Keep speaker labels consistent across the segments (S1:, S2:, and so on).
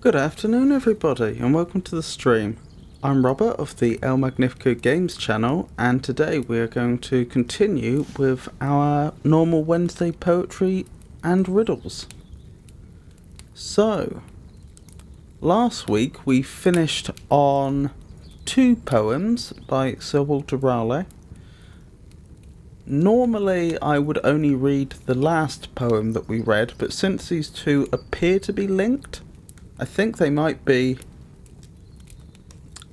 S1: Good afternoon everybody and welcome to the stream. I'm Robert of the El Magnifico Games channel, and today we are going to continue with our normal Wednesday poetry and riddles. So, last week we finished on 2 poems by Sir Walter Raleigh. Normally I would only read the last poem that we read, but since these 2 appear to be linked, I think they might be.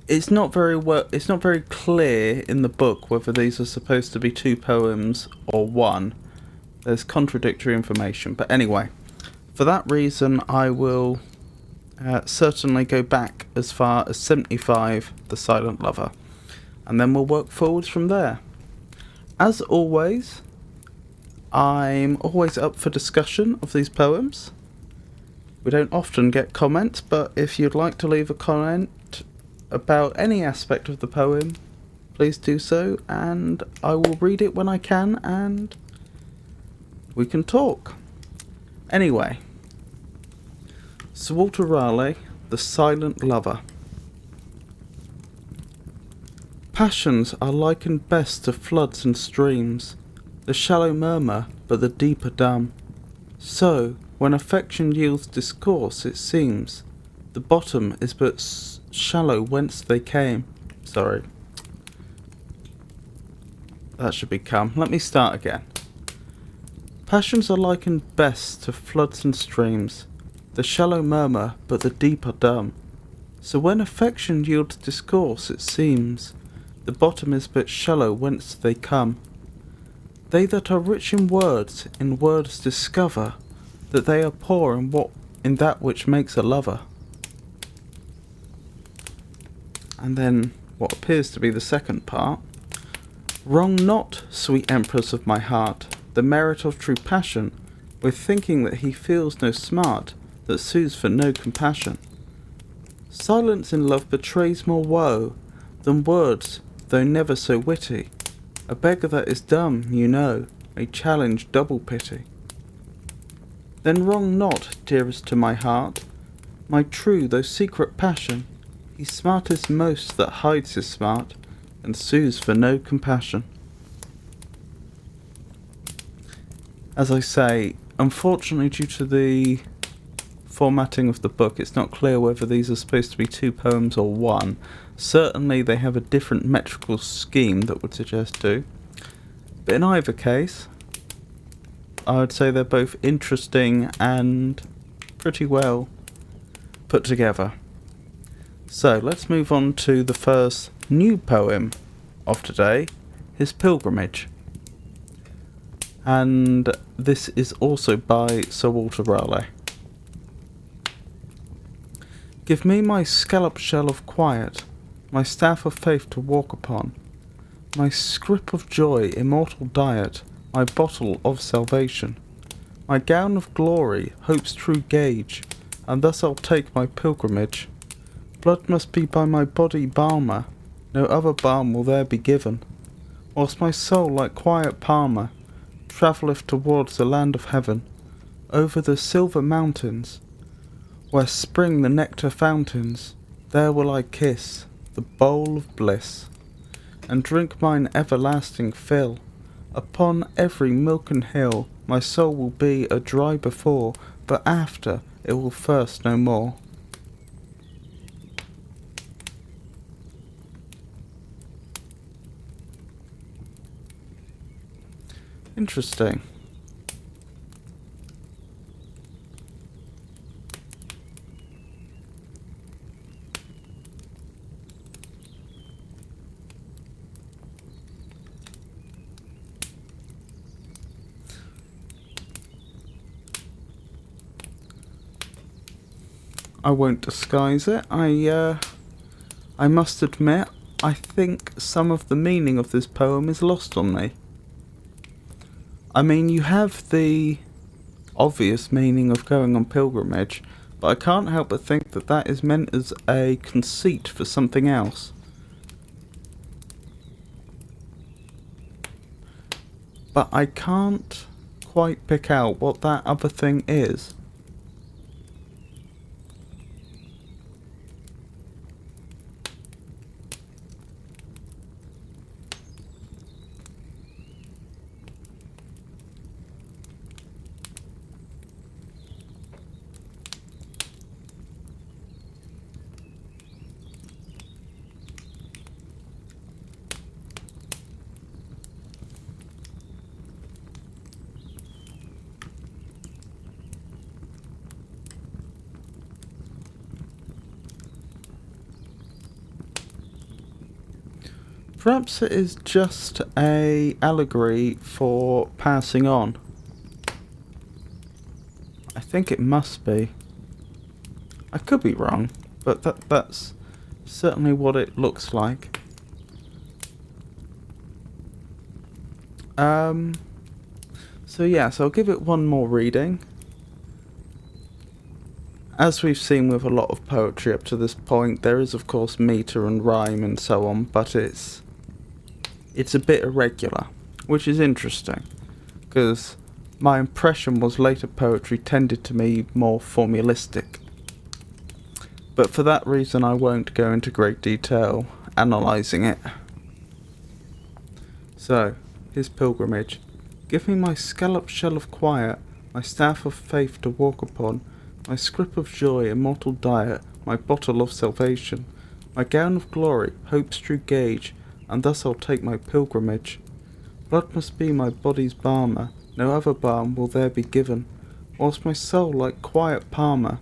S1: It's not very clear in the book whether these are supposed to be 2 poems or 1. There's contradictory information, but anyway, for that reason I will certainly go back as far as 75, The Silent Lover, and then we'll work forwards from there. As always, I'm always up for discussion of these poems. We don't often get comments, but if you'd like to leave a comment about any aspect of the poem, please do so, and I will read it when I can, and we can talk. Anyway, Sir Walter Raleigh, The Silent Lover. Passions are likened best to floods and streams. The shallow murmur, but the deep are dumb. So, when affection yields discourse, it seems the bottom is but shallow whence they came. Sorry. That should be come. Let me start again. Passions are likened best to floods and streams. The shallow murmur, but the deep are dumb. So when affection yields discourse, it seems the bottom is but shallow whence they come. They that are rich in words discover that they are poor in that which makes a lover. And then what appears to be the second part. Wrong not, sweet empress of my heart, the merit of true passion, with thinking that he feels no smart, that sues for no compassion. Silence in love betrays more woe than words, though never so witty. A beggar that is dumb, you know, may challenge double pity. Then wrong not, dearest to my heart, my true though secret passion. He smartest most that hides his smart, and sues for no compassion. As I say, unfortunately due to the formatting of the book, it's not clear whether these are supposed to be 2 poems or 1. Certainly they have a different metrical scheme that would suggest 2. But in either case, I would say they're both interesting and pretty well put together. So let's move on to the first new poem of today, His Pilgrimage. And this is also by Sir Walter Raleigh. Give me my scallop shell of quiet, my staff of faith to walk upon, my scrip of joy, immortal diet, my bottle of salvation, my gown of glory, hope's true gauge, and thus I'll take my pilgrimage. Blood must be by my body balmer, no other balm will there be given, whilst my soul, like quiet palmer, travelleth towards the land of heaven, over the silver mountains, where spring the nectar fountains. There will I kiss the bowl of bliss, and drink mine everlasting fill. Upon every milken hill my soul will be a dry before, but after it will thirst no more. Interesting. I won't disguise it. I must admit, I think some of the meaning of this poem is lost on me. I mean, you have the obvious meaning of going on pilgrimage, but I can't help but think that that is meant as a conceit for something else. But I can't quite pick out what that other thing is. Perhaps it is just a allegory for passing on. I think it must be. I could be wrong, but that's certainly what it looks like. So I'll give it one more reading. As we've seen with a lot of poetry up to this point, there is of course metre and rhyme and so on, but it's a bit irregular, which is interesting, because my impression was later poetry tended to be more formalistic. But for that reason I won't go into great detail analysing it. So, His Pilgrimage. Give me my scallop shell of quiet, my staff of faith to walk upon, my scrip of joy, immortal diet, my bottle of salvation, my gown of glory, hope's true gauge, and thus I'll take my pilgrimage. Blood must be my body's balmer, no other balm will there be given, whilst my soul, like quiet palmer,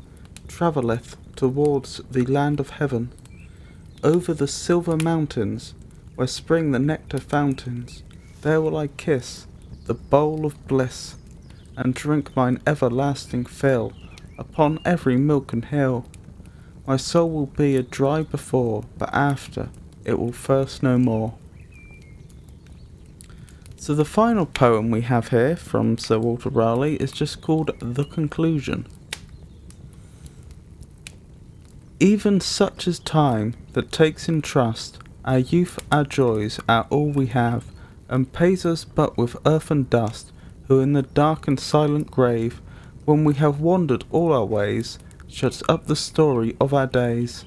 S1: travelleth towards the land of heaven, over the silver mountains, where spring the nectar fountains. There will I kiss the bowl of bliss, and drink mine everlasting fill upon every milken hill. My soul will be a dry before, but after it will thirst no more. So the final poem we have here from Sir Walter Raleigh is just called The Conclusion. Even such is time that takes in trust our youth, our joys, our all we have, and pays us but with earth and dust, who in the dark and silent grave, when we have wandered all our ways, shuts up the story of our days.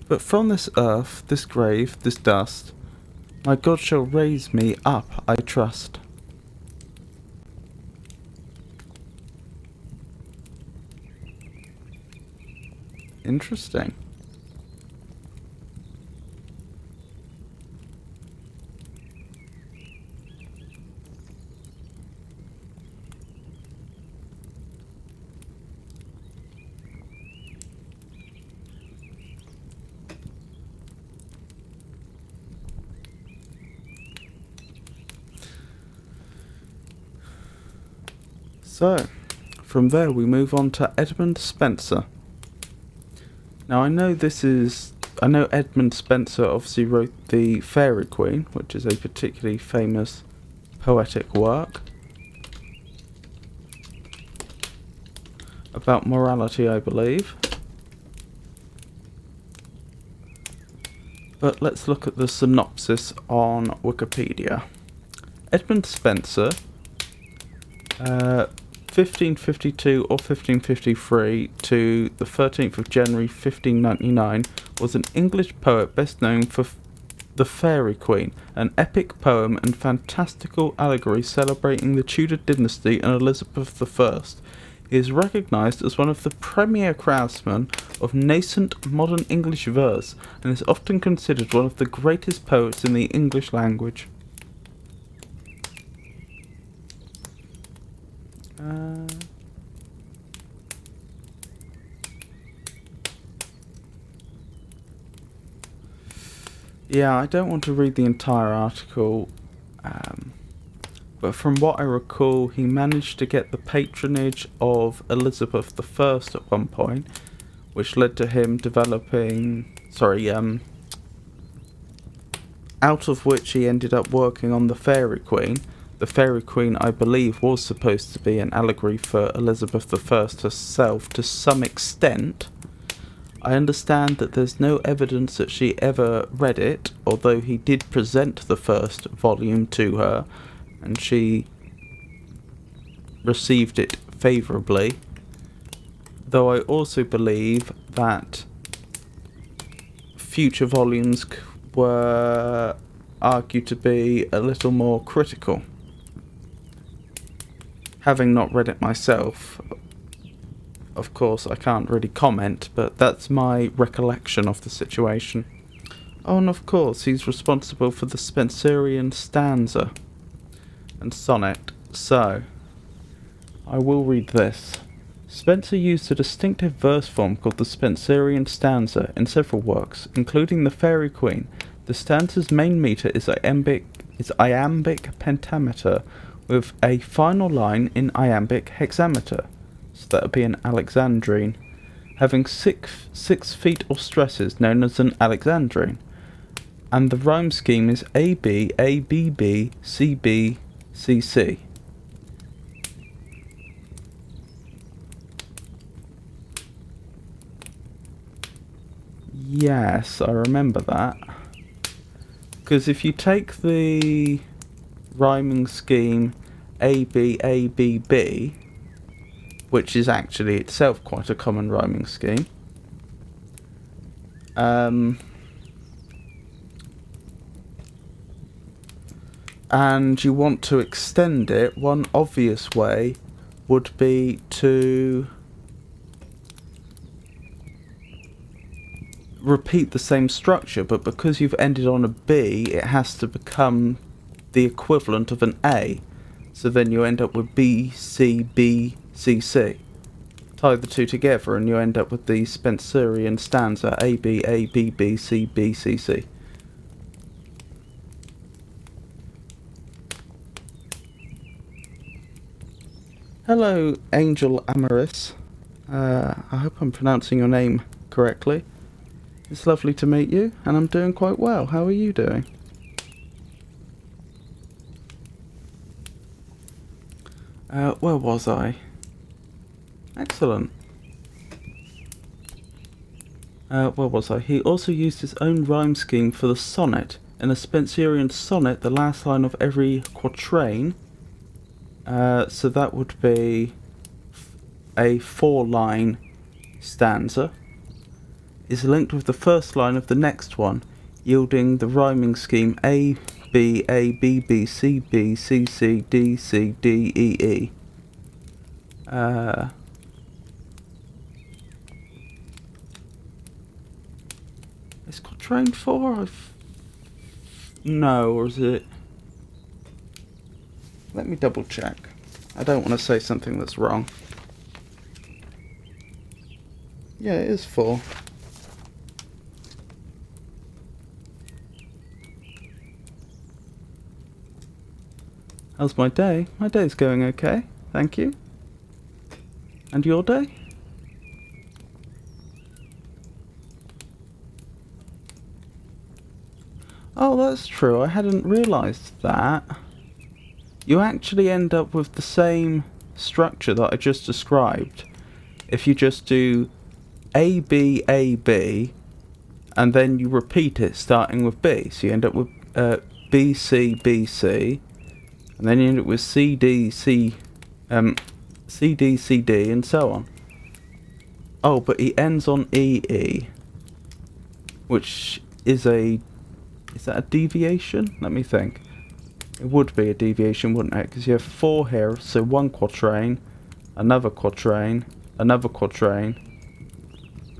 S1: But from this earth, this grave, this dust, my God shall raise me up, I trust. Interesting. So, from there we move on to Edmund Spenser. Now I know Edmund Spenser obviously wrote the Fairy Queen, which is a particularly famous poetic work about morality, I believe. But let's look at the synopsis on Wikipedia. Edmund Spenser, 1552 or 1553 to the 13th of January 1599, was an English poet best known for The Fairy Queen, an epic poem and fantastical allegory celebrating the Tudor dynasty and Elizabeth I. He is recognised as one of the premier craftsmen of nascent modern English verse and is often considered one of the greatest poets in the English language. Yeah, I don't want to read the entire article, but from what I recall, he managed to get the patronage of Elizabeth I at one point, which led to him developing, out of which he ended up working on the Fairy Queen. The Fairy Queen, I believe, was supposed to be an allegory for Elizabeth I herself to some extent. I understand that there's no evidence that she ever read it, although he did present the first volume to her, and she received it favourably. Though I also believe that future volumes were argued to be a little more critical. Having not read it myself, of course, I can't really comment, but that's my recollection of the situation. Oh, and of course, he's responsible for the Spenserian stanza and sonnet, so I will read this. Spenser used a distinctive verse form called the Spenserian stanza in several works, including The Fairy Queen. The stanza's main meter is iambic pentameter, with a final line in iambic hexameter, so that would be an alexandrine, having six feet of stresses known as an alexandrine, and the rhyme scheme is AB, ABB, CB, CC. Yes, I remember that. Because if you take the rhyming scheme ABABB, which is actually itself quite a common rhyming scheme, and you want to extend it, one obvious way would be to repeat the same structure, but because you've ended on a B, it has to become the equivalent of an A. So then you end up with B, C, B, C, C. Tie the two together and you end up with the Spenserian stanza A, B, A, B, B, C, B, C, C. Hello, Angel Amaris. I hope I'm pronouncing your name correctly. It's lovely to meet you, and I'm doing quite well. How are you doing? Where was I? Excellent. Where was I? He also used his own rhyme scheme for the sonnet. In a Spenserian sonnet, the last line of every quatrain, so that would be a 4-line stanza, is linked with the first line of the next one, yielding the rhyming scheme A, B, A, B, B, C, B, C, C, D, C, D, E, E. Is quatrain 4? No, or is it? Let me double check. I don't want to say something that's wrong. Yeah, it is 4. How's my day? My day's going okay, thank you. And your day? Oh, that's true. I hadn't realised that. You actually end up with the same structure that I just described if you just do A, B, A, B, and then you repeat it starting with B. So you end up with B, C, B, C, and then you end up with C, D, C, C, D, C, D, and so on. Oh, but he ends on E, E, which is a... Is that a deviation? Let me think. It would be a deviation, wouldn't it? Because you have 4 here, so 1 quatrain, another quatrain, another quatrain,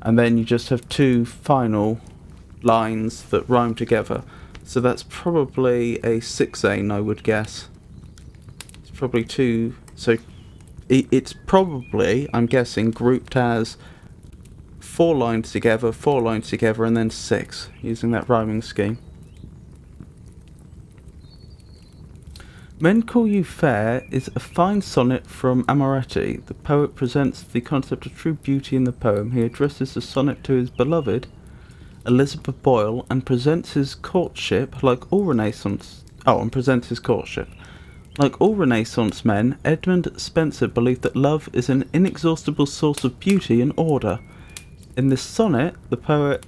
S1: and then you just have 2 final lines that rhyme together. So that's probably a 6-ain, I would guess. It's probably 2... So it's probably, I'm guessing, grouped as 4 lines together, 4 lines together, and then 6, using that rhyming scheme. Men Call You Fair is a fine sonnet from Amoretti. The poet presents the concept of true beauty in the poem. He addresses the sonnet to his beloved, Elizabeth Boyle, and presents his courtship like all Renaissance... Like all Renaissance men, Edmund Spenser believed that love is an inexhaustible source of beauty and order. In this sonnet, the poet...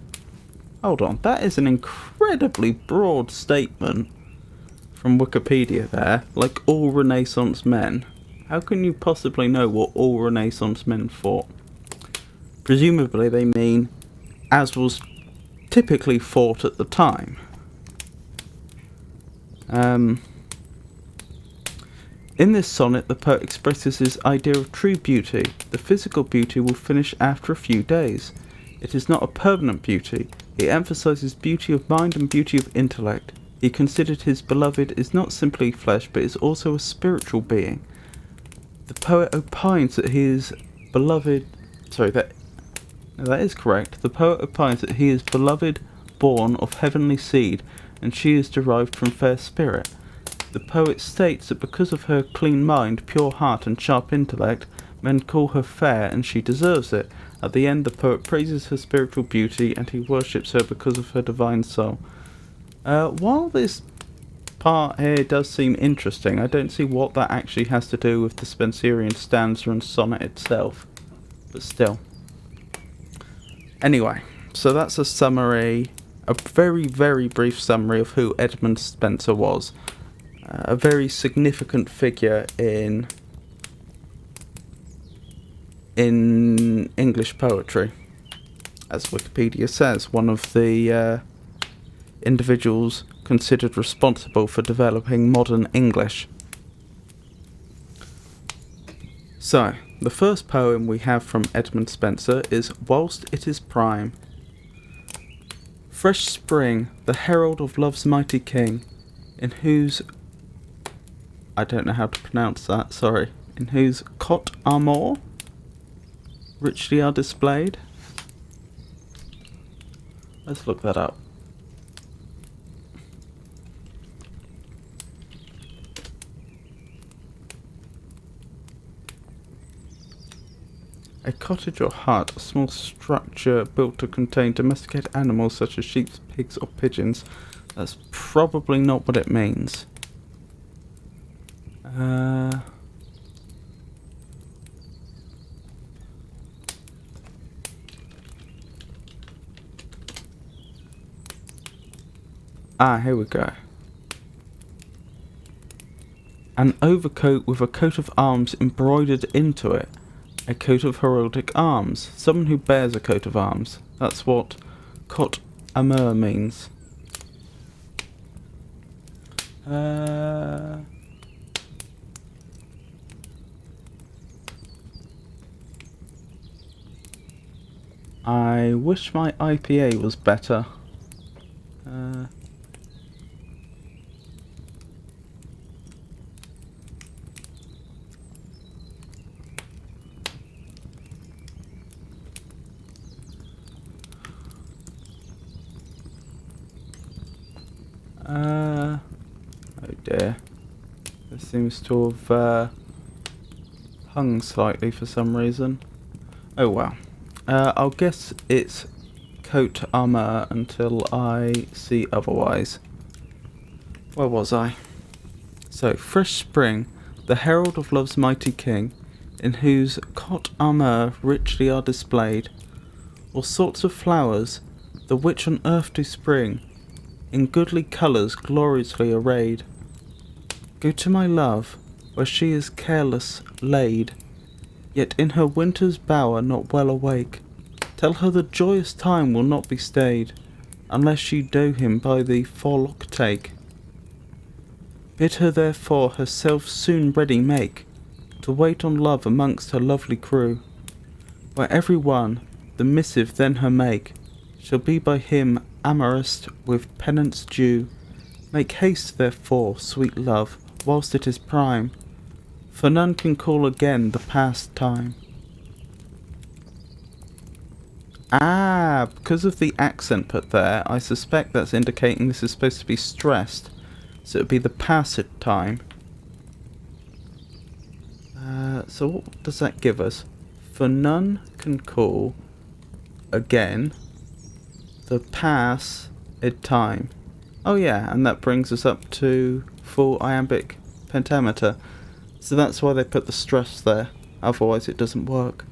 S1: Hold on, that is an incredibly broad statement from Wikipedia there. Like all Renaissance men. How can you possibly know what all Renaissance men thought? Presumably they mean as was typically thought at the time. In this sonnet, the poet expresses his idea of true beauty. The physical beauty will finish after a few days. It is not a permanent beauty. He emphasizes beauty of mind and beauty of intellect. He considered his beloved is not simply flesh, but is also a spiritual being. The poet opines that he is beloved... that is correct. The poet opines that he is beloved, born of heavenly seed, and she is derived from fair spirit. The poet states that because of her clean mind, pure heart, and sharp intellect, men call her fair, and she deserves it. At the end, the poet praises her spiritual beauty, and he worships her because of her divine soul. While this part here does seem interesting, I don't see what that actually has to do with the Spenserian stanza and sonnet itself. But still. Anyway, so that's a summary, a very, very brief summary of who Edmund Spenser was. A very significant figure in English poetry. As Wikipedia says, one of the individuals considered responsible for developing modern English. So, the first poem we have from Edmund Spenser is Whilst It Is Prime. Fresh spring, the herald of love's mighty king, in whose... I don't know how to pronounce that, sorry. In whose cote armor richly are displayed. Let's look that up. A cottage or hut, a small structure built to contain domesticated animals such as sheep, pigs or pigeons. That's probably not what it means. Here we go. An overcoat with a coat of arms embroidered into it. A coat of heraldic arms. Someone who bears a coat of arms. That's what Cot Amur means. I wish my IPA was better. Oh dear. This seems to have hung slightly for some reason. Oh well. I'll guess it's coat armor until I see otherwise. Where was I? So, fresh spring, the herald of love's mighty king, in whose cot armor richly are displayed all sorts of flowers, the which on earth do spring, in goodly colours gloriously arrayed. Go to my love, where she is careless laid, yet in her winter's bower not well awake. Tell her the joyous time will not be stayed, unless she do him by the forelock take. Bid her therefore herself soon ready make, to wait on love amongst her lovely crew, where every one, the missive then her make, shall be by him amorous with penance due. Make haste therefore, sweet love, whilst it is prime, for none can call again the past time. Because of the accent put there, I suspect that's indicating this is supposed to be stressed, so it would be the passed time. So what does that give us? For none can call again the passed time. Oh yeah, and that brings us up to full iambic pentameter. So that's why they put the stress there, otherwise it doesn't work.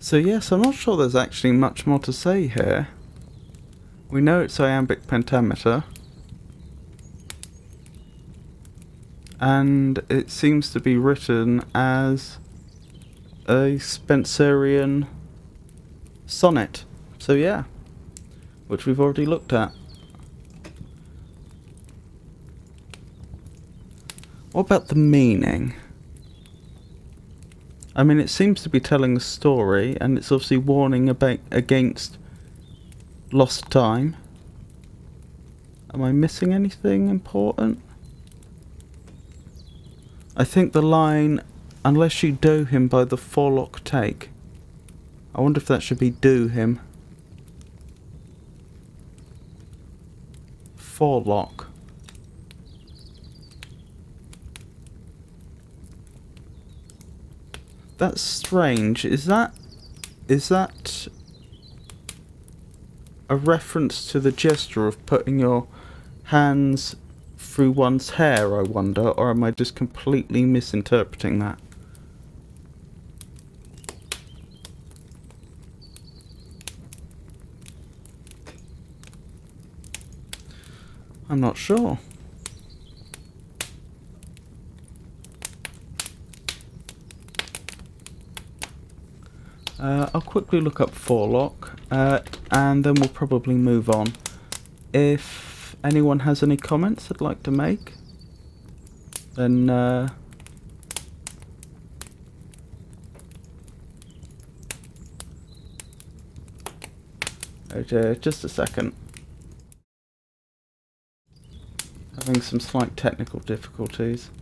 S1: So yes, I'm not sure there's actually much more to say here. We know it's iambic pentameter, and it seems to be written as a Spenserian sonnet. So yeah, which we've already looked at. What about the meaning? I mean, it seems to be telling a story, and it's obviously warning against lost time. Am I missing anything important? I think the line, unless you do him by the forelock take. I wonder if that should be do him. Forelock. That's strange. Is that a reference to the gesture of putting your hands through one's hair, I wonder, or am I just completely misinterpreting that? I'm not sure. I'll quickly look up forelock, and then we'll probably move on. If anyone has any comments they'd like to make, then Oh dear, just a second. Having some slight technical difficulties.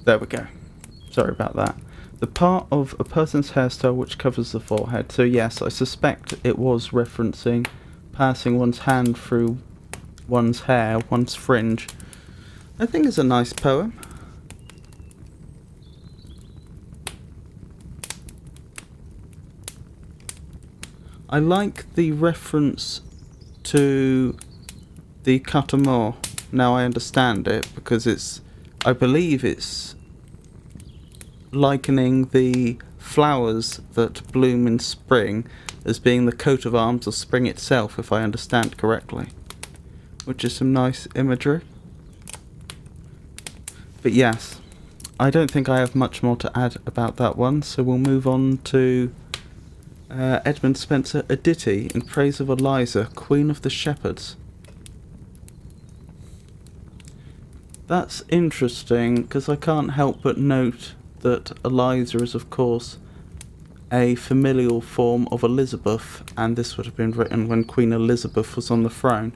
S1: There we go. Sorry about that. The part of a person's hairstyle which covers the forehead. So yes, I suspect it was referencing passing one's hand through one's hair, one's fringe. I think it's a nice poem. I like the reference to the Catamore. Now I understand it because I believe it's likening the flowers that bloom in spring as being the coat of arms of spring itself, if I understand correctly. Which is some nice imagery. But yes, I don't think I have much more to add about that one, so we'll move on to Edmund Spenser, a ditty in praise of Eliza, Queen of the Shepherds. That's interesting, because I can't help but note that Eliza is, of course, a familial form of Elizabeth, and this would have been written when Queen Elizabeth was on the throne.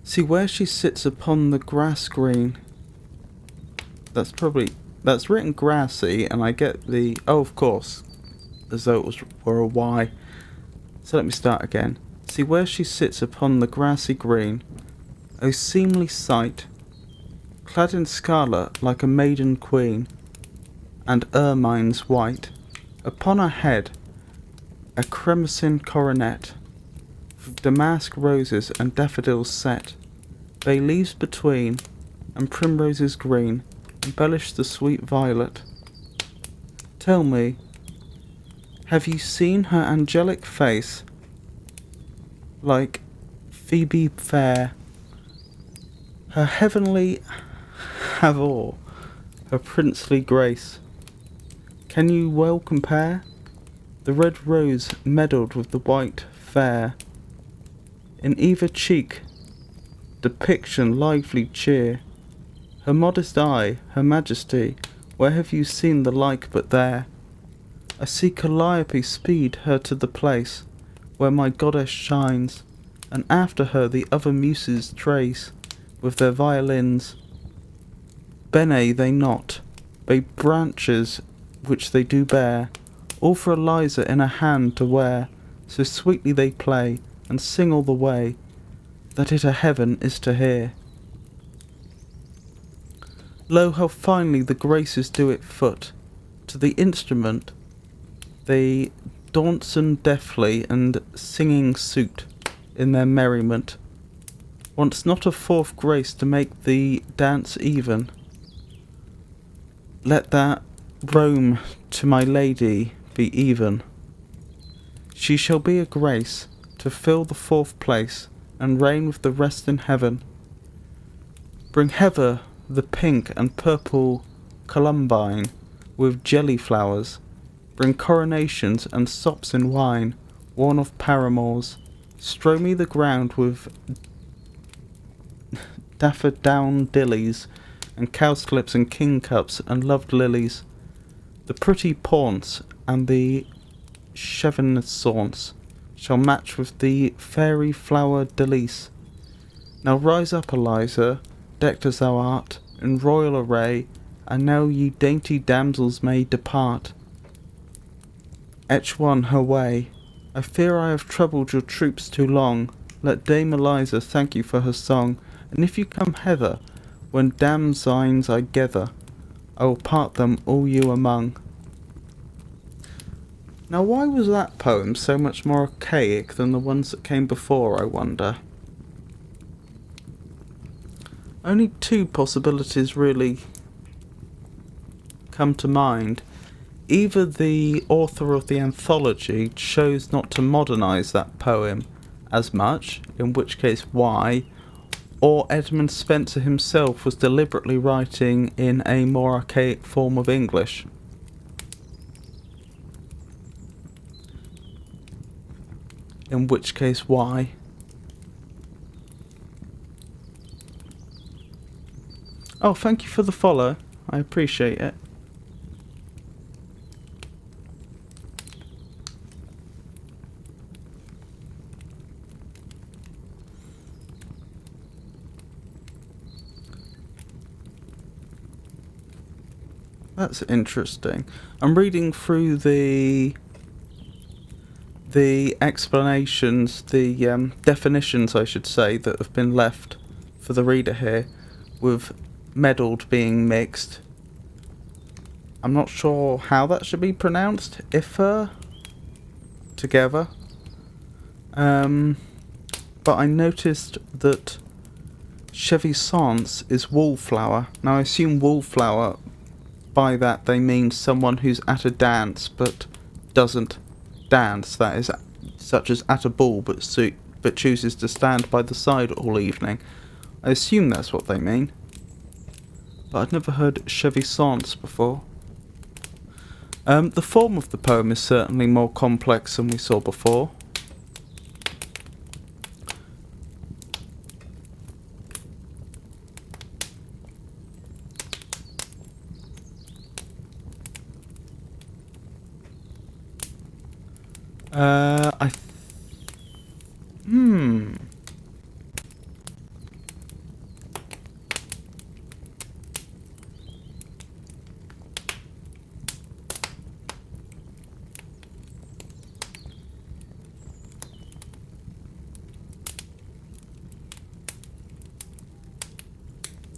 S1: See, where she sits upon the grass green. That's written grassy, and I get the... Oh, of course. As though it were a Y. So let me start again. See, where she sits upon the grassy green, O seemly sight, clad in scarlet like a maiden queen, and ermines white, upon her head a crimson coronet, with damask roses and daffodils set, bay leaves between, and primroses green, embellish the sweet violet. Tell me, have you seen her angelic face, like Phoebe fair, her heavenly havor, her princely grace? Can you well compare the red rose meddled with the white fair? In either cheek depiction lively cheer, her modest eye, her majesty, where have you seen the like but there? I see Calliope speed her to the place where my goddess shines, and after her the other muses trace with their violins. Bene they not, by branches which they do bear, all for Eliza in a hand to wear, so sweetly they play, and sing all the way, that it a heaven is to hear. Lo, how finely the graces do it foot, to the instrument they dancen deftly, and singing suit in their merriment. Wants not a fourth grace to make the dance even. Let that Rome to my lady be even. She shall be a grace to fill the fourth place, and reign with the rest in heaven. Bring hither the pink and purple columbine with jelly flowers. Bring coronations and sops in wine, worn of paramours. Strow me the ground with daffodillies, and cowslips and kingcups and loved lilies. The pretty paunts and the chevenissance shall match with the fairy flower delice. Now rise up, Eliza, decked as thou art, in royal array, and now ye dainty damsels may depart. Each one her way. I fear I have troubled your troops too long. Let Dame Eliza thank you for her song, and if you come hither, when damsines I gather, I will part them all you among. Now why was that poem so much more archaic than the ones that came before, I wonder? Only two possibilities really come to mind. Either the author of the anthology chose not to modernise that poem as much, in which case why, or Edmund Spenser himself was deliberately writing in a more archaic form of English. In which case why. Oh, thank you for the follow. I appreciate it. That's interesting. I'm reading through the explanations, the definitions, I should say, that have been left for the reader here, with meddled being mixed. I'm not sure how that should be pronounced. Ifer together. But I noticed that Chevissance is wallflower. Now I assume wallflower, by that they mean someone who's at a dance but doesn't dance. That is, such as at a ball but chooses to stand by the side all evening. I assume that's what they mean. But I'd never heard Chevissance before. The form of the poem is certainly more complex than we saw before.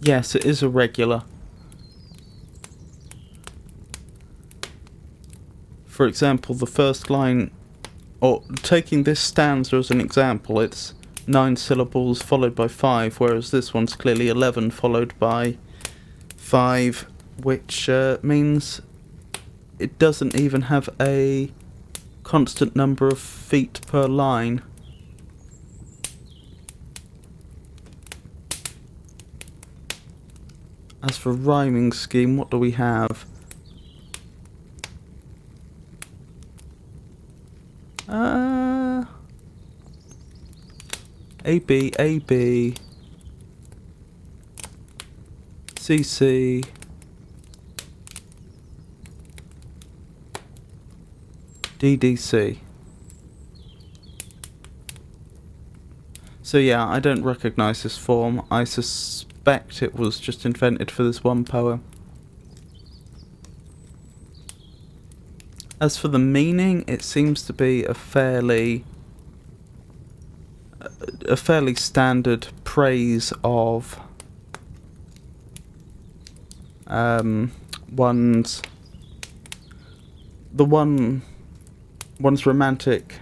S1: Yes, it is irregular. For example, the first line, or taking this stanza as an example, it's 9 syllables followed by 5, whereas this one's clearly 11 followed by 5, which means it doesn't even have a constant number of feet per line. As for rhyming scheme, what do we have? AB, AB, CC, DDC. So yeah, I don't recognise this form. I suspect it was just invented for this one poem. As for the meaning, it seems to be a fairly standard praise of one's romantic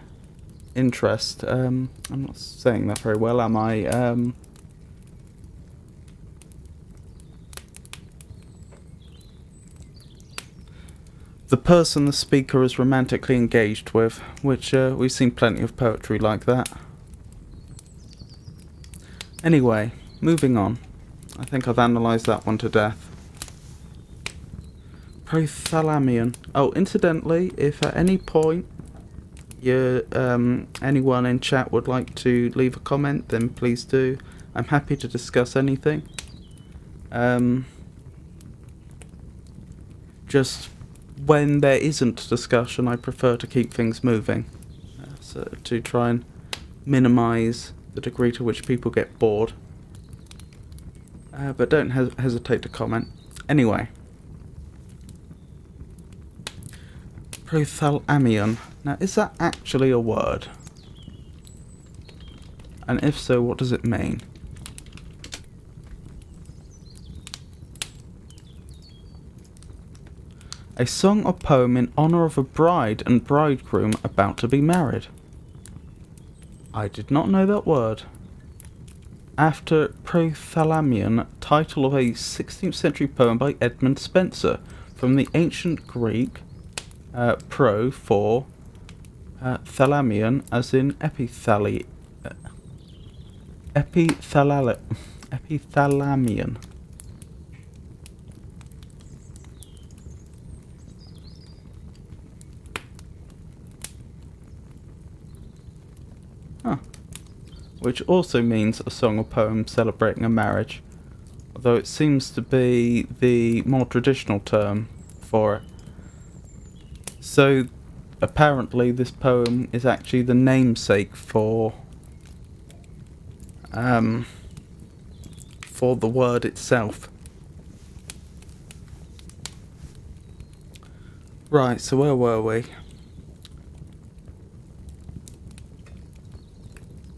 S1: interest. I'm not saying that very well, am I? The person the speaker is romantically engaged with, which we've seen plenty of poetry like that. Anyway, moving on. I think I've analysed that one to death. Prothalamion. Oh, incidentally, if at any point anyone in chat would like to leave a comment, then please do. I'm happy to discuss anything. Just when there isn't discussion, I prefer to keep things moving, so to try and minimise the degree to which people get bored. But don't hesitate to comment. Anyway. Prothalamion. Now, is that actually a word? And if so, what does it mean? A song or poem in honour of a bride and bridegroom about to be married. I did not know that word. After Prothalamion, title of a 16th century poem by Edmund Spenser, from the ancient Greek pro for thalamion, as in epithalamion. Huh. Which also means a song or poem celebrating a marriage. although it seems to be the more traditional term for it. So apparently this poem is actually the namesake for the word itself. Right, so where were we?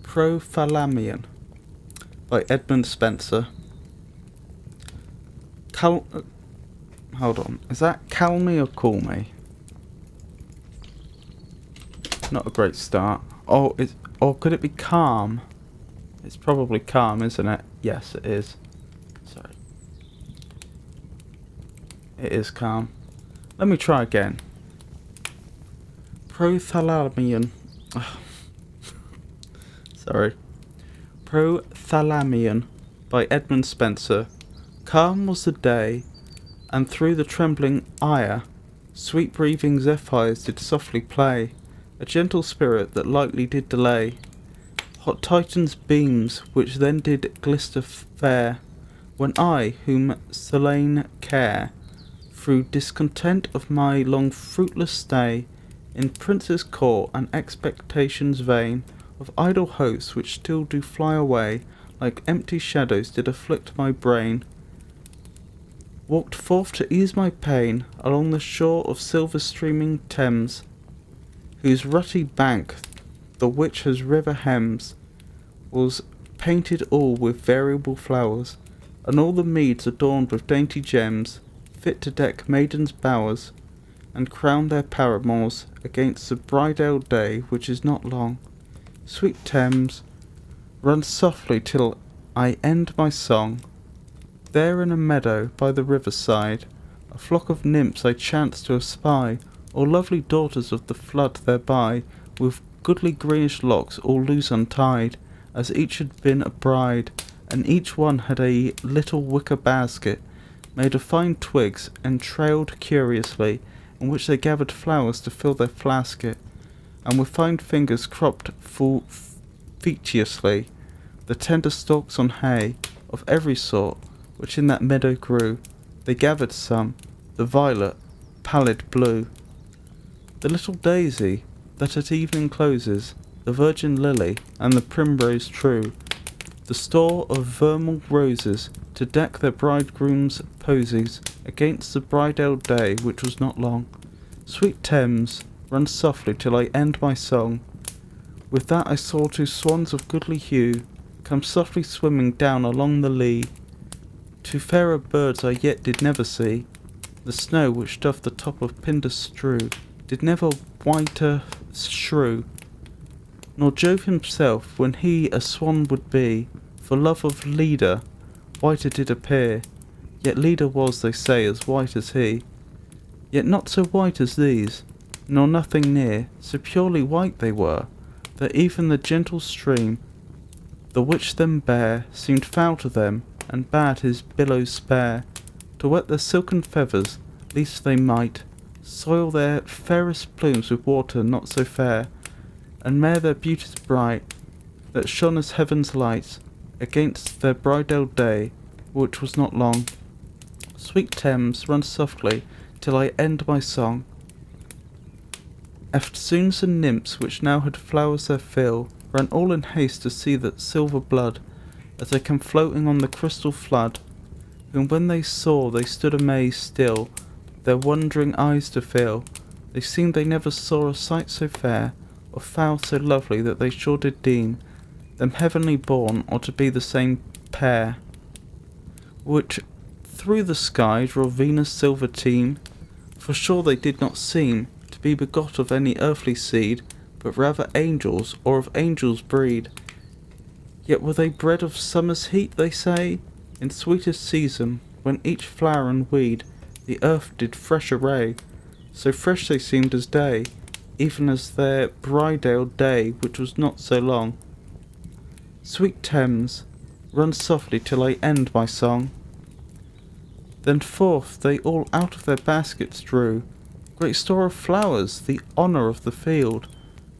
S1: Prophalamion by Edmund Spenser. Hold on, is that Cal Me or Call Me? Not a great start. Or could it be Calm? It's probably Calm, isn't it? Yes, it is. Sorry. It is Calm. Let me try again. Prothalamion. Sorry. Prothalamion by Edmund Spenser. Calm was the day, and through the trembling ire, sweet breathing zephyrs did softly play, a gentle spirit that lightly did delay hot Titan's beams, which then did glister fair, when I, whom Selene care, through discontent of my long fruitless stay, in prince's court and expectations vain, of idle hopes which still do fly away, like empty shadows did afflict my brain, walked forth to ease my pain, along the shore of silver streaming Thames, whose rutty bank, the which his river hems, was painted all with variable flowers, and all the meads adorned with dainty gems, fit to deck maidens' bowers, and crown their paramours, against the bridal day which is not long. Sweet Thames, run softly till I end my song. There in a meadow by the river side, a flock of nymphs I chanced to espy, all lovely daughters of the flood thereby, with goodly greenish locks all loose untied, as each had been a bride, and each one had a little wicker basket, made of fine twigs, entrailed curiously, in which they gathered flowers to fill their flasket, and with fine fingers cropped full featuously the tender stalks on hay, of every sort, which in that meadow grew. They gathered some, the violet, pallid blue, the little daisy, that at evening closes, the virgin lily, and the primrose true, the store of vermeil roses, to deck their bridegroom's posies, against the bridal day which was not long. Sweet Thames, run softly till I end my song. With that I saw two swans of goodly hue, come softly swimming down along the lea. Two fairer birds I yet did never see, the snow which doth the top of Pindus strew, did never whiter shrew, nor Jove himself, when he a swan would be, for love of Leda, whiter did appear. Yet Leda was, they say, as white as he, yet not so white as these, nor nothing near, so purely white they were, that even the gentle stream, the which them bare, seemed foul to them, and bade his billows spare, to wet their silken feathers, lest they might soil their fairest plumes with water not so fair, and mar their beauties bright, that shone as heaven's light, against their bridal day, which was not long. Sweet Thames, run softly, till I end my song. Eftsoons the nymphs, which now had flowers their fill, ran all in haste to see that silver blood, as they came floating on the crystal flood, whom when they saw they stood amazed still, their wondering eyes to fill. They seemed they never saw a sight so fair, or fowl so lovely, that they sure did deem them heavenly born, or to be the same pair, which through the sky draw Venus' silver team. For sure they did not seem to be begot of any earthly seed, but rather angels, or of angels' breed. Yet were they bred of summer's heat, they say, in sweetest season, when each flower and weed the earth did fresh array. So fresh they seemed as day, even as their bridal day, which was not so long. Sweet Thames, run softly till I end my song. Then forth they all out of their baskets drew great store of flowers, the honour of the field,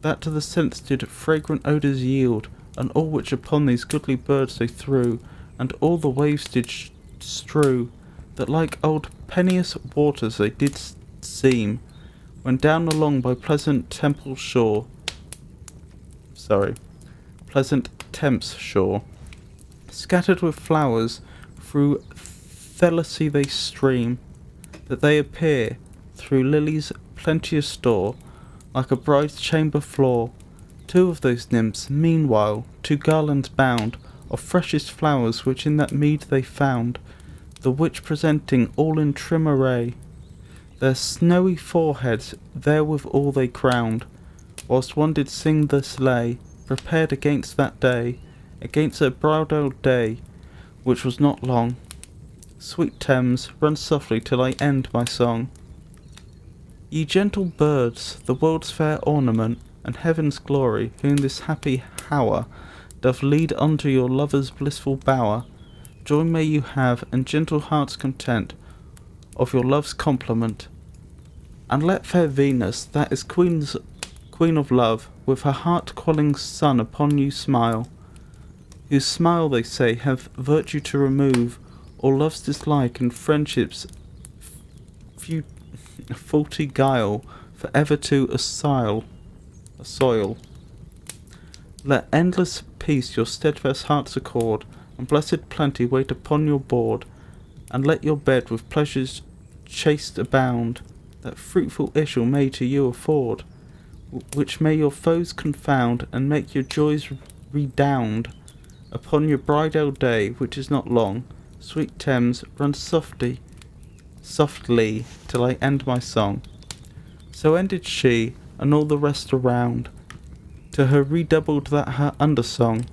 S1: that to the sense did fragrant odours yield, and all which upon these goodly birds they threw, and all the waves did strew, that like old pennious waters they did seem, when down along by pleasant Temple's shore, pleasant Thames shore, scattered with flowers, through Thelassy they stream, that they appear, through lilies' plenteous store, like a bride's chamber floor. Two of those nymphs, meanwhile, two garlands bound, of freshest flowers which in that mead they found, the which presenting all in trim array, their snowy foreheads therewithal they crowned, whilst one did sing this lay, prepared against that day, against a bridal day, which was not long. Sweet Thames, run softly till I end my song. Ye gentle birds, the world's fair ornament, and heaven's glory, who in this happy hour doth lead unto your lover's blissful bower, joy may you have, and gentle heart's content, of your love's complement. And let fair Venus, that is queen of love, with her heart-quelling sun upon you smile, whose smile, they say, hath virtue to remove all love's dislike and friendship's faulty guile, for ever to assoil. Let endless peace your steadfast hearts accord, and blessed plenty wait upon your board, and let your bed with pleasures chaste abound, that fruitful issue may to you afford, which may your foes confound, and make your joys redound upon your bridal day, which is not long. Sweet Thames, run softly, till I end my song. So ended she, and all the rest around, to her redoubled that her undersong,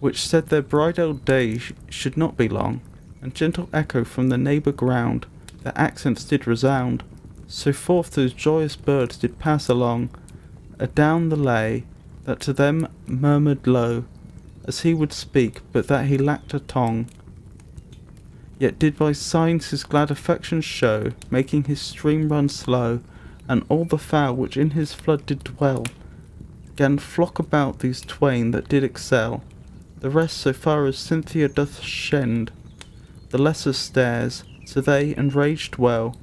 S1: which said their bridal day should not be long, and gentle echo from the neighbour ground their accents did resound. So forth those joyous birds did pass along, adown the lay, that to them murmured low, as he would speak, but that he lacked a tongue, yet did by signs his glad affection show, making his stream run slow, and all the fowl which in his flood did dwell, gan flock about these twain that did excel. The rest, so far as Cynthia doth shend, the lesser stares, so they enraged well,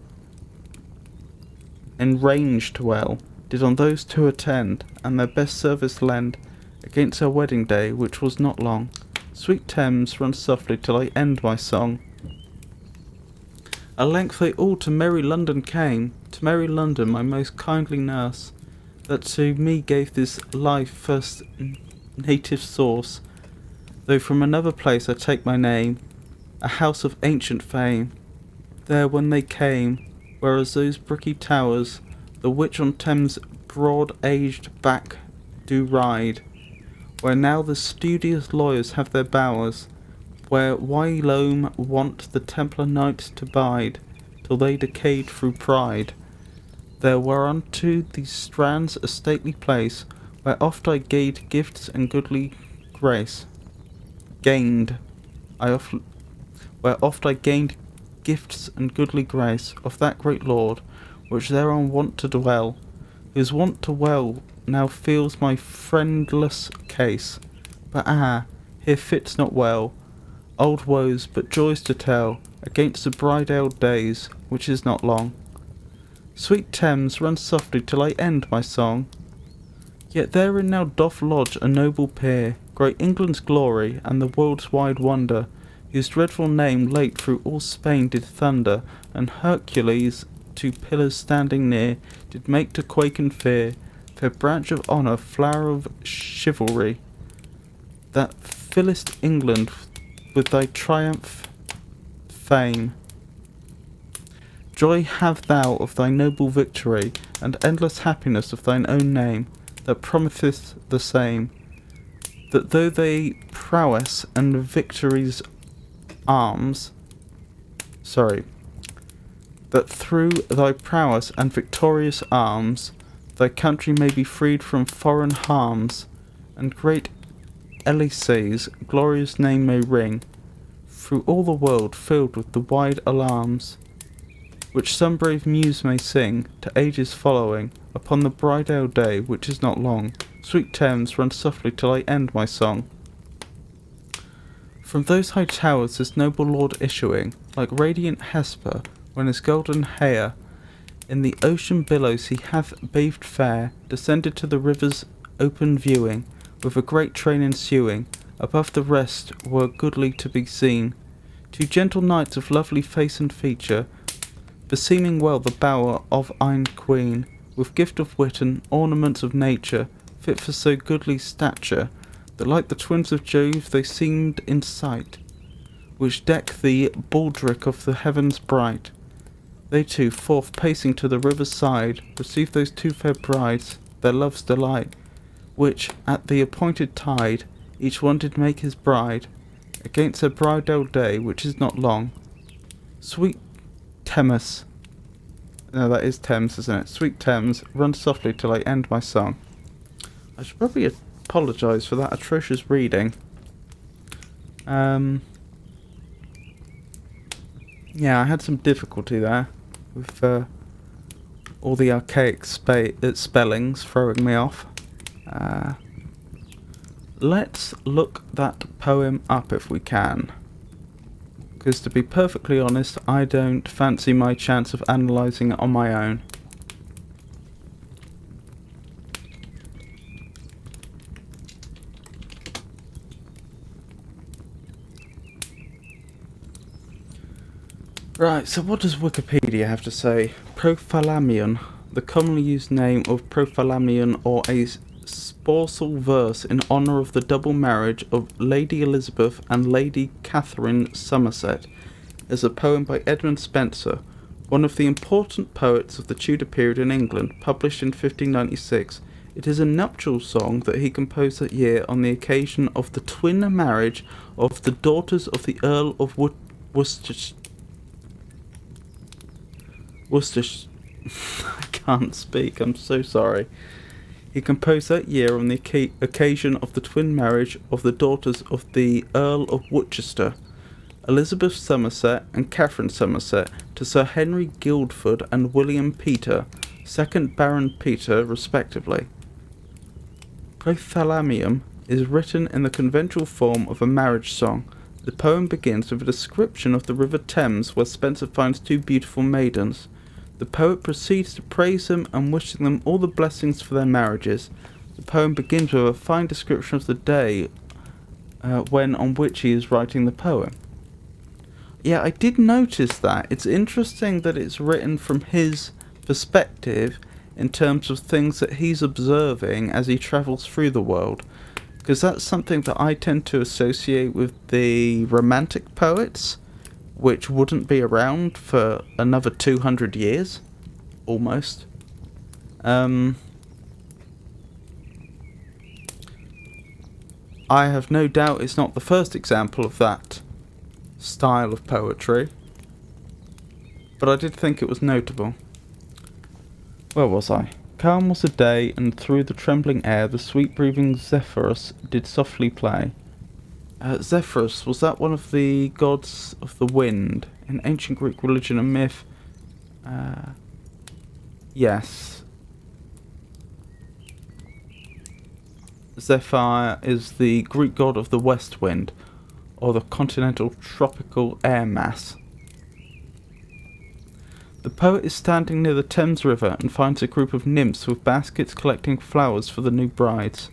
S1: did on those two attend, and their best service lend, against her wedding day, which was not long. Sweet Thames, run softly till I end my song. At length they all to merry London came, to merry London, my most kindly nurse, that to me gave this life first native source, though from another place I take my name, a house of ancient fame. There when they came, whereas those bricky towers, the which on Thames' broad-aged back do ride, where now the studious lawyers have their bowers, where whilome wont the Templar knights to bide, till they decayed through pride. There were unto these strands a stately place, where oft I gained gifts and goodly grace. Where oft I gained gifts and goodly grace of that great lord, which thereon wont to dwell, whose wont to well now feels my friendless case. But here fits not well old woes, but joys to tell, against the bridal days, which is not long. Sweet Thames, run softly till I end my song. Yet therein now doth lodge a noble peer, great England's glory, and the world's wide wonder, whose dreadful name late through all Spain did thunder, and Hercules, two pillars standing near, did make to quake and fear. Fair branch of honour, flower of chivalry, that fillest England with thy triumph fame. Joy have thou of thy noble victory, and endless happiness of thine own name, that promiseth the same, that though thy prowess and victory's arms, that through thy prowess and victorious arms, thy country may be freed from foreign harms, and great Elysee's glorious name may ring through all the world, filled with the wide alarms, which some brave muse may sing to ages following, upon the bridal day, which is not long. Sweet Thames, run softly till I end my song. From those high towers this noble lord issuing, like radiant Hesper, when his golden hair in the ocean billows he hath bathed fair, descended to the river's open viewing, with a great train ensuing, above the rest were goodly to be seen. Two gentle knights of lovely face and feature, beseeming well the bower of ein queen, with gift of wit and ornaments of nature, fit for so goodly stature, that like the twins of Jove they seemed in sight, which deck the baldric of the heavens bright. They two, forth pacing to the river's side, received those two fair brides, their love's delight, which, at the appointed tide, each one did make his bride, against their bridal day, which is not long. Sweet Thames, no, that is Thames, isn't it? Sweet Thames, run softly till I end my song. I should probably apologise for that atrocious reading. Yeah, I had some difficulty there with all the archaic spellings throwing me off. Let's look that poem up if we can. Because to be perfectly honest, I don't fancy my chance of analysing it on my own. Right, so what does Wikipedia have to say? Prophalamion, the commonly used name of Prophalamion, or a spousal verse in honour of the double marriage of Lady Elizabeth and Lady Catherine Somerset, is a poem by Edmund Spenser, one of the important poets of the Tudor period in England, published in 1596. It is a nuptial song that he composed that year on the occasion of the twin marriage of the daughters of the Earl of Worcestershire. I can't speak, I'm so sorry. He composed that year on the occasion of the twin marriage of the daughters of the Earl of Worcester, Elizabeth Somerset and Catherine Somerset, to Sir Henry Guildford and William Peter, 2nd Baron Peter, respectively. Prophalamium is written in the conventional form of a marriage song. The poem begins with a description of the River Thames, where Spenser finds two beautiful maidens. The poet proceeds to praise them and wishing them all the blessings for their marriages. The poem begins with a fine description of the day on which he is writing the poem. Yeah, I did notice that. It's interesting that it's written from his perspective in terms of things that he's observing as he travels through the world. Because that's something that I tend to associate with the Romantic poets, which wouldn't be around for another 200 years, almost. I have no doubt it's not the first example of that style of poetry, but I did think it was notable. Where was I? Calm was the day, and through the trembling air the sweet-breathing Zephyrus did softly play. Zephyrus, was that one of the gods of the wind in ancient Greek religion and myth? Yes. Zephyr is the Greek god of the west wind, or the continental tropical air mass. The poet is standing near the Thames River and finds a group of nymphs with baskets collecting flowers for the new brides.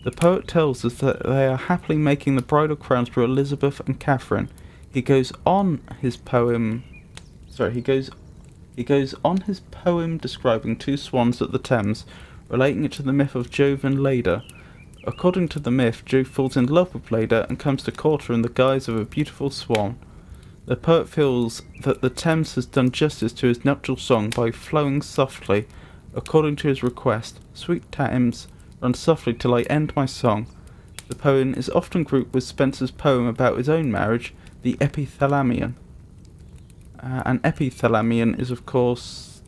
S1: The poet tells us that they are happily making the bridal crowns for Elizabeth and Catherine. He goes on his poem describing two swans at the Thames, relating it to the myth of Jove and Leda. According to the myth, Jove falls in love with Leda and comes to court her in the guise of a beautiful swan. The poet feels that the Thames has done justice to his nuptial song by flowing softly, according to his request. Sweet Thames, run softly till I end my song. The poem is often grouped with Spenser's poem about his own marriage, the Epithalamion. An epithalamion is, of course,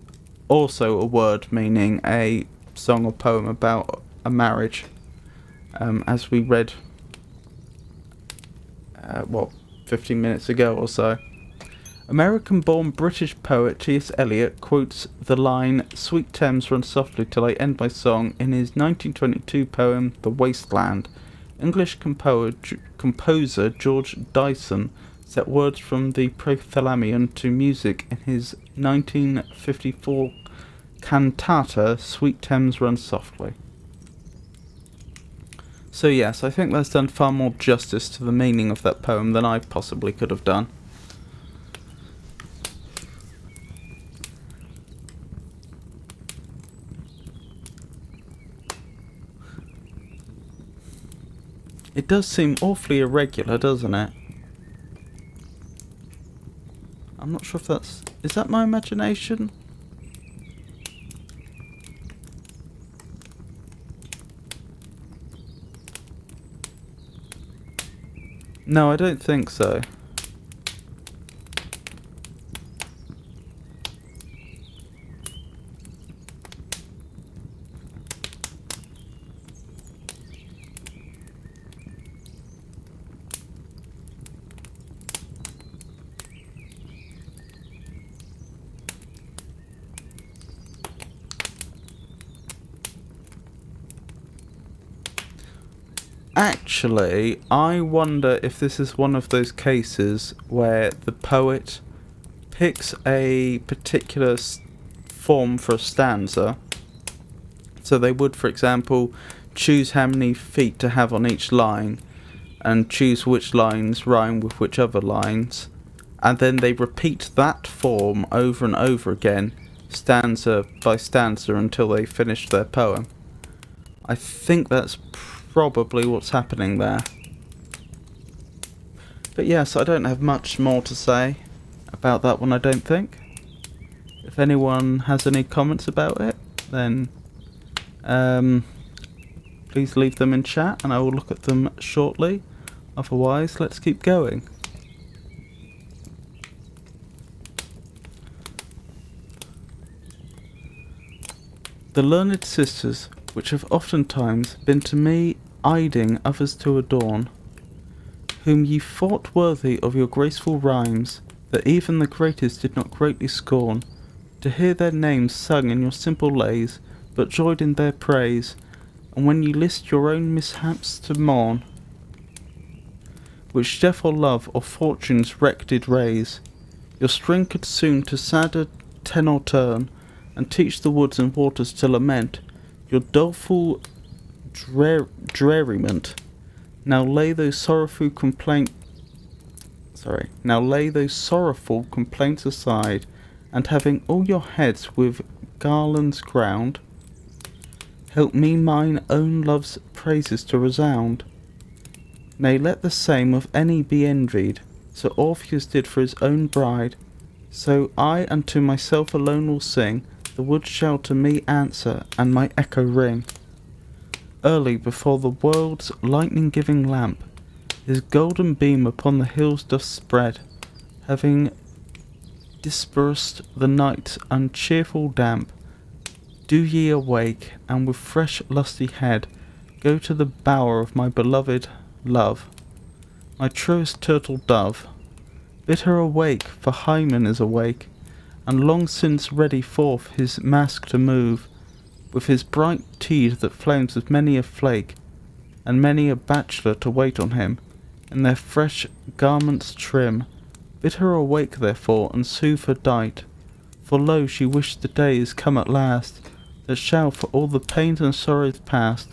S1: also a word meaning a song or poem about a marriage, as we read, 15 minutes ago or so. American-born British poet T.S. Eliot quotes the line, "Sweet Thames, run softly till I end my song," in his 1922 poem The Waste Land, English composer George Dyson set words from the Prothalamion to music in his 1954 cantata Sweet Thames Run Softly. So yes, I think that's done far more justice to the meaning of that poem than I possibly could have done. It does seem awfully irregular, doesn't it? I'm not sure if that's... Is that my imagination? No, I don't think so. Actually, I wonder if this is one of those cases where the poet picks a particular form for a stanza. So they would, for example, choose how many feet to have on each line, and choose which lines rhyme with which other lines, and then they repeat that form over and over again, stanza by stanza, until they finish their poem. I think that's probably what's happening there. But yes, I don't have much more to say about that one, I don't think. If anyone has any comments about it, then please leave them in chat and I will look at them shortly. Otherwise, let's keep going. The learned sisters, which have oftentimes been to me iding others to adorn, whom ye thought worthy of your graceful rhymes, that even the greatest did not greatly scorn, to hear their names sung in your simple lays, but joyed in their praise, and when ye list your own mishaps to mourn, which death or love or fortune's wreck did raise, your string could soon to sadder tenor turn, and teach the woods and waters to lament your doleful dreariment. Now lay those sorrowful complaints aside, and having all your heads with garlands crowned, help me mine own love's praises to resound. Nay, let the same of any be envied, so Orpheus did for his own bride, so I unto myself alone will sing, the woods shall to me answer, and my echo ring. Early before the world's lightning-giving lamp his golden beam upon the hills doth spread, having dispersed the night's uncheerful damp, do ye awake, and with fresh lusty head go to the bower of my beloved love, my truest turtle dove. Bid her awake, for Hymen is awake, and long since ready forth his mask to move, with his bright teeth that flames with many a flake, and many a bachelor to wait on him, in their fresh garments trim. Bid her awake therefore, and soothe her dight, for lo, she wished the day is come at last, that shall for all the pains and sorrows past,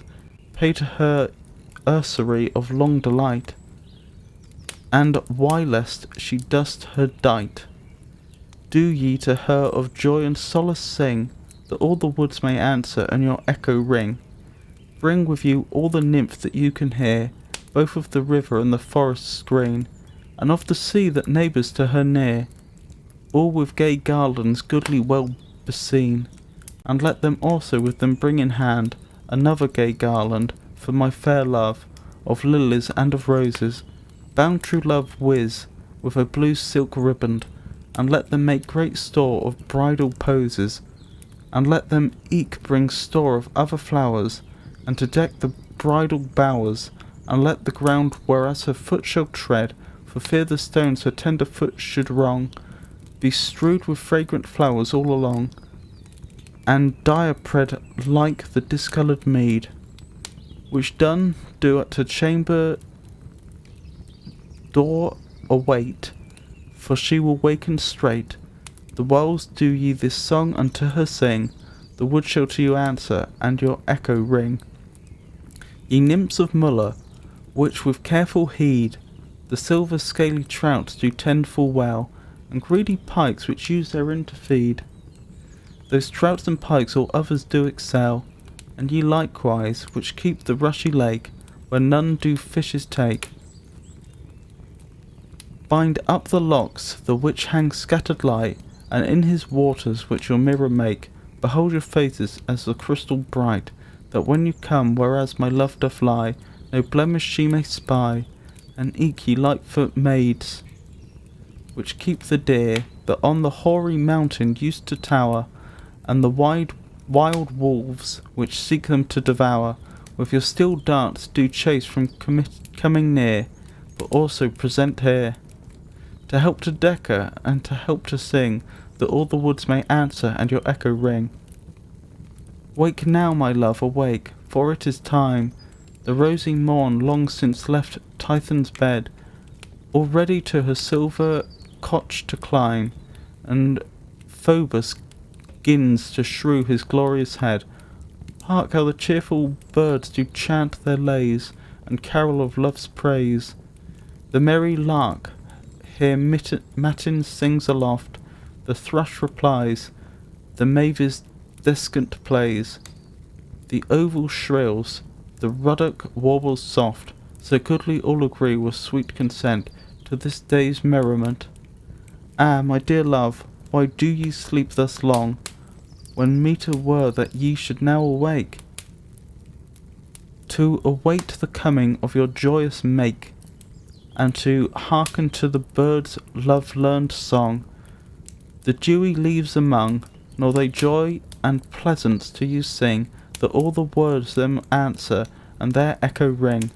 S1: pay to her usury of long delight, and whilst she does her dight, do ye to her of joy and solace sing, that all the woods may answer and your echo ring. Bring with you all the nymphs that you can hear, both of the river and the forest's green, and of the sea that neighbours to her near, all with gay garlands goodly well beseen, and let them also with them bring in hand another gay garland for my fair love, of lilies and of roses, bound true love whiz with a blue silk riband, and let them make great store of bridal poses, and let them eke bring store of other flowers, and to deck the bridal bowers, and let the ground whereas her foot shall tread, for fear the stones her tender foot should wrong, be strewed with fragrant flowers all along, and diapered like the discoloured mead. which done do at her chamber door await, for she will waken straight. The whiles do ye this song unto her sing, the wood shall to you answer, and your echo ring. Ye nymphs of Mulla, which with careful heed the silver scaly trout do tend full well, and greedy pikes which use therein to feed. Those trouts and pikes all others do excel, and ye likewise, which keep the rushy lake, where none do fishes take. Bind up the locks, the which hang scattered light, and in his waters which your mirror make, behold your faces as the crystal bright, that when you come, whereas my love doth lie, no blemish she may spy, and eke ye Lightfoot maids, which keep the deer, that on the hoary mountain used to tower, and the wild wolves, which seek them to devour, with your steel darts do chase from coming near, but also present here, to help to deck her, and to help to sing, that all the woods may answer, and your echo ring. Wake now, my love, awake, for it is time, the rosy morn long since left Tithon's bed, already to her silver couch to climb, and Phobos gins to shrew his glorious head. Hark how the cheerful birds do chant their lays, and carol of love's praise. The merry lark here matin sings aloft, the thrush replies, the mavis descant plays, the oval shrills, the ruddock warbles soft, so goodly all agree with sweet consent to this day's merriment. Ah, my dear love, why do ye sleep thus long, when meeter were that ye should now awake, to await the coming of your joyous make, and to hearken to the birds' love-learned song, the dewy leaves among, nor they joy and pleasance to you sing, that all the words them answer, and their echo ring.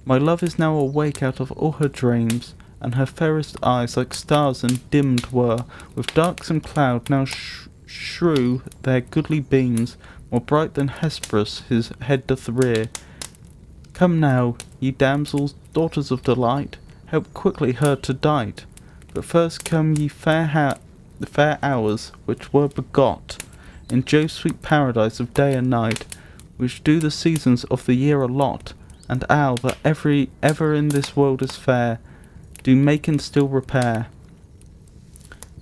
S1: My love is now awake out of all her dreams, and her fairest eyes like stars undimmed were, with darksome cloud now shrew their goodly beams, more bright than Hesperus his head doth rear. Come now, ye damsels, daughters of delight, help quickly her to dight. But first come ye fair hours, which were begot in Jove's sweet paradise of day and night, which do the seasons of the year allot, and owl that ever in this world is fair, do make and still repair.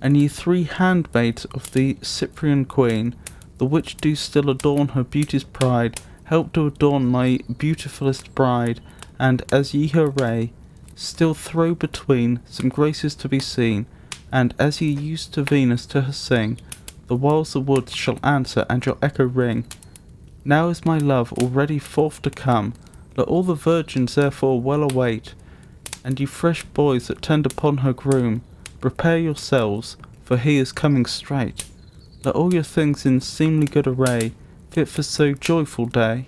S1: And ye three handmaids of the Cyprian queen, the which do still adorn her beauty's pride, help to adorn my beautifulest bride, and as ye her ray, still throw between some graces to be seen, and as ye used to Venus to her sing, the whiles the woods shall answer and your echo ring. Now is my love already forth to come, let all the virgins therefore well await, and ye fresh boys that tend upon her groom, prepare yourselves, for he is coming straight. Let all your things in seemly good array, fit for so joyful day.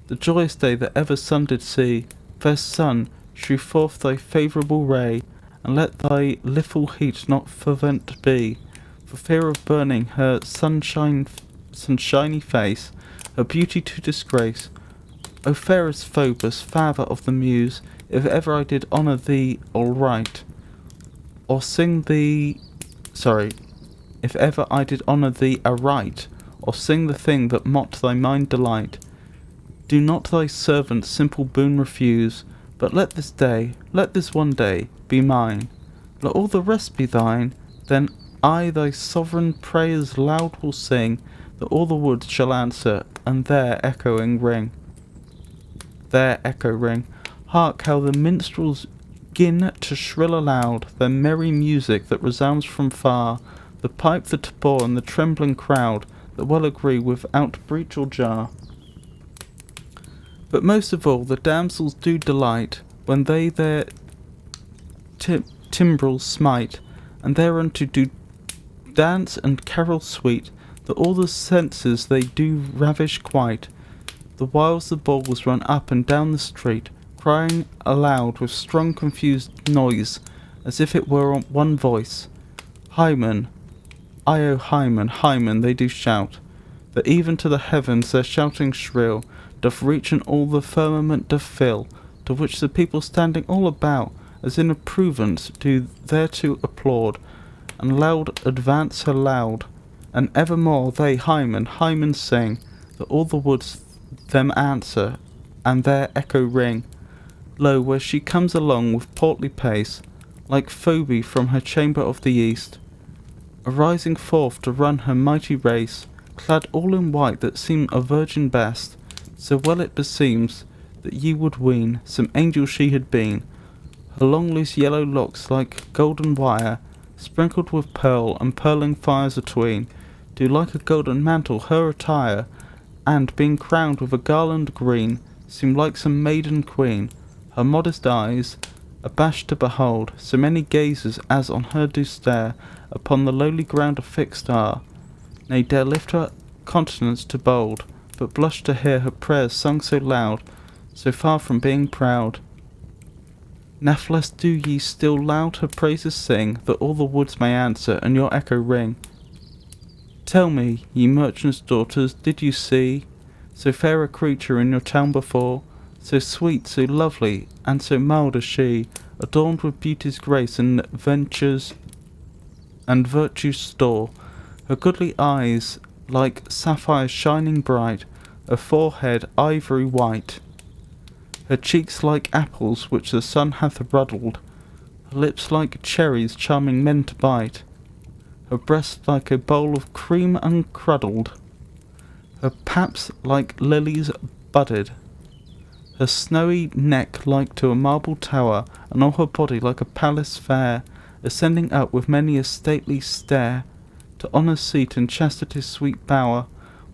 S1: The joyous day that ever sun did see, fair sun, shew forth thy favourable ray, and let thy little heat not fervent be, for fear of burning her sunshiny face, her beauty to disgrace. O fairest Phobos, father of the muse, if ever I did honour thee aright, or sing thee, if ever I did honour thee aright, or sing the thing that mocked thy mind delight, do not thy servant simple boon refuse, but let this one day, be mine. Let all the rest be thine, then I thy sovereign prayers loud will sing, that all the woods shall answer, and their echoing ring. Their echo ring. Hark how the minstrels gin to shrill aloud their merry music that resounds from far, the pipe, the tabor, and the trembling crowd that well agree without breach or jar. But most of all the damsels do delight, when they their timbrels smite, and thereunto do dance and carol sweet, that all the senses they do ravish quite, the whiles the bowls run up and down the street, crying aloud with strong confused noise, as if it were one voice. Hymen, Io Hymen, Hymen, they do shout, that even to the heavens their shouting shrill doth reach and all the firmament doth fill, to which the people standing all about, as in approvance, do thereto applaud, and loud advance her loud, and evermore they Hymen sing, that all the woods them answer, and their echo ring. Lo, where she comes along with portly pace, like Phoebe from her chamber of the east, arising forth to run her mighty race, clad all in white that seem a virgin best, so well it beseems that ye would ween some angel she had been. Her long loose yellow locks like golden wire, sprinkled with pearl and purling fires atween, do like a golden mantle her attire, and being crowned with a garland green, seem like some maiden queen. Her modest eyes, abashed to behold so many gazers as on her do stare, upon the lowly ground affixed are, nay dare lift her countenance to bold, but blush to hear her prayers sung so loud, so far from being proud. Nathless do ye still loud her praises sing, that all the woods may answer, and your echo ring. Tell me, ye merchants' daughters, did you see so fair a creature in your town before, so sweet, so lovely, and so mild as she, adorned with beauty's grace and virtue's store, her goodly eyes like sapphires shining bright, her forehead ivory white, her cheeks like apples which the sun hath ruddled, her lips like cherries charming men to bite, her breast like a bowl of cream uncruddled, her paps like lilies budded, her snowy neck like to a marble tower, and all her body like a palace fair, ascending up with many a stately stair, to honour's seat and chastity's sweet bower.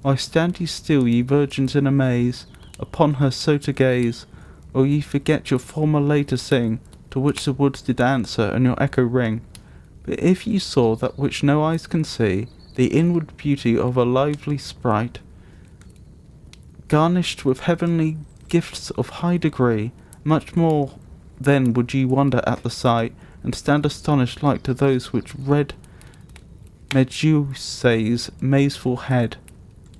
S1: Why stand ye still, ye virgins, in amaze, upon her so to gaze? Or ye forget your former lay to sing, to which the woods did answer, and your echo ring? But if ye saw that which no eyes can see, the inward beauty of a lively sprite, garnished with heavenly gifts of high degree, much more then would ye wonder at the sight, and stand astonished like to those which red Medusa's mazeful head.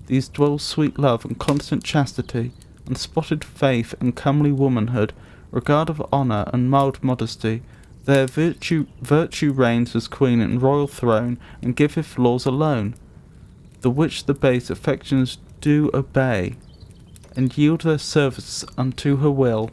S1: These dwell sweet love and constant chastity, unspotted faith and comely womanhood, regard of honour and mild modesty. There virtue reigns as queen in royal throne, and giveth laws alone, the which the base affections do obey, and yield their service unto her will.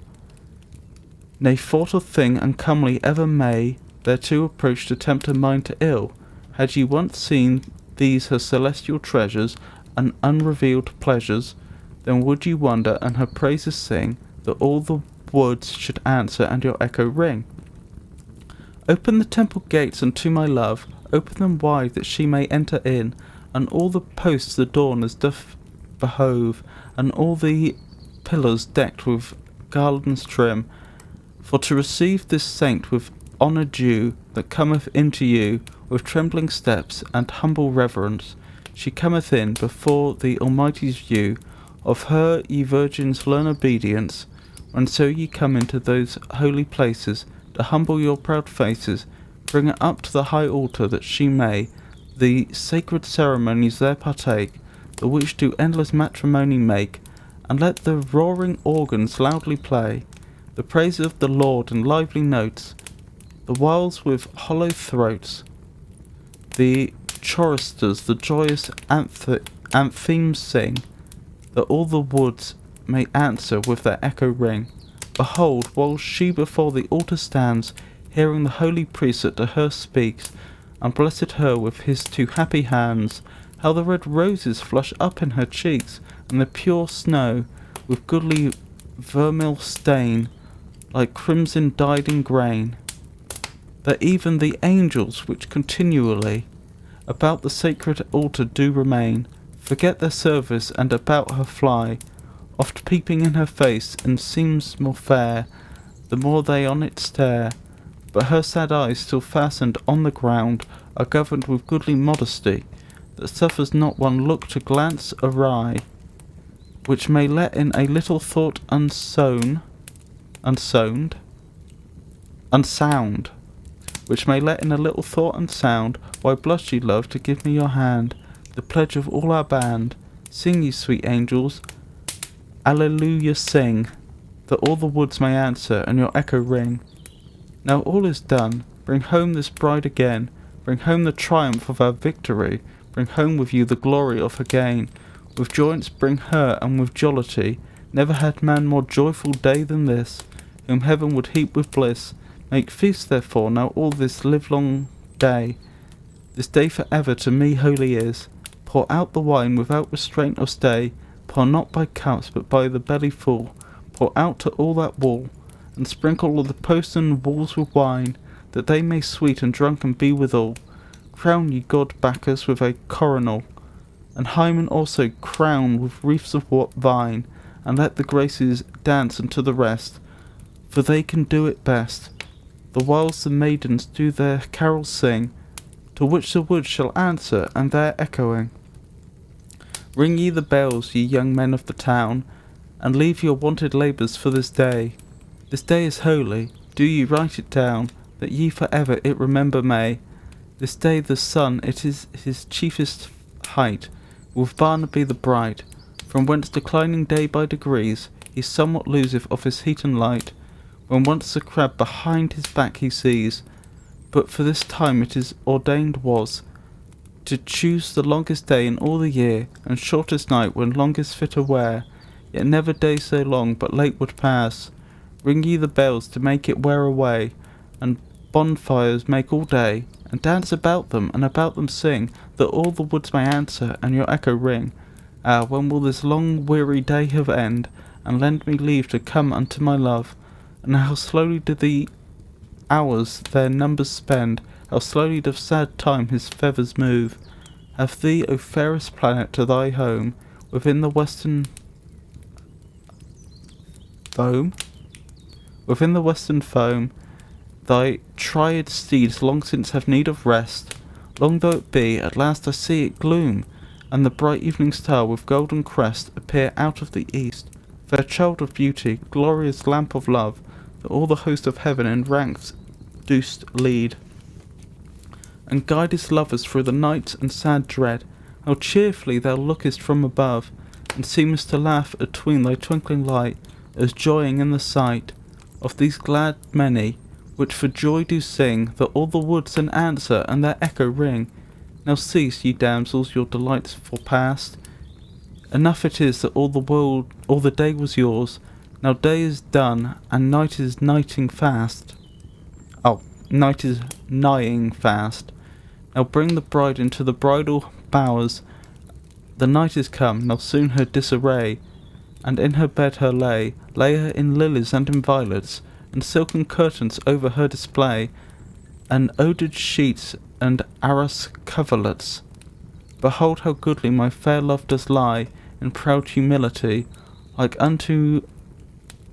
S1: Nay, thought of thing uncomely ever may thereto approach to tempt her mind to ill. Had ye once seen these her celestial treasures and unrevealed pleasures, then would ye wonder and her praises sing, that all the woods should answer and your echo ring. Open the temple gates unto my love, open them wide that she may enter in, and all the posts adorn as doth behove, and all the pillars decked with garlands trim. For to receive this saint with honour due, that cometh into you with trembling steps and humble reverence, she cometh in before the Almighty's view. Of her ye virgins learn obedience, when so ye come into those holy places, to humble your proud faces, bring her up to the high altar, that she may the sacred ceremonies there partake, the which do endless matrimony make, and let the roaring organs loudly play the praise of the Lord in lively notes, the whiles with hollow throats the choristers the joyous anthems sing, that all the woods may answer with their echo ring. Behold, while she before the altar stands, hearing the holy priest that to her speaks, and blessed her with his two happy hands, how the red roses flush up in her cheeks, and the pure snow, with goodly vermeil stain, like crimson dyed in grain, that even the angels which continually about the sacred altar do remain, forget their service and about her fly, oft peeping in her face, and seems more fair the more they on it stare. But her sad eyes, still fastened on the ground, are governed with goodly modesty, that suffers not one look to glance awry, which may let in a little thought unsound, which may let in a little thought and sound. Why blush ye, love, to give me your hand, the pledge of all our band? Sing, ye sweet angels, Alleluia sing, that all the woods may answer and your echo ring. Now all is done, bring home this bride again, bring home the triumph of our victory, bring home with you the glory of her gain. With joyance bring her, and with jollity, never had man more joyful day than this, whom heaven would heap with bliss. Make feast therefore now all this livelong day. This day for ever to me holy is. Pour out the wine without restraint or stay, pour not by cups but by the belly full. Pour out to all that wall, and sprinkle all the posts and walls with wine, that they may sweet and drunken be withal. Crown ye god Bacchus with a coronal, and Hymen also crown with wreaths of vine, and let the Graces dance unto the rest, for they can do it best. The whiles the maidens do their carols sing, to which the woods shall answer and their echoing. Ring ye the bells, ye young men of the town, and leave your wonted labours for this day. This day is holy, do ye write it down, that ye for ever it remember may. This day the sun it is his chiefest height, with Barnaby the bright, from whence declining day by degrees, he somewhat loseth of his heat and light, when once the crab behind his back he sees. But for this time it is ordained was, to choose the longest day in all the year, and shortest night when longest fit to wear. Yet never day so long but late would pass. Ring ye the bells to make it wear away, and bonfires make all day, and dance about them, and about them sing, that all the woods may answer, and your echo ring. Ah, when will this long weary day have end, and lend me leave to come unto my love? And how slowly do the hours their numbers spend, how slowly doth sad time his feathers move. Have thee, O fairest planet, to thy home, within the western foam, thy tried steeds long since have need of rest. Long though it be, at last I see it gloom, and the bright evening star with golden crest appear out of the east. Fair child of beauty, glorious lamp of love, that all the host of heaven in ranks dost lead, and guidest lovers through the night and sad dread. How cheerfully thou lookest from above, and seemest to laugh atween thy twinkling light, as joying in the sight of these glad many, which for joy do sing, that all the woods then answer and their echo ring. Now cease, ye damsels, your delights forepast. Enough it is that all the day was yours. Now day is done, and night is nighting fast. Night is nighing fast. Now bring the bride into the bridal bowers. The night is come, now soon her disarray, and in her bed her lay her in lilies and in violets, and silken curtains over her display, and odored sheets and arras coverlets. Behold how goodly my fair love does lie, in proud humility, like unto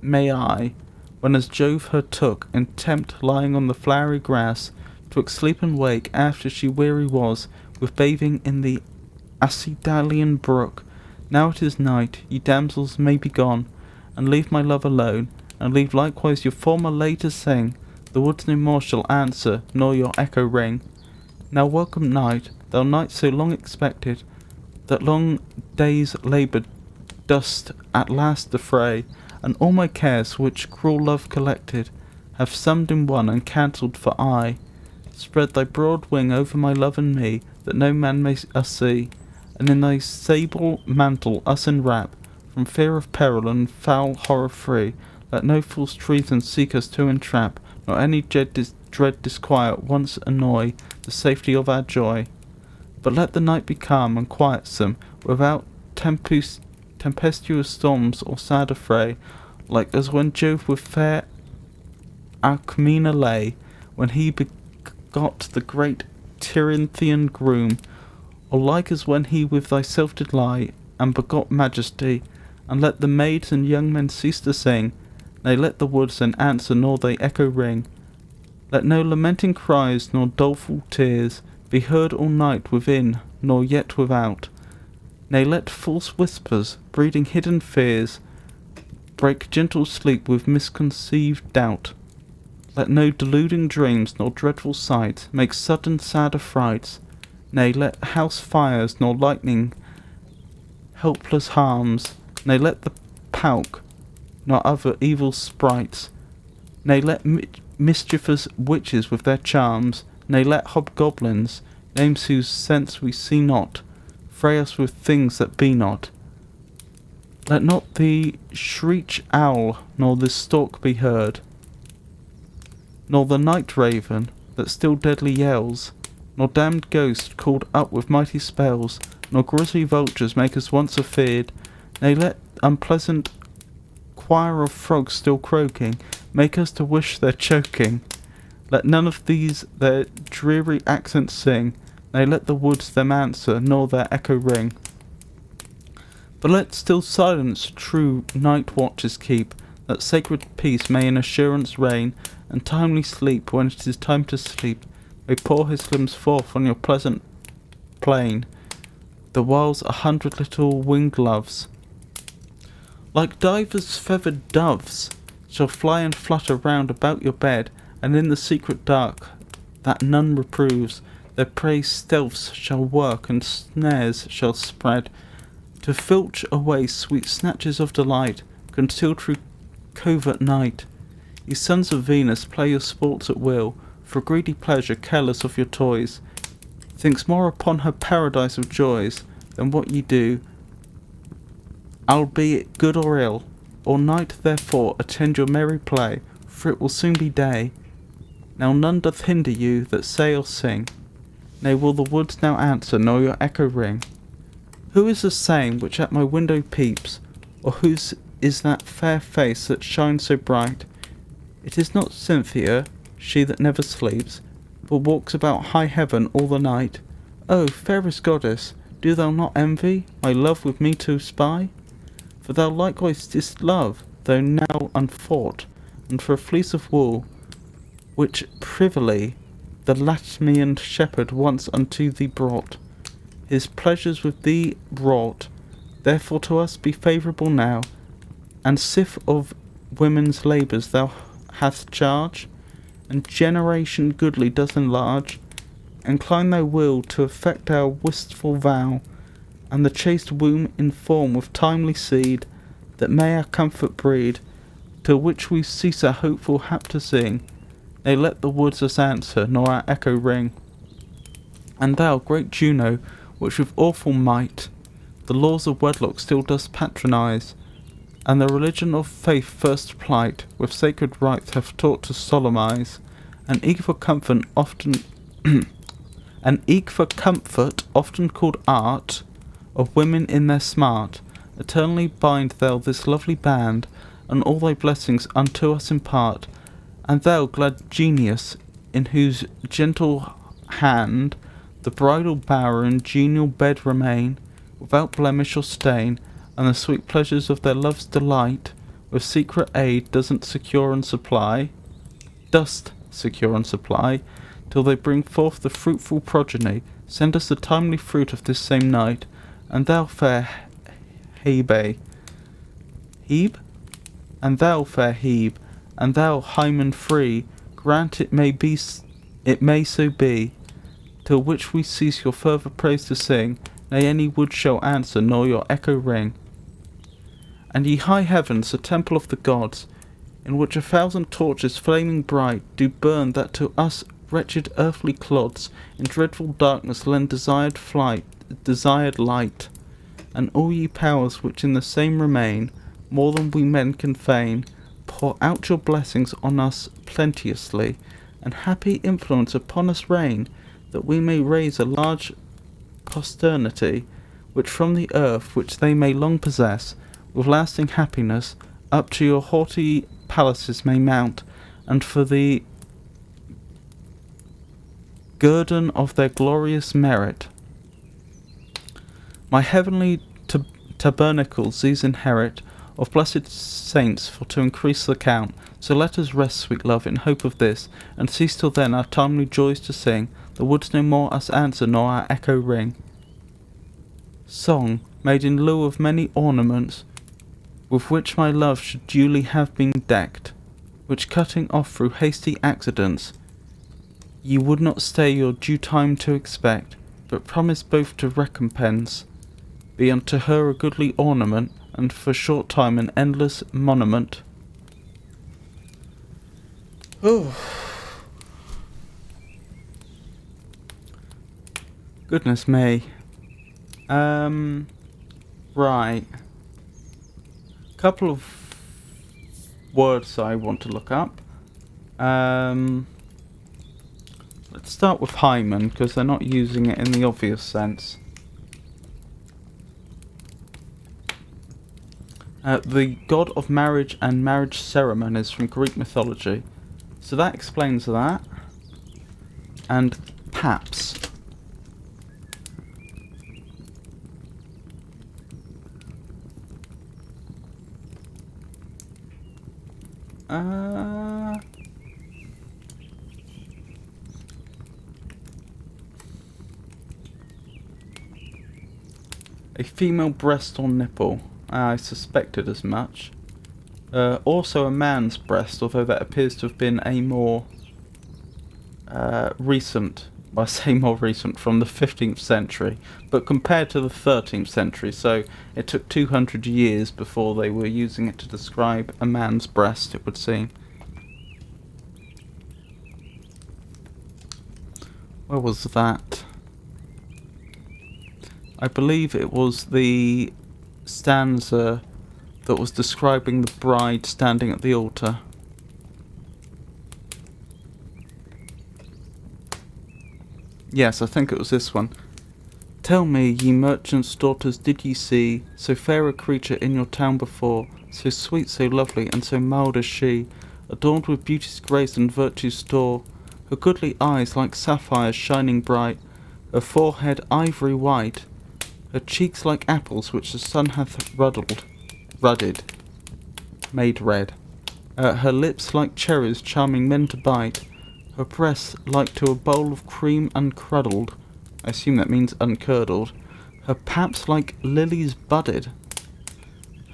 S1: May, when as Jove her took, in tempt lying on the flowery grass, twixt sleep and wake, after she weary was, with bathing in the Acidalian brook. Now it is night, ye damsels may be gone, and leave my love alone, and leave likewise your former lay to sing. The woods no more shall answer, nor your echo ring. Now welcome night, thou night so long expected, that long day's labour dost at last defray, and all my cares which cruel love collected, have summed in one and cancelled for aye. Spread thy broad wing over my love and me, that no man may us see, and in thy sable mantle us enwrap, from fear of peril and foul horror free. Let no false treason seek us to entrap, nor any dread disquiet once annoy the safety of our joy. But let the night be calm and quietsome, without tempestuous storms or sad affray, like as when Jove with fair Alcmena lay, when he begot the great Tyrinthian groom, or like as when he with thyself did lie, and begot majesty. And let the maids and young men cease to sing, nay, let the woods then answer nor they echo ring. Let no lamenting cries nor doleful tears be heard all night within, nor yet without. Nay, let false whispers, breeding hidden fears, break gentle sleep with misconceived doubt. Let no deluding dreams nor dreadful sights make sudden sad affrights. Nay, let house fires nor lightning helpless harms, nay, let the pauk, nor other evil sprites. Nay, let mischievous witches with their charms, nay, let hobgoblins, names whose sense we see not, fray us with things that be not. Let not the shreech owl nor the stork be heard, nor the night raven that still deadly yells, nor damned ghost called up with mighty spells, nor grisly vultures make us once afeard. Nay, let unpleasant choir of frogs still croaking make us to wish their choking. Let none of these their dreary accents sing, nay, let the woods them answer, nor their echo ring. But let still silence true night watches keep, that sacred peace may in assurance reign, and timely sleep, when it is time to sleep, may pour his limbs forth on your pleasant plain, the whiles 100 little winged loves, like divers feathered doves, shall fly and flutter round about your bed, and in the secret dark, that none reproves, their prey stealths shall work, and snares shall spread, to filch away sweet snatches of delight, concealed through covert night. Ye sons of Venus, play your sports at will, for greedy pleasure, careless of your toys, thinks more upon her paradise of joys than what ye do, albeit good or ill. All night therefore attend your merry play, for it will soon be day. Now none doth hinder you that say or sing, nay, will the woods now answer, nor your echo ring. Who is the same which at my window peeps, or whose is that fair face that shines so bright? It is not Cynthia, she that never sleeps, but walks about high heaven all the night. O fairest goddess, do thou not envy my love with me to spy? For thou likewise didst love, though now unfought, and for a fleece of wool, which privily the Latmian shepherd once unto thee brought, his pleasures with thee wrought. Therefore to us be favourable now, and sif of women's labours thou hast charge, and generation goodly doth enlarge. Incline thy will to effect our wistful vow, and the chaste womb inform with timely seed, that may our comfort breed, till which we cease our hopeful hap to sing. Nay, let the woods us answer, nor our echo ring. And thou, great Juno, which with awful might the laws of wedlock still dost patronize, and the religion of faith first plight with sacred rites have taught to solemnize, and eke for comfort often called art of women in their smart, eternally bind thou this lovely band, and all thy blessings unto us impart. And thou, glad genius, in whose gentle hand the bridal bower and genial bed remain, without blemish or stain, and the sweet pleasures of their love's delight, with secret aid dost secure and supply, till they bring forth the fruitful progeny, send us the timely fruit of this same night. And thou, fair Hebe, and thou, fair Hebe, and thou, Hymen free, grant it may so be, till which we cease your further praise to sing, nay, any wood shall answer, nor your echo ring. And ye high heavens, the temple of the gods, in which 1,000 torches flaming bright do burn, that to us wretched earthly clods in dreadful darkness lend desired light. And all ye powers which in the same remain, more than we men can feign, pour out your blessings on us plenteously, and happy influence upon us reign, that we may raise a large posterity, which from the earth, which they may long possess, with lasting happiness, up to your haughty palaces may mount, and for the guerdon of their glorious merit, my heavenly tabernacles these inherit, of blessed saints, for to increase the count. So let us rest, sweet love, in hope of this, and cease till then our timely joys to sing. The woods no more us answer, nor our echo ring. Song, made in lieu of many ornaments, with which my love should duly have been decked, which cutting off through hasty accidents, ye would not stay your due time to expect, but promise both to recompense, be unto her a goodly ornament, and for a short time an endless monument. Oh. Goodness me. Right. Couple of words I want to look up. Let's start with hymen, because they're not using it in the obvious sense. The god of marriage and marriage ceremonies from Greek mythology. So that explains that. And paps. A female breast or nipple. I suspected as much. Also a man's breast, although that appears to have been a more recent, I say more recent, from the 15th century, but compared to the 13th century, so it took 200 years before they were using it to describe a man's breast, it would seem. Where was that? I believe it was the stanza that was describing the bride standing at the altar. Yes, I think it was this one. Tell me, ye merchants' daughters, did ye see so fair a creature in your town before, so sweet, so lovely, and so mild as she, adorned with beauty's grace and virtue's store, her goodly eyes like sapphires shining bright, her forehead ivory white, her cheeks like apples which the sun hath rudded, made red, her lips like cherries charming men to bite, her breasts like to a bowl of cream uncruddled, I assume that means uncurdled, her paps like lilies budded,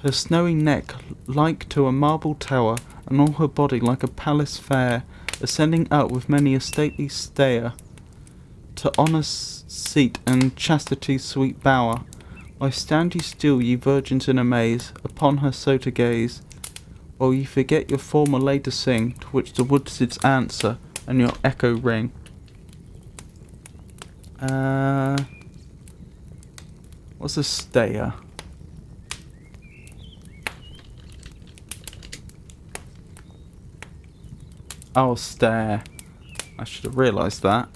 S1: her snowy neck like to a marble tower, and all her body like a palace fair, ascending up with many a stately stair, to honour's seat and chastity's sweet bower. Why stand ye still, ye virgins, in amaze, upon her so to gaze, while ye forget your former lay to sing, to which the woods did answer, and your echo ring? What's a stayer? Oh, stare. I should have realised that.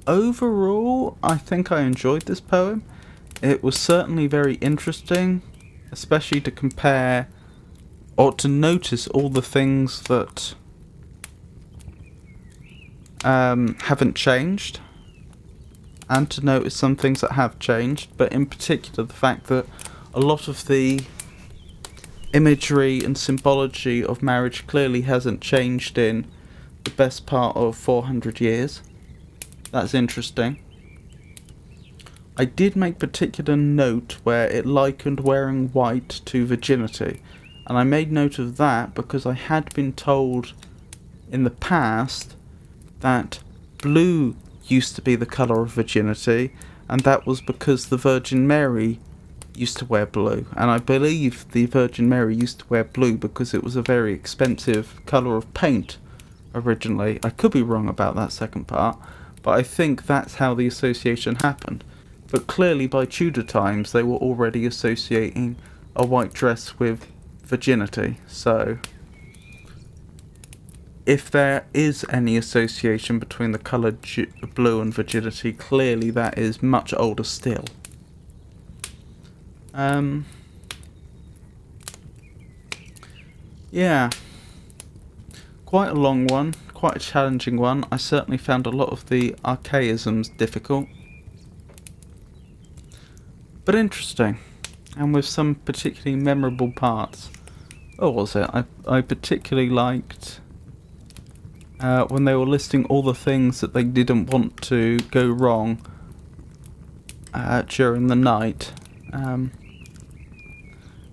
S1: Overall, I think I enjoyed this poem. It was certainly very interesting, especially to compare or to notice all the things that haven't changed, and to notice some things that have changed, but in particular the fact that a lot of the imagery and symbology of marriage clearly hasn't changed in the best part of 400 years. That's interesting. I did make particular note where it likened wearing white to virginity, and I made note of that because I had been told in the past that blue used to be the colour of virginity, and that was because the Virgin Mary used to wear blue, and I believe the Virgin Mary used to wear blue because it was a very expensive colour of paint originally. I could be wrong about that second part, but I think that's how the association happened. But clearly by Tudor times they were already associating a white dress with virginity, so if there is any association between the colour blue and virginity, clearly that is much older still. Yeah. Quite a long one, quite a challenging one. I certainly found a lot of the archaisms difficult. But interesting. And with some particularly memorable parts. What was it? I particularly liked when they were listing all the things that they didn't want to go wrong during the night. And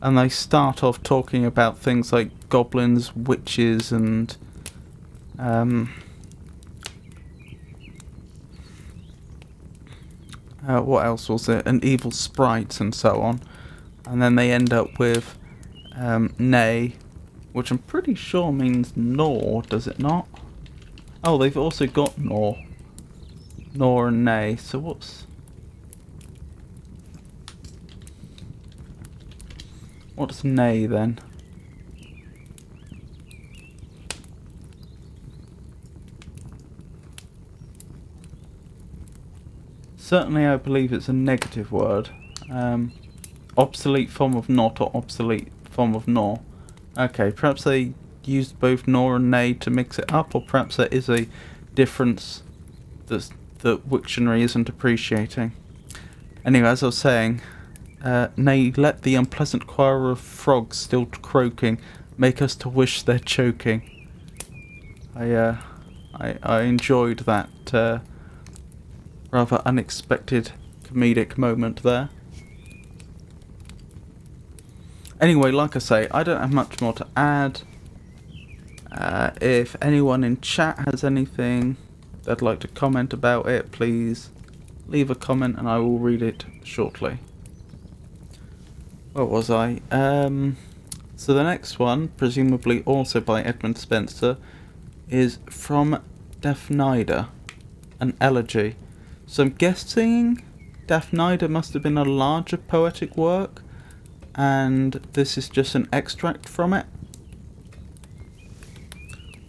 S1: they start off talking about things like goblins, witches, and what else was it? An evil sprite and so on. And then they end up with nay, which I'm pretty sure means nor, does it not? Oh, they've also got nor. Nor and nay. So what's nay then? Certainly I believe it's a negative word. Obsolete form of not or obsolete form of nor. Okay, perhaps they used both nor and nay to mix it up, or perhaps there is a difference that Wiktionary isn't appreciating. Anyway, as I was saying, nay, let the unpleasant choir of frogs still croaking make us to wish they're choking. I enjoyed that rather unexpected comedic moment there. Anyway, like I say, I don't have much more to add. If anyone in chat has anything they'd like to comment about it, please leave a comment and I will read it shortly. Where was I? So the next one, presumably also by Edmund Spenser, is From Daphnaida, an elegy. So I'm guessing Daphnaida must have been a larger poetic work, and this is just an extract from it,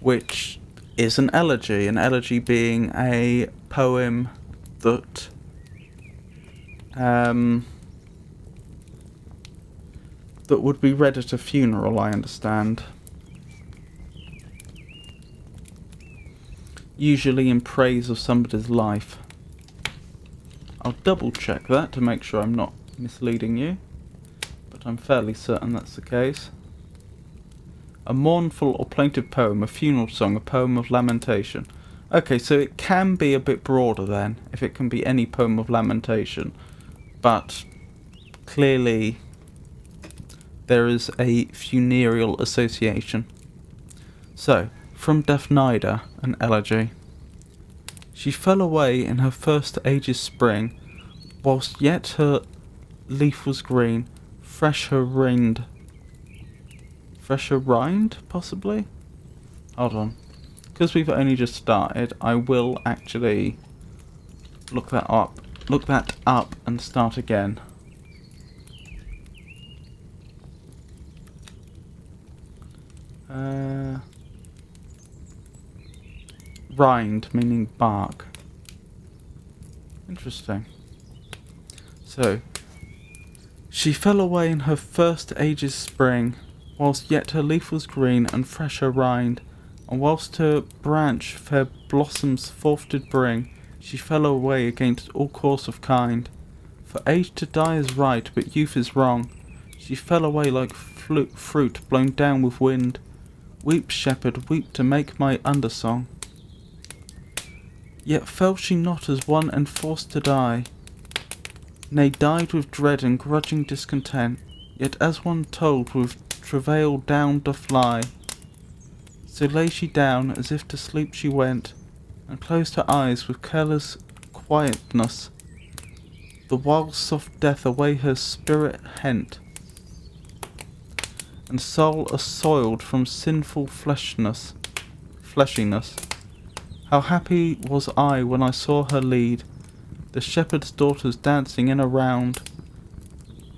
S1: which is an elegy being a poem that that would be read at a funeral, I understand. Usually in praise of somebody's life. I'll double check that to make sure I'm not misleading you, but I'm fairly certain that's the case. A mournful or plaintive poem, a funeral song, a poem of lamentation. Okay, so it can be a bit broader then, if it can be any poem of lamentation, but clearly there is a funereal association. So, From Daphnaida, an elegy. She fell away in her first age's spring, whilst yet her leaf was green, fresher rind, possibly? Hold on. Because we've only just started, I will actually look that up and start again. Rind, meaning bark. Interesting. So, she fell away in her first age's spring, whilst yet her leaf was green and fresh her rind, and whilst her branch fair blossoms forth did bring, she fell away against all course of kind. For age to die is right, but youth is wrong. She fell away like fruit blown down with wind. Weep, shepherd, weep to make my undersong. Yet fell she not as one enforced to die, nay, died with dread and grudging discontent, yet as one told with travail down doth lie. So lay she down, as if to sleep she went, and closed her eyes with careless quietness, the while soft death away her spirit hent, and soul assoiled from sinful fleshiness. How happy was I when I saw her lead the shepherd's daughters dancing in a round.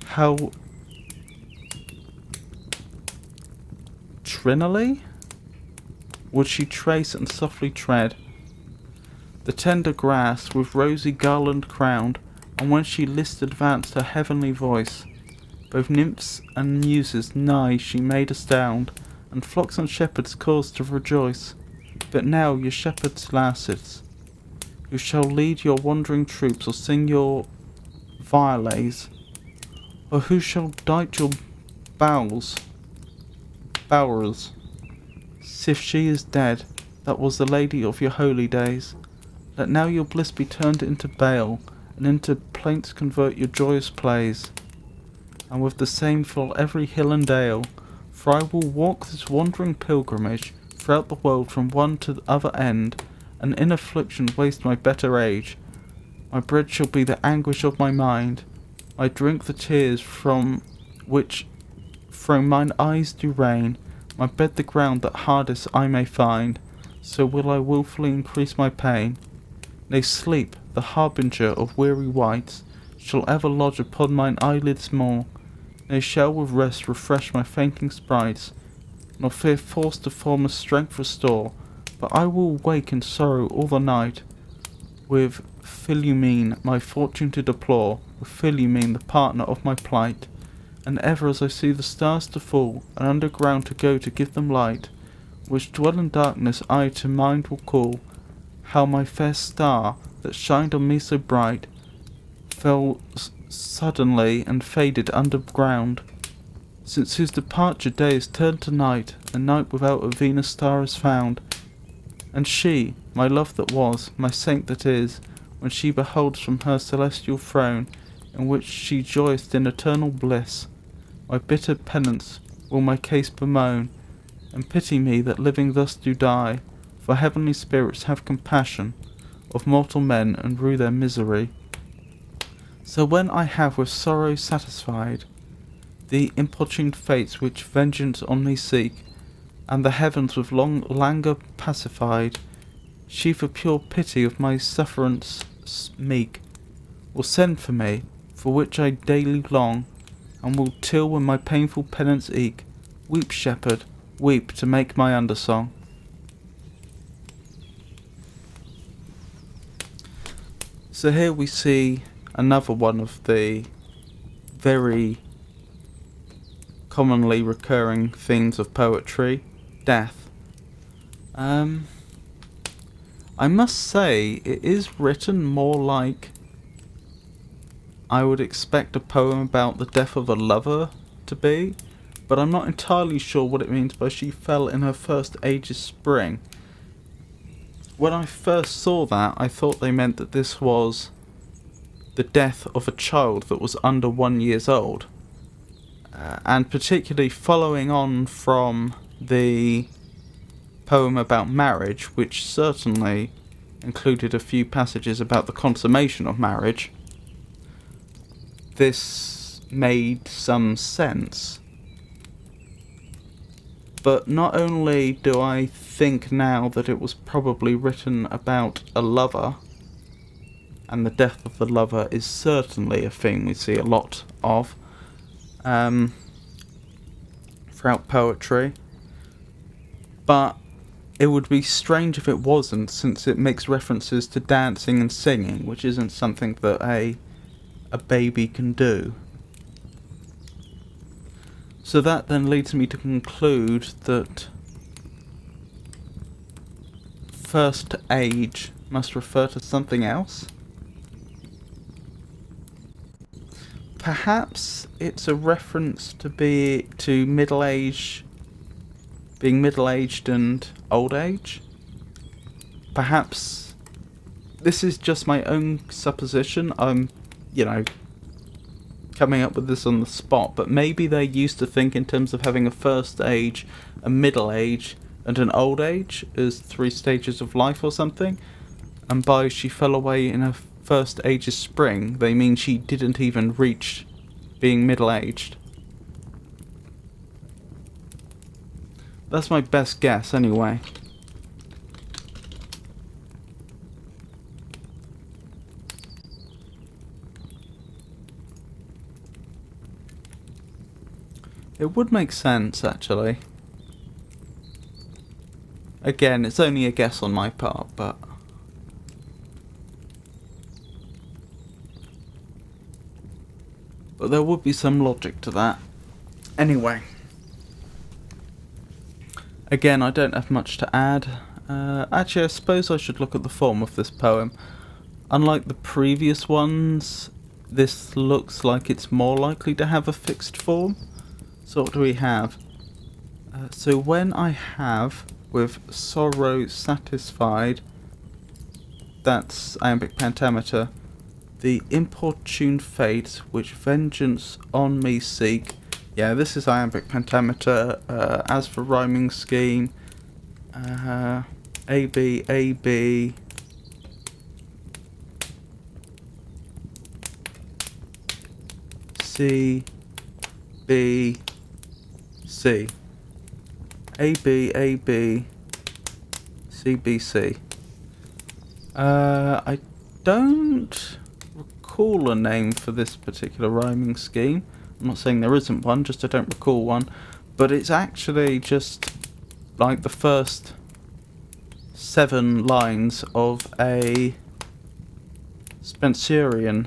S1: How trinally would she trace and softly tread the tender grass with rosy garland crowned, and when she list advanced her heavenly voice, both nymphs and muses nigh she made astound, and flocks and shepherds caused to rejoice. But now, ye shepherds lasses, who shall lead your wandering troops, or sing your violes, or who shall dight your bowers, sith she is dead, that was the lady of your holy days. Let now your bliss be turned into bale, and into plaints convert your joyous plays, and with the same fill every hill and dale, for I will walk this wandering pilgrimage throughout the world from one to the other end, and in affliction waste my better age, My bread shall be the anguish of my mind. I drink the tears from which from mine eyes do rain. My bed the ground that hardest I may find, so will I wilfully increase my pain. Nay, sleep, the harbinger of weary wights, shall ever lodge upon mine eyelids more. Nay, shall with rest refresh my fainting sprites, nor fear force to former strength restore. But I will wake in sorrow all the night, with Philumene my fortune to deplore, with Philumene the partner of my plight. And ever as I see the stars to fall, and underground to go to give them light, which dwell in darkness I to mind will call, how my fair star, that shined on me so bright, fell suddenly and faded underground, since whose departure day is turned to night, and night without a Venus star is found. And she, my love that was, my saint that is, when she beholds from her celestial throne, in which she joyeth in eternal bliss, my bitter penance will my case bemoan, and pity me that living thus do die, for heavenly spirits have compassion of mortal men and rue their misery. So when I have with sorrow satisfied the importuned fates which vengeance on me seek, and the heavens with long languor pacified, she for pure pity of my sufferance meek will send for me, for which I daily long, and will till when my painful penance eke. Weep, shepherd, weep to make my undersong. So here we see another one of the very commonly recurring themes of poetry, death. I must say it is written more like I would expect a poem about the death of a lover to be, but I'm not entirely sure what it means by she fell in her first age's spring. When I first saw that, I thought they meant that this was the death of a child that was under 1 year old. And particularly following on from the poem about marriage, which certainly included a few passages about the consummation of marriage, this made some sense. But not only do I think now that it was probably written about a lover, and the death of the lover is certainly a thing we see a lot of throughout poetry, but it would be strange if it wasn't, since it makes references to dancing and singing, which isn't something that a baby can do. So that then leads me to conclude that first age must refer to something else. Perhaps it's a reference to middle age, being middle-aged and old age. Perhaps this is just my own supposition. I'm, coming up with this on the spot, but maybe they used to think in terms of having a first age, a middle age, and an old age as 3 stages of life or something. And by she fell away in her first age's spring, they mean she didn't even reach being middle-aged. That's my best guess, anyway. It would make sense, actually. Again, it's only a guess on my part, but there would be some logic to that. Anyway. Again, I don't have much to add. Actually, I suppose I should look at the form of this poem. Unlike the previous ones, this looks like it's more likely to have a fixed form. So what do we have? So when I have with sorrow satisfied, that's iambic pentameter, the importune fates which vengeance on me seek. Yeah, this is iambic pentameter. As for rhyming scheme, A, B, A, B. C, B, C. A, B, A, B, C, B, C. I don't recall a name for this particular rhyming scheme. I'm not saying there isn't one, just I don't recall one. But it's actually just like the first 7 lines of a Spenserian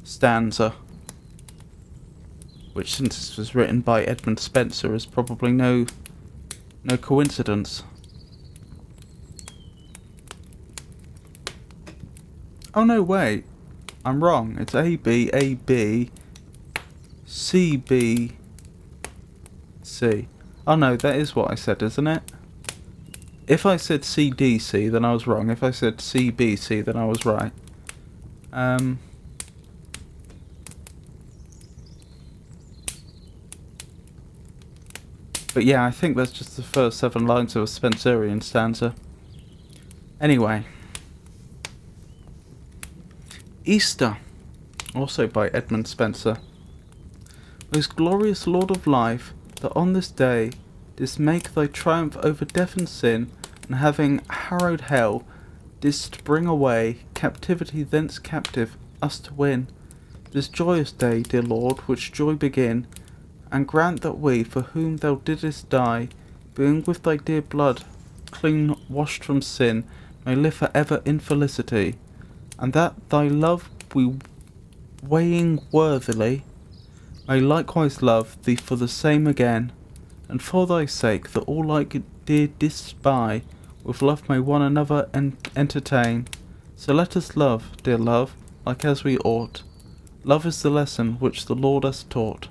S1: stanza, which, since this was written by Edmund Spenser, is probably no coincidence. Oh no, wait, I'm wrong. It's A B A B C B C. Oh no, that is what I said, isn't it? If I said C D C, then I was wrong. If I said C B C, then I was right. But yeah, I think that's just the first 7 lines of a Spenserian stanza. Anyway. Easter, also by Edmund Spenser. Most glorious Lord of life, that on this day didst make thy triumph over death and sin, and having harrowed hell, didst bring away captivity thence captive, us to win. This joyous day, dear Lord, which joy begin, and grant that we, for whom thou didst die, being with thy dear blood clean washed from sin, may live for ever in felicity, and that thy love we weighing worthily, may likewise love thee for the same again, and for thy sake that all like dear despy, with love may one another entertain. So let us love, dear love, like as we ought. Love is the lesson which the Lord us taught.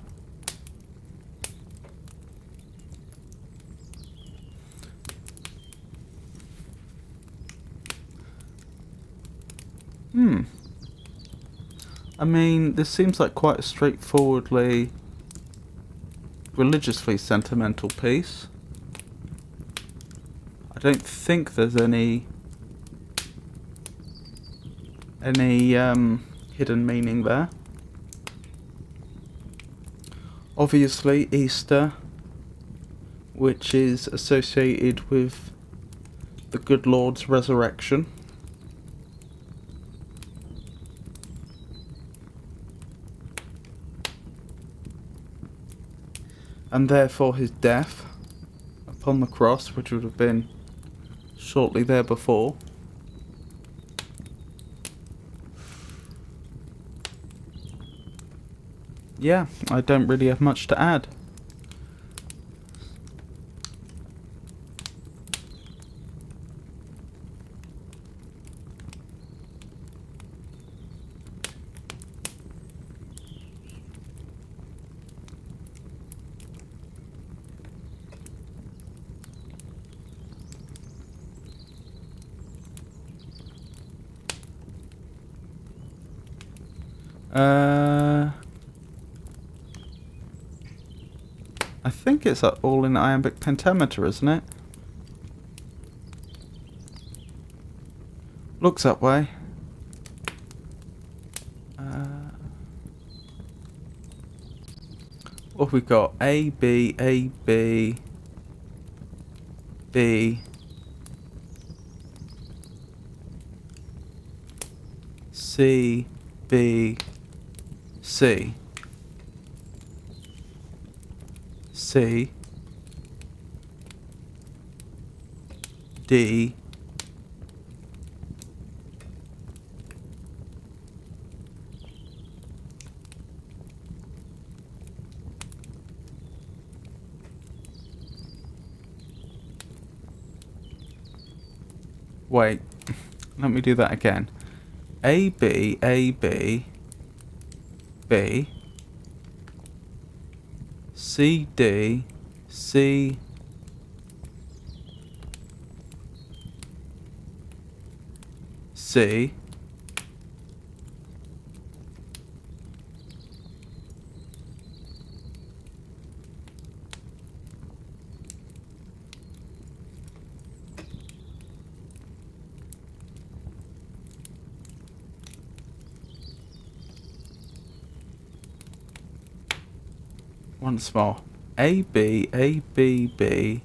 S1: I mean, this seems like quite a straightforwardly, religiously sentimental piece. I don't think there's any hidden meaning there. Obviously, Easter, which is associated with the good Lord's resurrection. And therefore his death upon the cross, which would have been shortly there before. Yeah, I don't really have much to add. I think it's all in iambic pentameter, isn't it? Looks that way. What have we got? A, B, A, B, B, C, B, C, C, D, wait, let me do that again. A, B, A, B, B, C, D, C, C, Once more. A, B, A, B, B,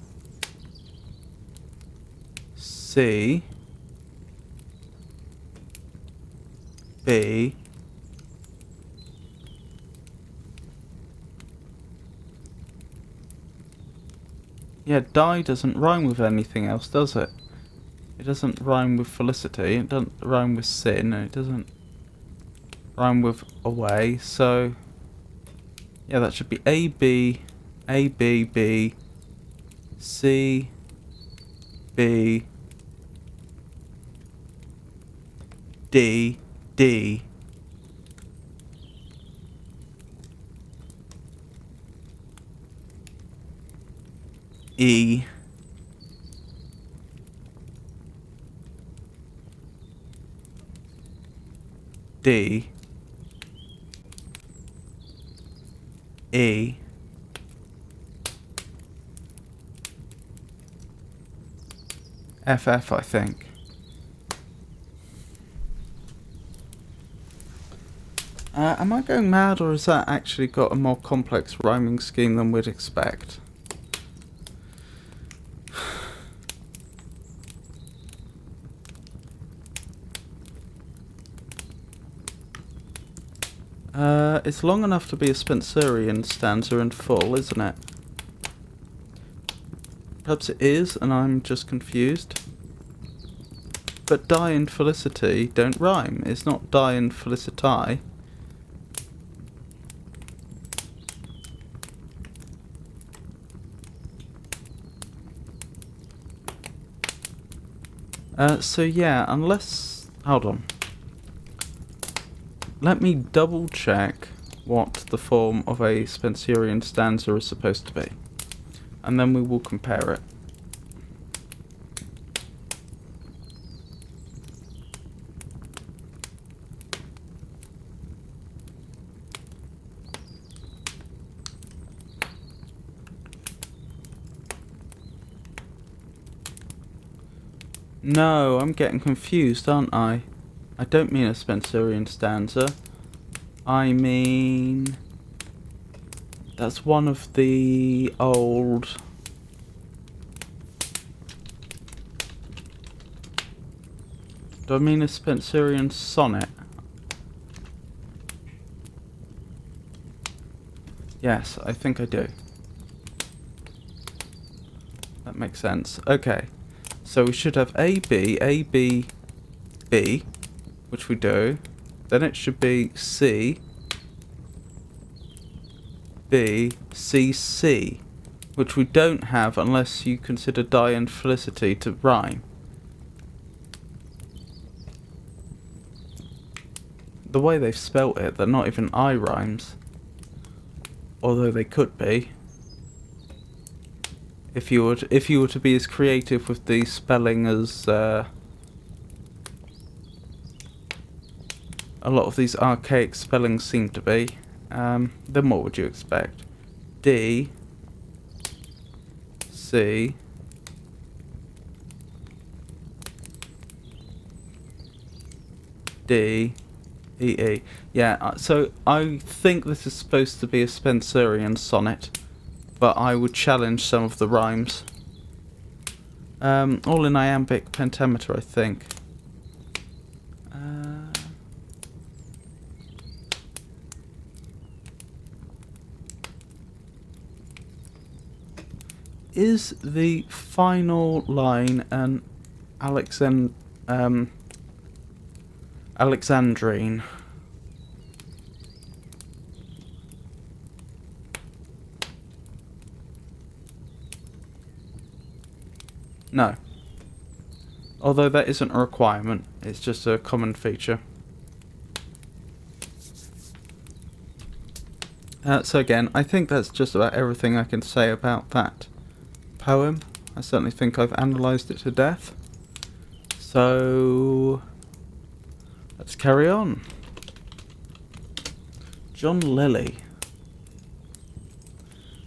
S1: C, B, yeah, die doesn't rhyme with anything else, does it? It doesn't rhyme with felicity, it doesn't rhyme with sin, and it doesn't rhyme with away, so yeah, that should be A, B, A, B, B, C, B, D, D, E, D, E, F, F, I think. Am I going mad, or has that actually got a more complex rhyming scheme than we'd expect? It's long enough to be a Spenserian stanza in full, isn't it? Perhaps it is, and I'm just confused. But die and felicity don't rhyme. It's not die and felicitae. So yeah, unless... Hold on. Let me double check what the form of a Spenserian stanza is supposed to be. And then we will compare it. No, I'm getting confused, aren't I? I don't mean a Spenserian stanza. I mean... That's one of the old... Do I mean a Spenserian sonnet? Yes, I think I do. That makes sense. Okay. So we should have A, B, A, B, B, which we do. Then it should be C, B, C, C, which we don't have unless you consider die and felicity to rhyme. The way they've spelt it, they're not even I rhymes. Although they could be. If you were to be as creative with the spelling as a lot of these archaic spellings seem to be, then what would you expect? D, C, D, E, E. Yeah, so I think this is supposed to be a Spenserian sonnet, but I would challenge some of the rhymes. All in iambic pentameter, I think. Is the final line an Alexandrine? No. Although that isn't a requirement, it's just a common feature. So again, I think that's just about everything I can say about that poem. I certainly think I've analysed it to death. So let's carry on. John Lilly.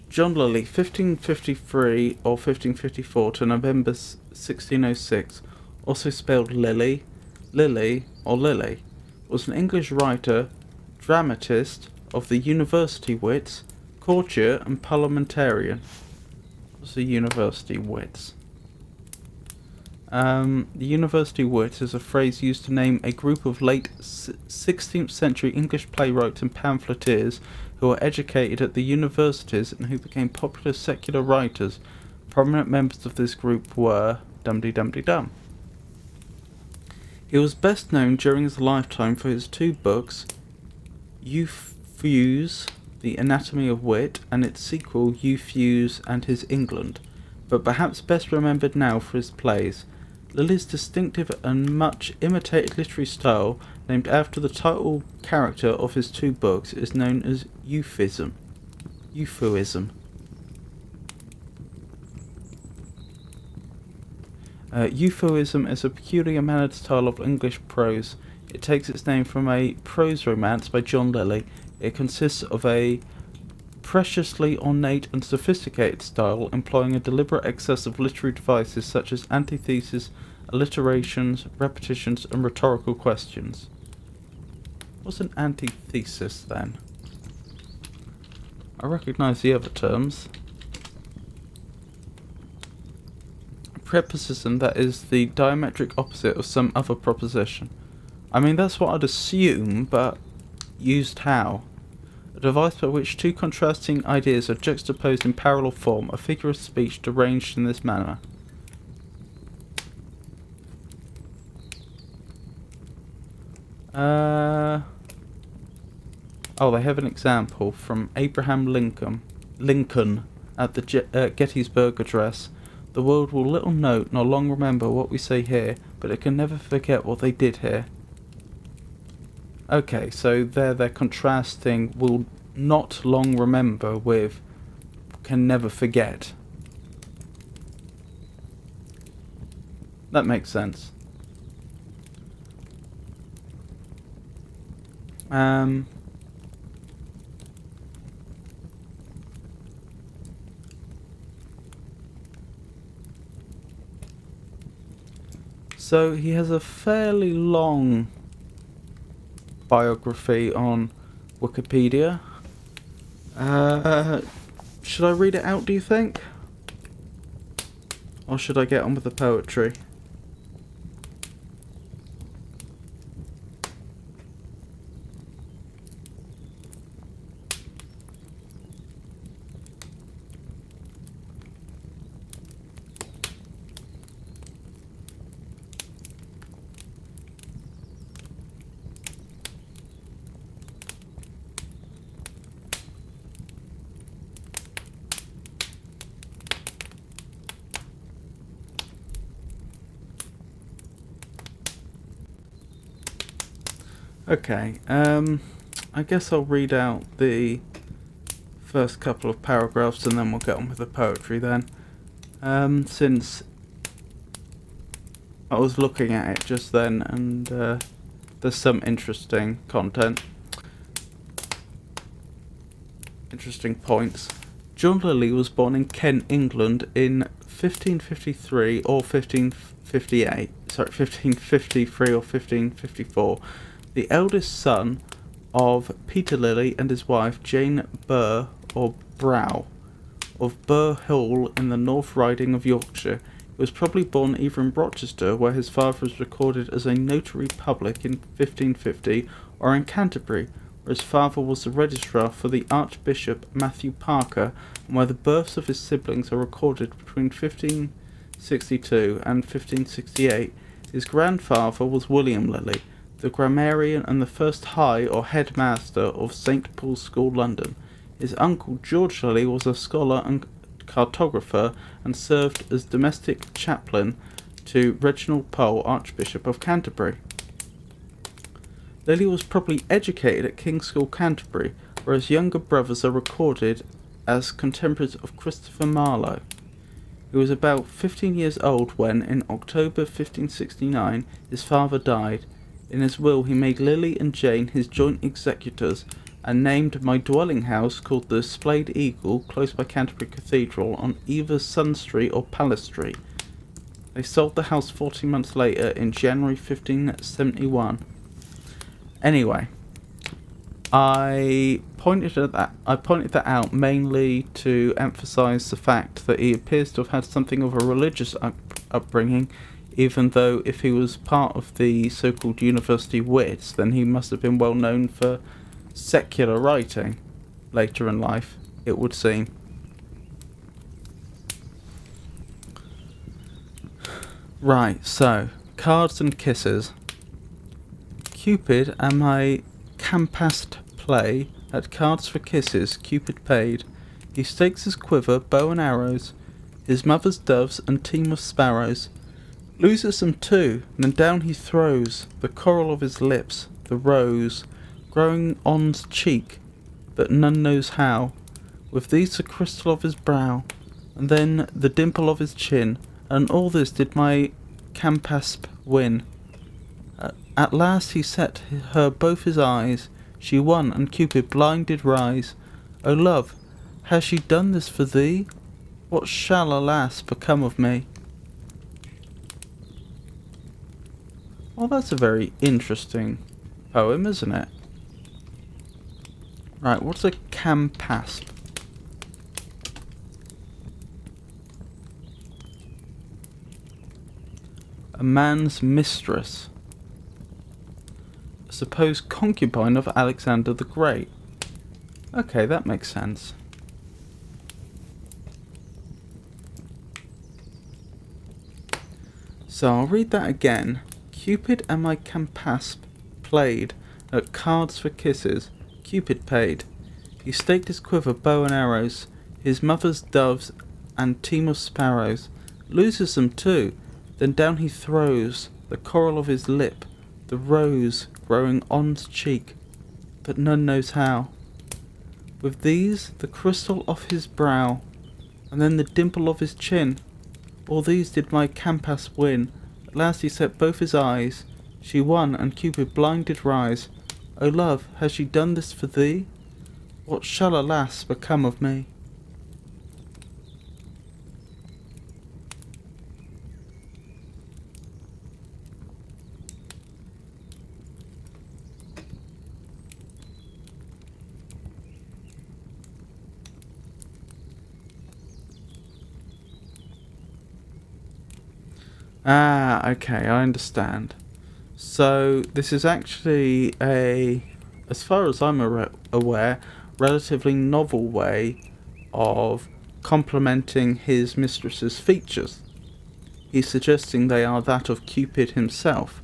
S1: John Lilly, 1553 or 1554 to November 1606, also spelled Lily, Lily or Lily, was an English writer, dramatist of the university wits, courtier and parliamentarian. What's a university wits? The university wit is a phrase used to name a group of late 16th century English playwrights and pamphleteers who were educated at the universities and who became popular secular writers. Prominent members of this group were dum-de-dum-de-dum. He was best known during his lifetime for his two books, Euphues, The Anatomy of Wit, and its sequel, Euphues and His England, but perhaps best remembered now for his plays. Lilly's distinctive and much imitated literary style, named after the title character of his two books, is known as Euphuism. Euphuism. Euphuism is a peculiar mannered style of English prose. It takes its name from a prose romance by John Lilly. It consists of a preciously ornate and sophisticated style, employing a deliberate excess of literary devices such as antitheses, alliterations, repetitions, and rhetorical questions. What's an antithesis, then? I recognise the other terms. A preposition that is the diametric opposite of some other proposition. I mean, that's what I'd assume, but used how? A device by which two contrasting ideas are juxtaposed in parallel form, a figure of speech deranged in this manner. Oh, they have an example from Abraham Lincoln at the Gettysburg Address. The world will little note nor long remember what we say here, but it can never forget what they did here. Okay, so there they're contrasting will not long remember with can never forget. That makes sense. So he has a fairly long biography on Wikipedia. Should I read it out, do you think? Or should I get on with the poetry? Okay, I guess I'll read out the first couple of paragraphs and then we'll get on with the poetry then. Since I was looking at it just then and there's some interesting content. Interesting points. John Lilly was born in Kent, England in 1553 or 1558. Sorry, 1553 or 1554. The eldest son of Peter Lilly and his wife Jane Burr, or Brow, of Burr Hall in the North Riding of Yorkshire. He was probably born either in Rochester, where his father was recorded as a notary public in 1550, or in Canterbury, where his father was the registrar for the Archbishop Matthew Parker, and where the births of his siblings are recorded between 1562 and 1568. His grandfather was William Lilly, the grammarian and the first high or headmaster of St. Paul's School, London. His uncle George Lilly was a scholar and cartographer and served as domestic chaplain to Reginald Pole, Archbishop of Canterbury. Lilly was probably educated at King's School, Canterbury, where his younger brothers are recorded as contemporaries of Christopher Marlowe. He was about 15 years old when, in October 1569, his father died. In his will he made Lilly and Jane his joint executors, and named my dwelling house, called the Splayed Eagle, close by Canterbury Cathedral, on either Sun Street or Palace Street. They sold the house 14 months later, in January 1571. Anyway, I pointed that out mainly to emphasise the fact that he appears to have had something of a religious upbringing, even though if he was part of the so-called university wits, then he must have been well known for secular writing later in life, it would seem. Right, so, cards and kisses. Cupid and my campast play at cards for kisses. Cupid paid. He stakes his quiver, bow and arrows, his mother's doves and team of sparrows. Loses them too, then down he throws the coral of his lips, the rose, growing on's cheek, but none knows how. With these the crystal of his brow, and then the dimple of his chin, and all this did my campasp win. At last he set her both his eyes, she won, and Cupid blind did rise. O love, has she done this for thee? What shall, alas, become of me? Well, that's a very interesting poem, isn't it? Right, what's a campasp? A man's mistress. A supposed concubine of Alexander the Great. Okay, that makes sense. So I'll read that again. Cupid and my campasp played at cards for kisses. Cupid paid. He staked his quiver, bow and arrows, his mother's doves and team of sparrows. Loses them too, then down he throws the coral of his lip, the rose growing on's cheek, but none knows how. With these the crystal of his brow, and then the dimple of his chin. All these did my campasp win. At last he set both his eyes. She won, and Cupid blind did rise. O love, has she done this for thee? What shall, alas, become of me? Ah, okay, I understand. So, this is actually as far as I'm aware, relatively novel way of complementing his mistress's features. He's suggesting they are that of Cupid himself.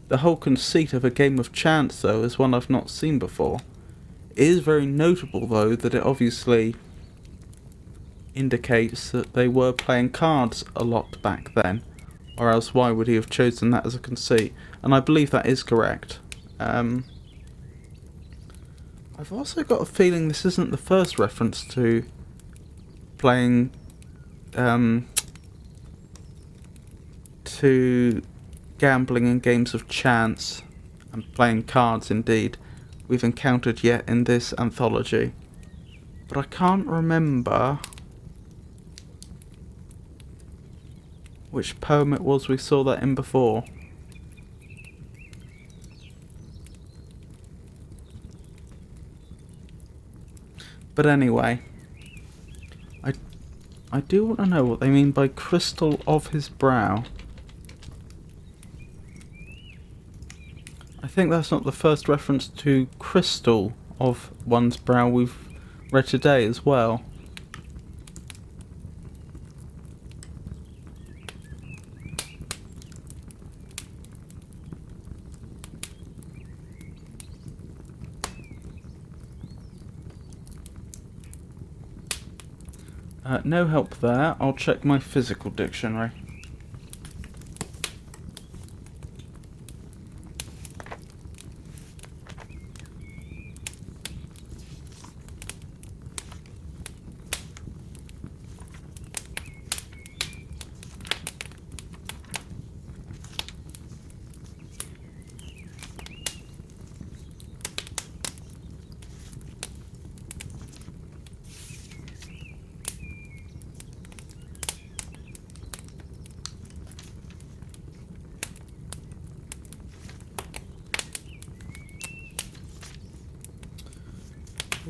S1: The whole conceit of a game of chance, though, is one I've not seen before. It is very notable, though, that it obviously indicates that they were playing cards a lot back then. Or else why would he have chosen that as a conceit? And I believe that is correct. I've also got a feeling this isn't the first reference to playing to gambling and games of chance and playing cards indeed we've encountered yet in this anthology. But I can't remember which poem it was we saw that in before. But anyway, I do want to know what they mean by crystal of his brow. I think that's not the first reference to crystal of one's brow we've read today as well. No help there. I'll check my physical dictionary.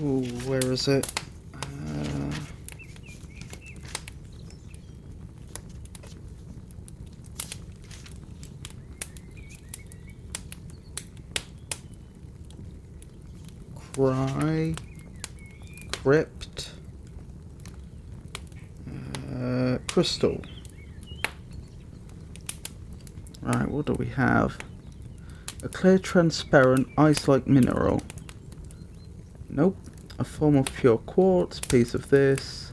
S1: Ooh, where is it? Crypt, crystal. Right, what do we have? A clear, transparent, ice-like mineral. Nope. A form of pure quartz, piece of this.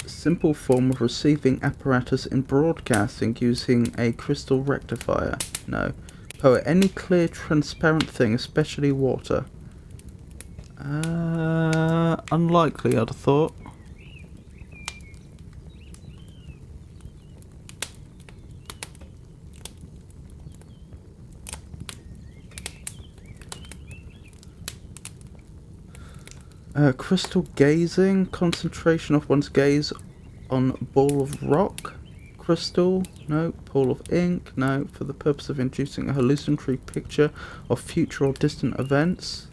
S1: Simple form of receiving apparatus in broadcasting using a crystal rectifier. No. Poet, any clear, transparent thing, especially water. Unlikely, I'd have thought. Crystal gazing, concentration of one's gaze on ball of rock. Crystal, no. Pool of ink, no. For the purpose of inducing a hallucinatory picture of future or distant events.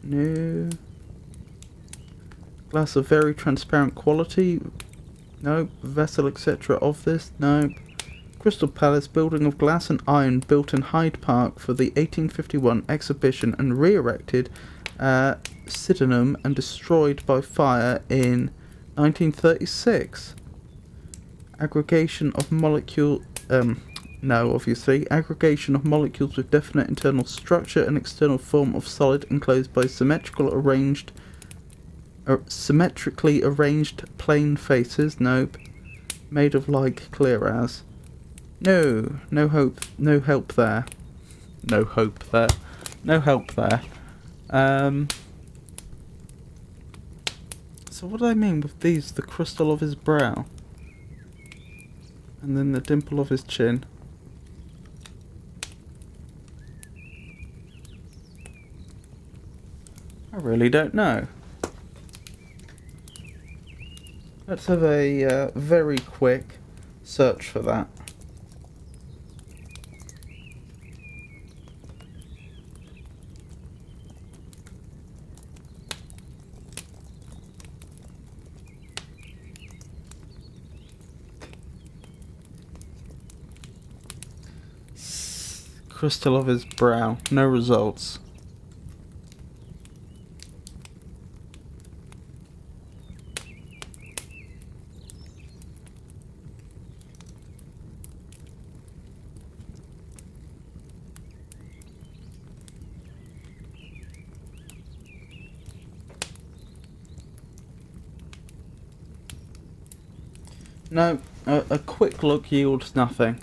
S1: No. Glass of very transparent quality. No. Vessel, etc. of this. No. Crystal Palace, building of glass and iron built in Hyde Park for the 1851 exhibition and re-erected Sydenham and destroyed by fire in 1936. Aggregation of molecule... no, obviously. Aggregation of molecules with definite internal structure and external form of solid enclosed by symmetrically arranged plane faces. Nope. Made of like clear as. No. No hope. No help there. No hope there. No help there. So what do I mean with these? The crystal of his brow. And then the dimple of his chin. I really don't know. Let's have a very quick search for that. Crystal of his brow. No results. No, a quick look yields nothing.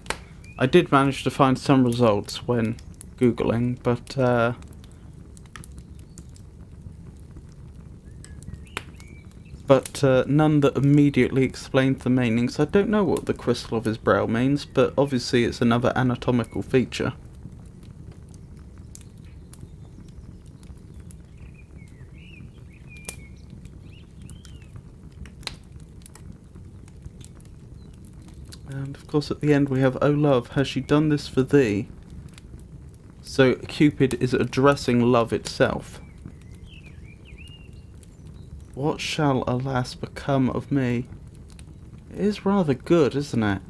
S1: I did manage to find some results when Googling, but none that immediately explained the meanings. I don't know what the crystal of his brow means, but obviously it's another anatomical feature. And of course at the end we have, "Oh love, has she done this for thee?" So Cupid is addressing love itself. "What shall, alas, become of me?" It is rather good, isn't it?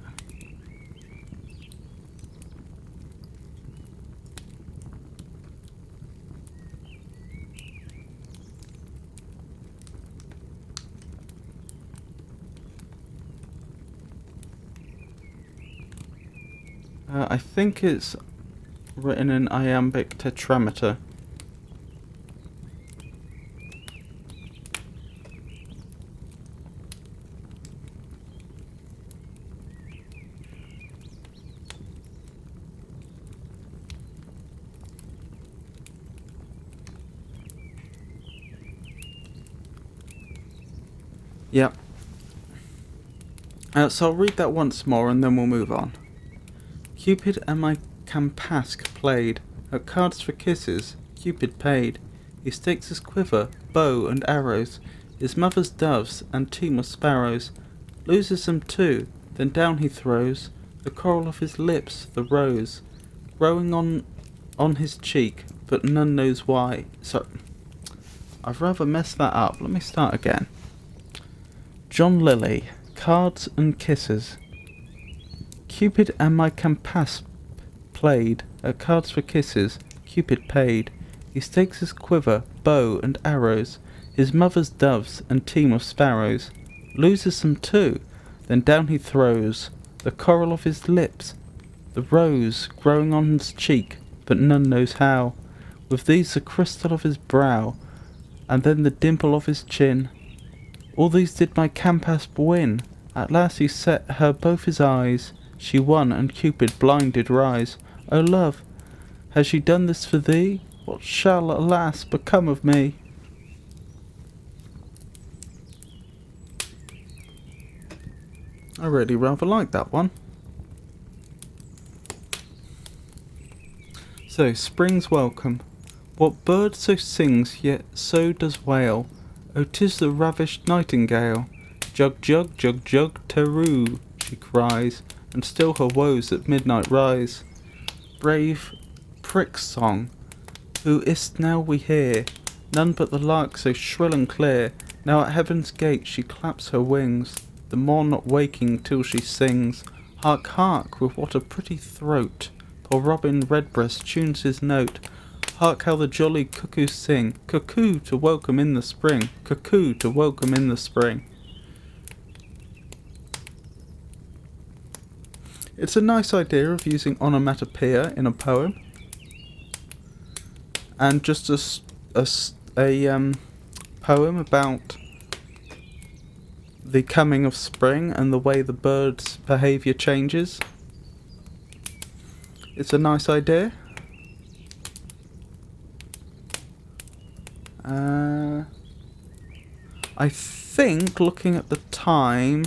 S1: I think it's written in iambic tetrameter. Yep. So I'll read that once more and then we'll move on. Cupid and my campasque played, at cards for kisses, Cupid paid. He stakes his quiver, bow and arrows, his mother's doves and team of sparrows, loses them too, then down he throws the coral of his lips, the rose, growing on his cheek, but none knows why. I've rather messed that up. Let me start again. John Lilly, cards and kisses. Cupid and my compass played at cards for kisses. Cupid paid. He stakes his quiver, bow and arrows, his mother's doves and team of sparrows. Loses them too, then down he throws the coral of his lips, the rose growing on his cheek, but none knows how. With these the crystal of his brow, and then the dimple of his chin. All these did my Campasp win. At last he set her both his eyes. She won, and Cupid blind did rise. O love, has she done this for thee? What shall, alas, become of me? I really rather like that one. So, spring's welcome. What bird so sings, yet so does wail? Oh, 'tis the ravished nightingale. Jug, jug, jug, jug, teroo, she cries, and still her woes at midnight rise. Brave prick's song, who is't now we hear? None but the lark so shrill and clear. Now at heaven's gate she claps her wings, the morn not waking till she sings. Hark, hark, with what a pretty throat poor Robin Redbreast tunes his note. Hark how the jolly cuckoos sing, cuckoo to welcome in the spring, cuckoo to welcome in the spring. It's a nice idea of using onomatopoeia in a poem, and just a poem about the coming of spring and the way the bird's behaviour changes. It's a nice idea. I think, looking at the time,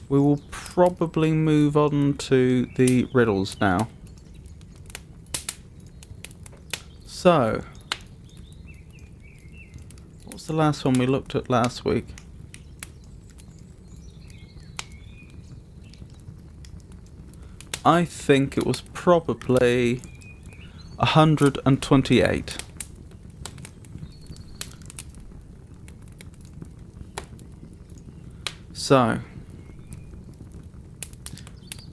S1: we will probably move on to the riddles now. So, what was the last one we looked at last week? I think it was probably 128. So,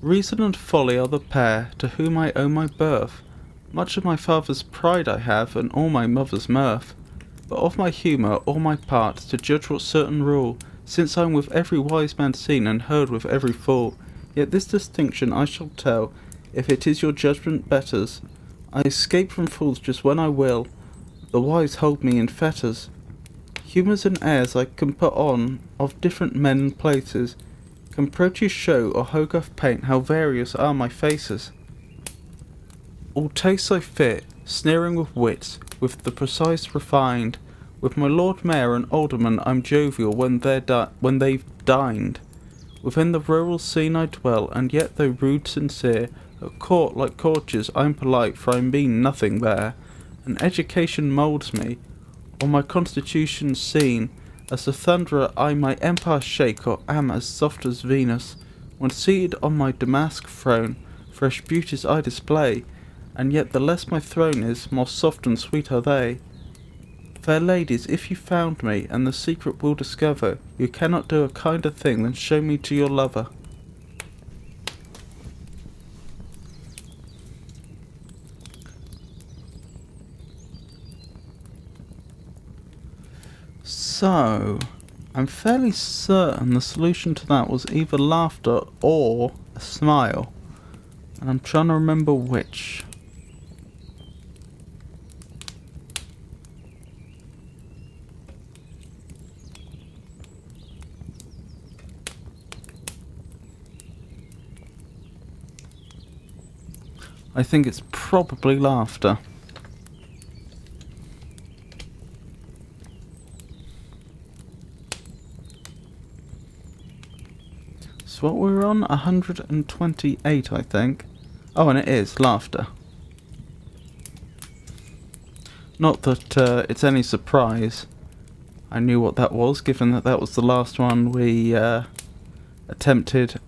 S1: reason and folly are the pair to whom I owe my birth. Much of my father's pride I have, and all my mother's mirth. But of my humour, all my parts, to judge what certain rule, since I'm with every wise man seen, and heard with every fool. Yet this distinction I shall tell, if it is your judgment betters. I escape from fools just when I will, the wise hold me in fetters. Humours and airs I can put on of different men and places, can Proteus show or Hogarth paint how various are my faces. All tastes I fit, sneering with wits, with the precise refined. With my Lord Mayor and Alderman I'm jovial when they've dined. Within the rural scene I dwell, and yet though rude sincere, at court like courtiers I'm polite, for I mean nothing there. And education moulds me, or my constitution seen, as the thunderer I my empire shake, or am as soft as Venus. When seated on my damask throne, fresh beauties I display, and yet the less my throne is, more soft and sweet are they. Fair ladies, if you found me, and the secret will discover, you cannot do a kinder thing than show me to your lover. So, I'm fairly certain the solution to that was either laughter or a smile, and I'm trying to remember which. I think it's probably laughter. So what we're on? 128, I think. Oh, and it is laughter. Not that it's any surprise I knew what that was, given that that was the last one we attempted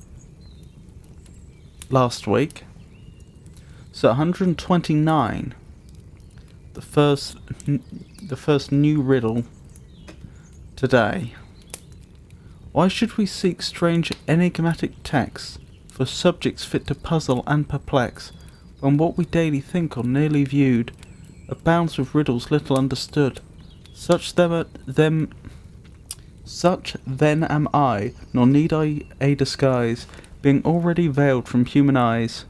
S1: last week. So 129. the first new riddle today. Why should we seek strange enigmatic texts for subjects fit to puzzle and perplex, when what we daily think on nearly viewed abounds with riddles little understood? Such then am I, nor need I a disguise, being already veiled from human eyes.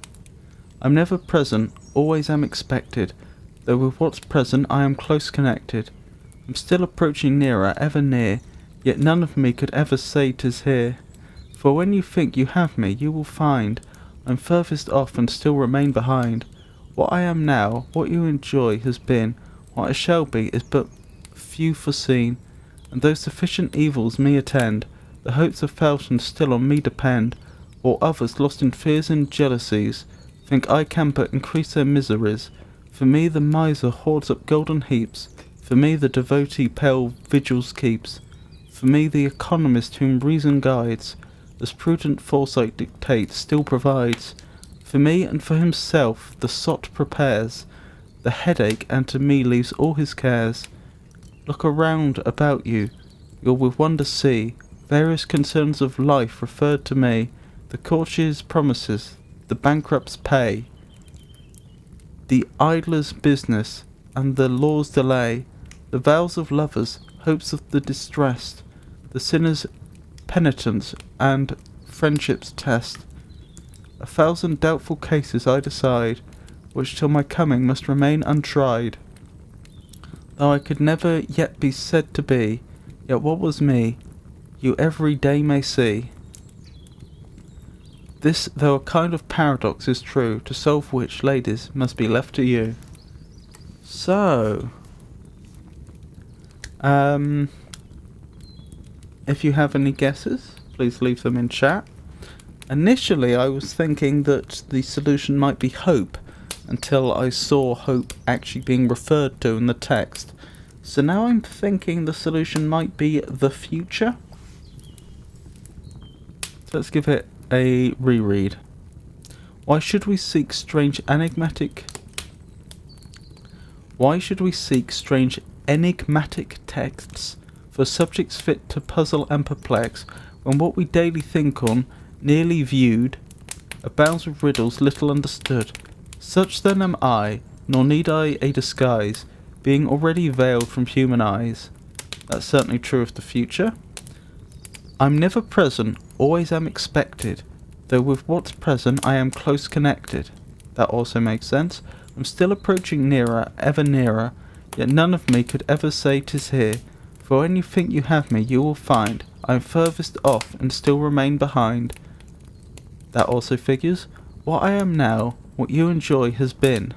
S1: I'm never present, always am expected, though with what's present I am close connected. I'm still approaching nearer, ever near, yet none of me could ever say 'tis here. For when you think you have me, you will find I'm furthest off and still remain behind. What I am now, what you enjoy, has been, what I shall be, is but few foreseen. And though sufficient evils me attend, the hopes of thousands still on me depend, while others, lost in fears and jealousies, think I can but increase their miseries. For me the miser hoards up golden heaps, for me the devotee pale vigils keeps, for me the economist whom reason guides, as prudent foresight dictates, still provides. For me and for himself the sot prepares the headache, and to me leaves all his cares. Look around about you, you'll with wonder see various concerns of life referred to me, the courtier's promises, the bankrupt's pay, the idler's business, and the law's delay, the vows of lovers, hopes of the distressed, the sinner's penitence, and friendship's test. A thousand doubtful cases I decide, which till my coming must remain untried. Though I could never yet be said to be, yet what was me, you every day may see. This, though a kind of paradox, is true, to solve which, ladies, must be left to you. So, if you have any guesses, please leave them in chat. Initially, I was thinking that the solution might be hope, until I saw hope actually being referred to in the text. So now I'm thinking the solution might be the future. So let's give it a reread. Why should we seek strange enigmatic texts for subjects fit to puzzle and perplex, when what we daily think on, nearly viewed, abounds with riddles little understood? Such then am I, nor need I a disguise, being already veiled from human eyes. That's certainly true of the future. I'm never present, always am expected, though with what's present I am close connected. That also makes sense. I'm still approaching nearer, ever nearer, yet none of me could ever say 'tis here. For when you think you have me, you will find I am furthest off and still remain behind. That also figures. What I am now, what you enjoy, has been.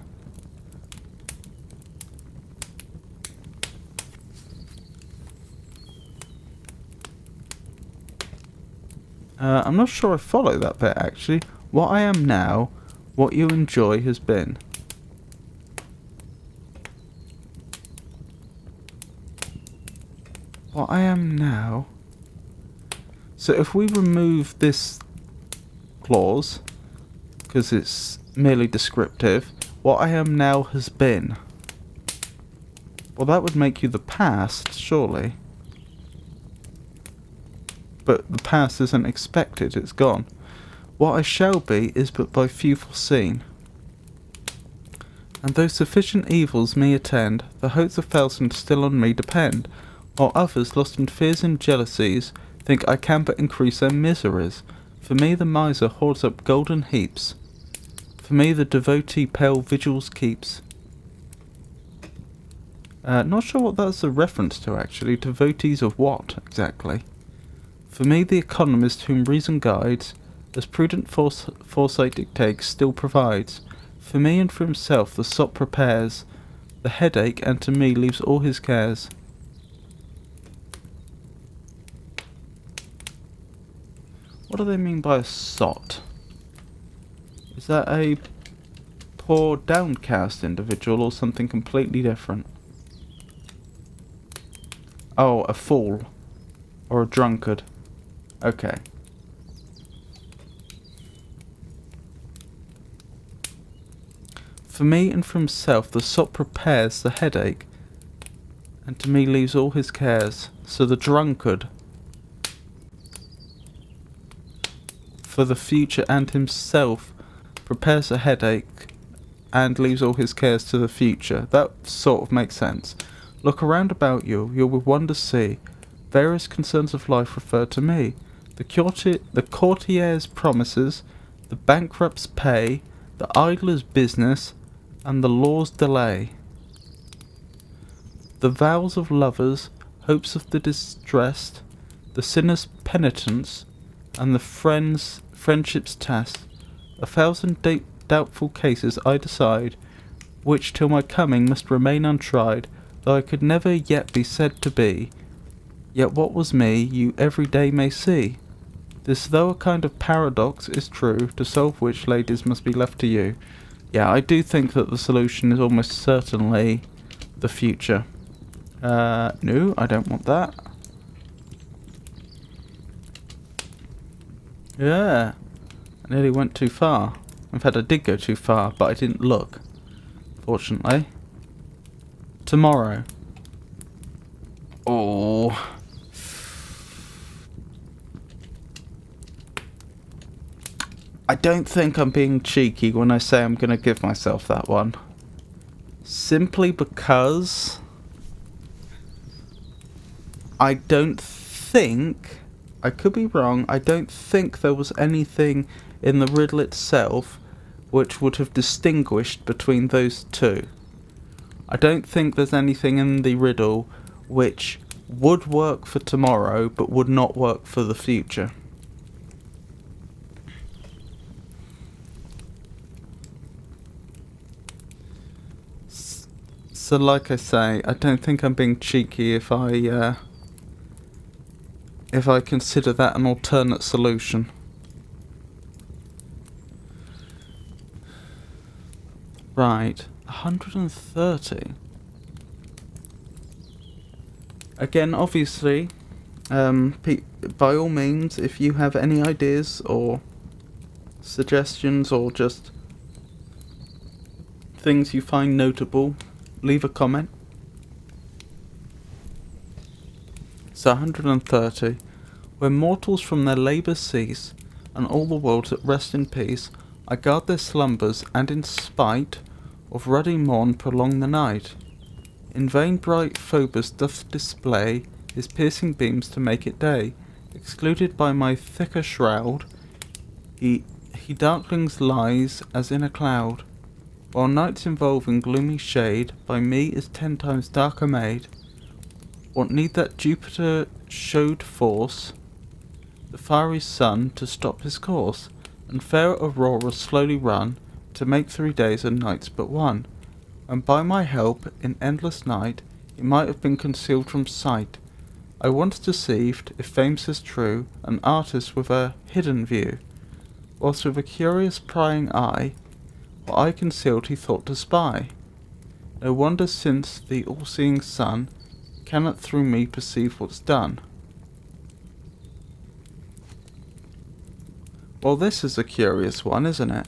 S1: I'm not sure I follow that bit actually. What I am now, what you enjoy, has been. What I am now. So if we remove this clause, because it's merely descriptive, what I am now has been. Well, that would make you the past, surely. But the past isn't expected, it's gone. What I shall be is but by few foreseen. And though sufficient evils me attend, the hopes of thousands still on me depend, while others, lost in fears and jealousies, think I can but increase their miseries. For me the miser hoards up golden heaps, for me the devotee pale vigils keeps. Not sure what that's a reference to actually. Devotees of what, exactly? For me the economist whom reason guides, as prudent foresight dictates, still provides. For me and for himself the sot prepares the headache, and to me leaves all his cares. What do they mean by a sot? Is that a poor, downcast individual or something completely different? Oh, a fool. Or a drunkard. Okay. For me and for himself the sot prepares the headache, and to me leaves all his cares. So the drunkard, for the future and himself, prepares a headache and leaves all his cares to the future. That sort of makes sense. Look around about you, you'll with wonder see various concerns of life referred to me. The courtier's promises, the bankrupt's pay, the idler's business, and the law's delay. The vows of lovers, hopes of the distressed, the sinner's penitence, and the friendship's test. A thousand doubtful cases I decide, which till my coming must remain untried, though I could never yet be said to be. Yet what was me, you every day may see. This, though a kind of paradox, is true, to solve which, ladies, must be left to you. Yeah, I do think that the solution is almost certainly the future. No, I don't want that. Yeah, I nearly went too far. In fact, I did go too far, but I didn't look, fortunately. Tomorrow. Oh. I don't think I'm being cheeky when I say I'm going to give myself that one. Simply because I don't think, I could be wrong, I don't think there was anything in the riddle itself which would have distinguished between those two. I don't think there's anything in the riddle which would work for tomorrow but would not work for the future. So like I say, I don't think I'm being cheeky if I consider that an alternate solution. Right, 130. Again, obviously, by all means, if you have any ideas or suggestions or just things you find notable, leave a comment. So 130. When mortals from their labours cease, and all the world's at rest in peace, I guard their slumbers, and in spite of ruddy morn prolong the night. In vain bright Phobos doth display his piercing beams to make it day. Excluded by my thicker shroud, he darklings lies as in a cloud, while night's involving gloomy shade by me is 10 times darker made. What need that Jupiter showed force the fiery sun to stop his course, and fair Aurora slowly run to make 3 days and nights but one, when by my help in endless night he might have been concealed from sight. I once deceived, if fame says true, an artist with a hidden view, whilst with a curious prying eye what I concealed he thought to spy. No wonder, since the all-seeing sun cannot through me perceive what's done. Well, this is a curious one, isn't it?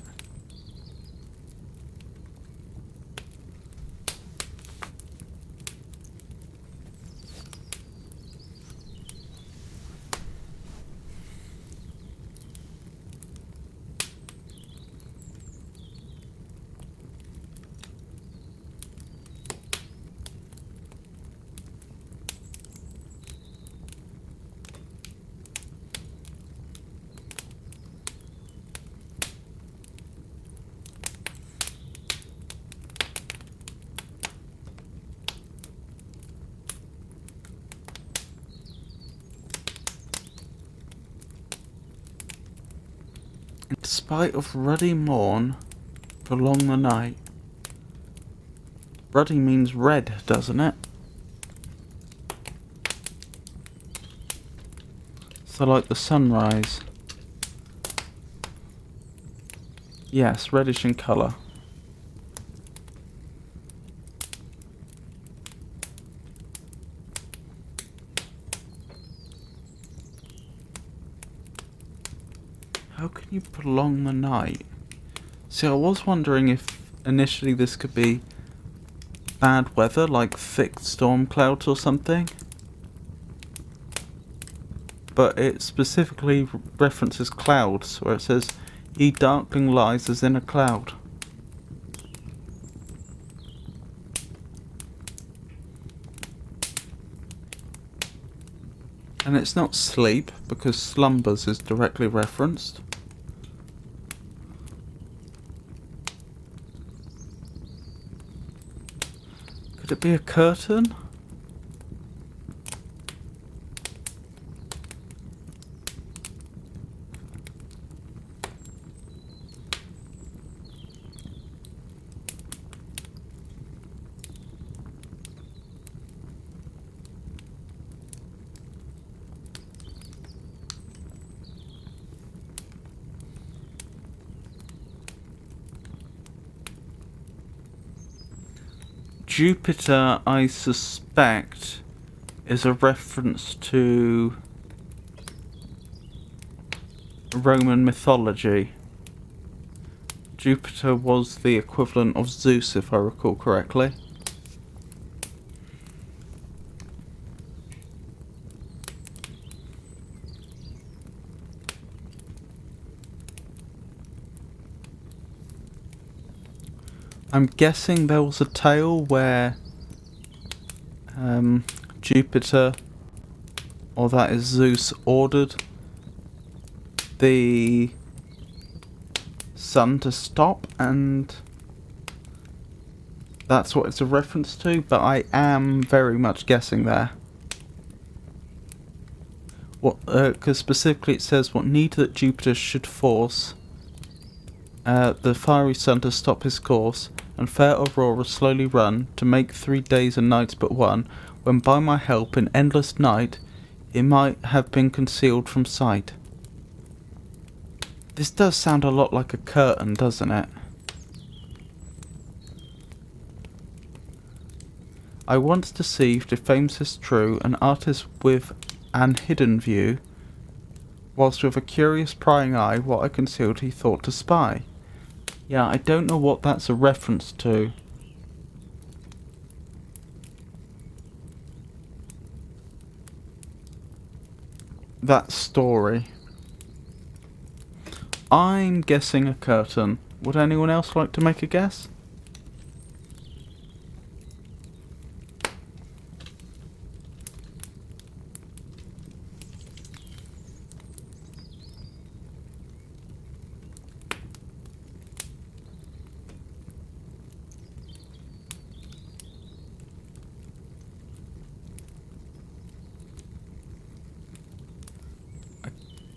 S1: In spite of ruddy morn, prolong the night. Ruddy means red, doesn't it? So like the sunrise. Yes, reddish in colour. How can you prolong the night? See, I was wondering if initially this could be bad weather, like thick storm clouds or something. But it specifically references clouds, where it says, "Ye darkling lies as in a cloud." And it's not sleep, because slumbers is directly referenced. Could it be a curtain? Jupiter, I suspect, is a reference to Roman mythology. Jupiter was the equivalent of Zeus, if I recall correctly. I'm guessing there was a tale where Jupiter, or that is Zeus, ordered the sun to stop, and that's what it's a reference to, but I am very much guessing there. Because specifically it says what need that Jupiter should force the fiery sun to stop his course, and fair Aurora slowly run, to make 3 days and nights but one, when by my help in endless night it might have been concealed from sight. This does sound a lot like a curtain, doesn't it? I once deceived, if fame says true, an artist with an hidden view, whilst with a curious prying eye what I concealed he thought to spy. Yeah, I don't know what that's a reference to. That story. I'm guessing a curtain. Would anyone else like to make a guess?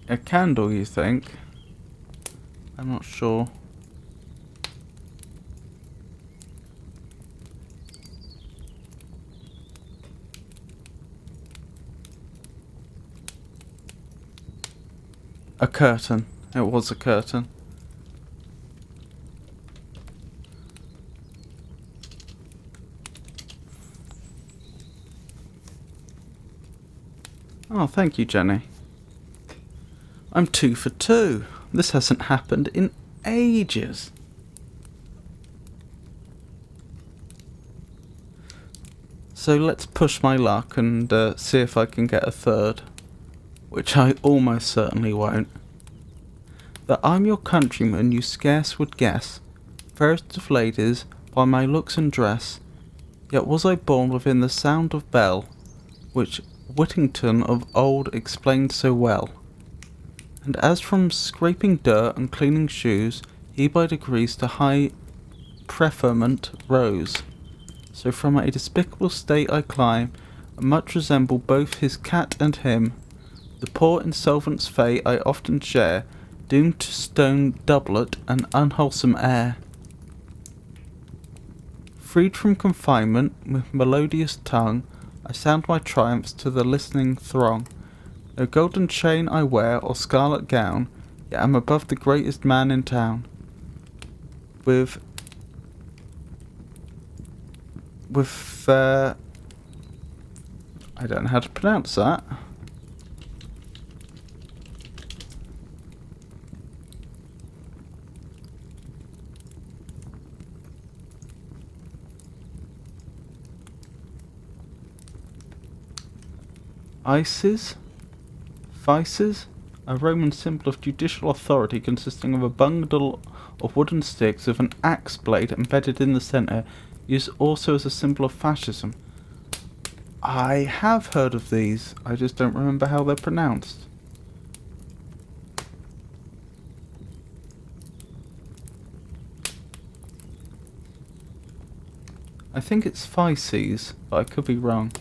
S1: A candle, you think? I'm not sure. A curtain. It was a curtain. Oh, thank you, Jenny. I'm 2 for 2. This hasn't happened in ages. So let's push my luck and see if I can get a third, which I almost certainly won't. That I'm your countryman you scarce would guess, fairest of ladies by my looks and dress, yet was I born within the sound of bell, which Whittington of old explained so well. And as from scraping dirt and cleaning shoes, he by degrees to high preferment rose, so from a despicable state I climb, and much resemble both his cat and him. The poor insolvent's fate I often share, doomed to stone doublet and unwholesome air. Freed from confinement, with melodious tongue, I sound my triumphs to the listening throng. No golden chain I wear, or scarlet gown, yet am above the greatest man in town. With I don't know how to pronounce that. Ices? Vices? A Roman symbol of judicial authority consisting of a bundle of wooden sticks with an axe blade embedded in the centre, used also as a symbol of fascism. I have heard of these, I just don't remember how they're pronounced. I think it's Vices, but I could be wrong.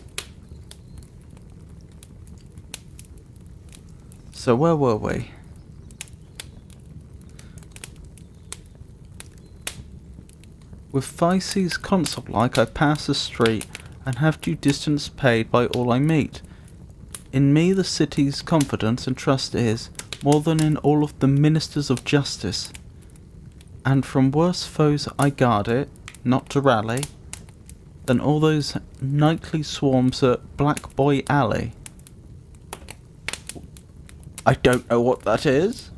S1: So where were we? With Vices consort-like I pass the street, and have due distance paid by all I meet. In me the city's confidence and trust is, more than in all of the ministers of justice. And from worse foes I guard it, not to rally, than all those nightly swarms at Black Boy Alley. I don't know what that is.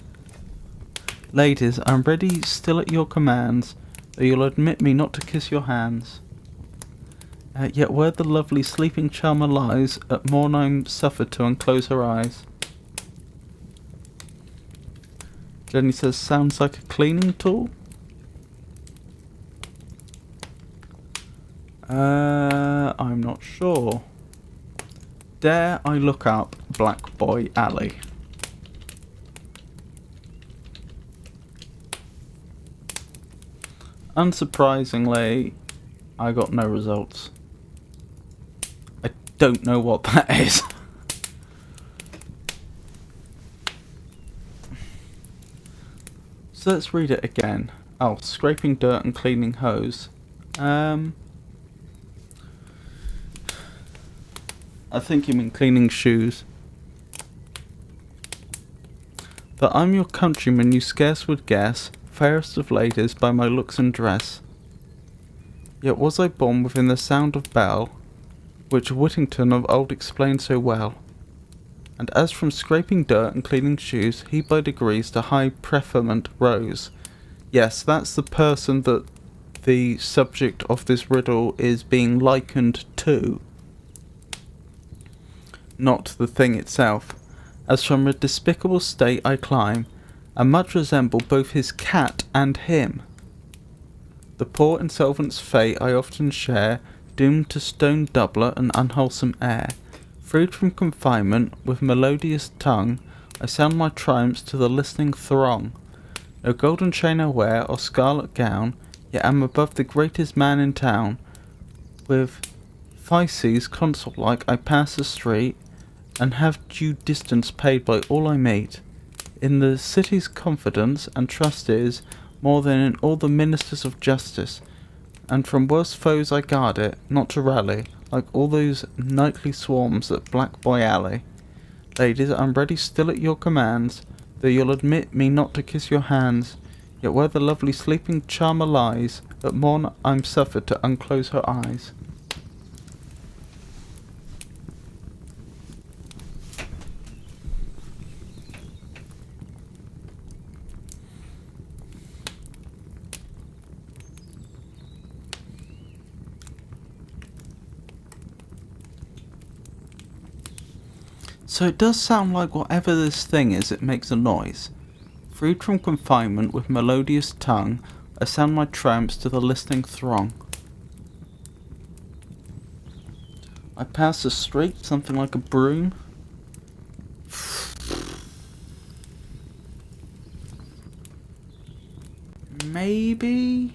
S1: Ladies, I'm ready still at your commands, though you'll admit me not to kiss your hands. Yet where the lovely sleeping charmer lies, at morn I'm suffered to unclose her eyes. Jenny says, sounds like a cleaning tool? I'm not sure. Dare I look up Black Boy Alley? Unsurprisingly, I got no results. I don't know what that is. So let's read it again. Oh, scraping dirt and cleaning hose. I think you mean cleaning shoes. That I'm your countryman you scarce would guess, fairest of ladies by my looks and dress. Yet was I born within the sound of bell, which Whittington of old explained so well. And as from scraping dirt and cleaning shoes, he by degrees to high preferment rose. Yes, that's the person that the subject of this riddle is being likened to, not the thing itself. As from a despicable state I climb, and much resemble both his cat and him. The poor insolvent's fate I often share, doomed to stone doublet and unwholesome air. Freed from confinement, with melodious tongue, I sound my triumphs to the listening throng. No golden chain I wear, or scarlet gown, yet am above the greatest man in town. With Vices consort-like I pass the street, and have due distance paid by all I meet. In the city's confidence and trust is, more than in all the ministers of justice, and from worse foes I guard it, not to rally, like all those nightly swarms at Black Boy Alley. Ladies, I'm ready still at your commands, though you'll admit me not to kiss your hands, yet where the lovely sleeping charmer lies, at morn I'm suffered to unclose her eyes. So it does sound like whatever this thing is, it makes a noise. Freed from confinement with melodious tongue, I sound my triumphs to the listening throng. I pass the street, something like a broom. Maybe?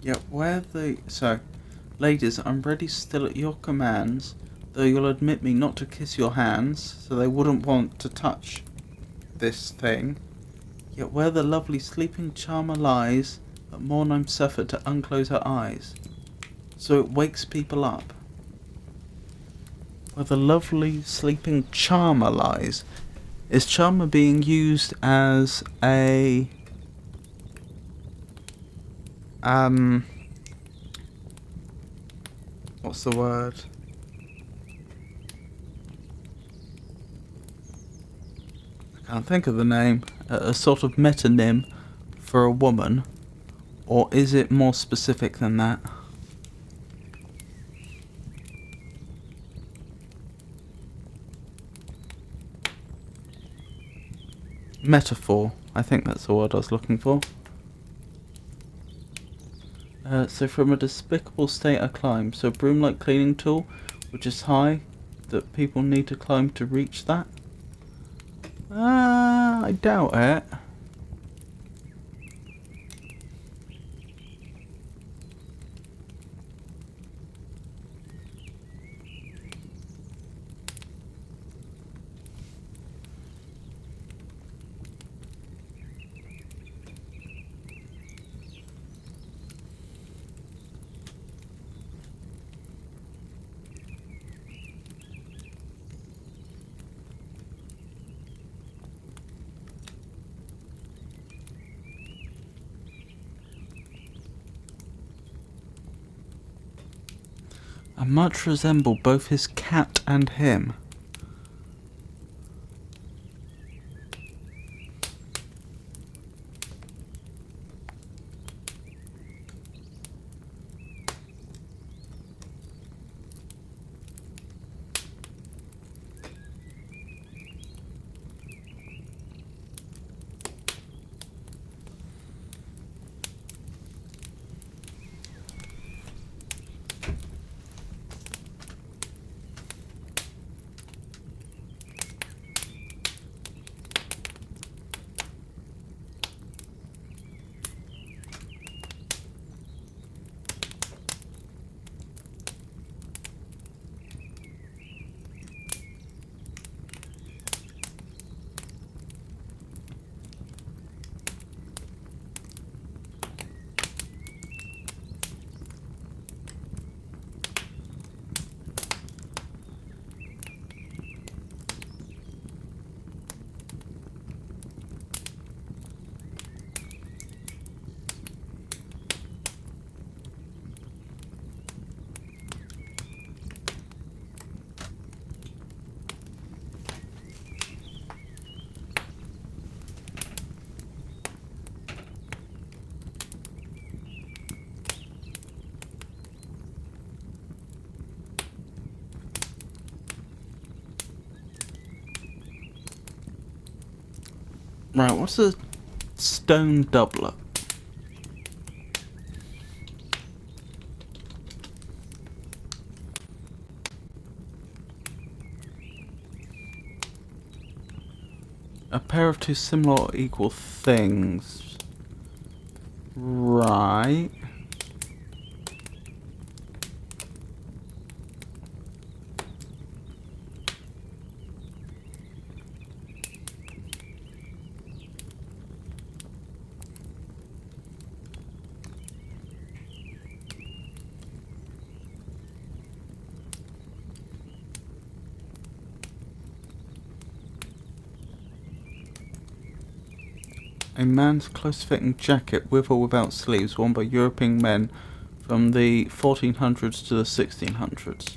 S1: Yet where so, ladies, I'm ready still at your commands, though you'll admit me not to kiss your hands, so they wouldn't want to touch this thing. Yet where the lovely sleeping charmer lies, at morn I'm suffered to unclose her eyes, so it wakes people up. Where the lovely sleeping charmer lies. Is charmer being used as a what's the word? I can't think of the name. A sort of metonym for a woman, or is it more specific than that? Metaphor, I think that's the word I was looking for. So from a despicable state I climb. So broom-like cleaning tool, which is high, that people need to climb to reach that? I doubt it. I much resemble both his cat and him. Right, what's a stone doublet? A pair of two similar or equal things. Right. A man's close-fitting jacket with or without sleeves worn by European men from the 1400s to the 1600s.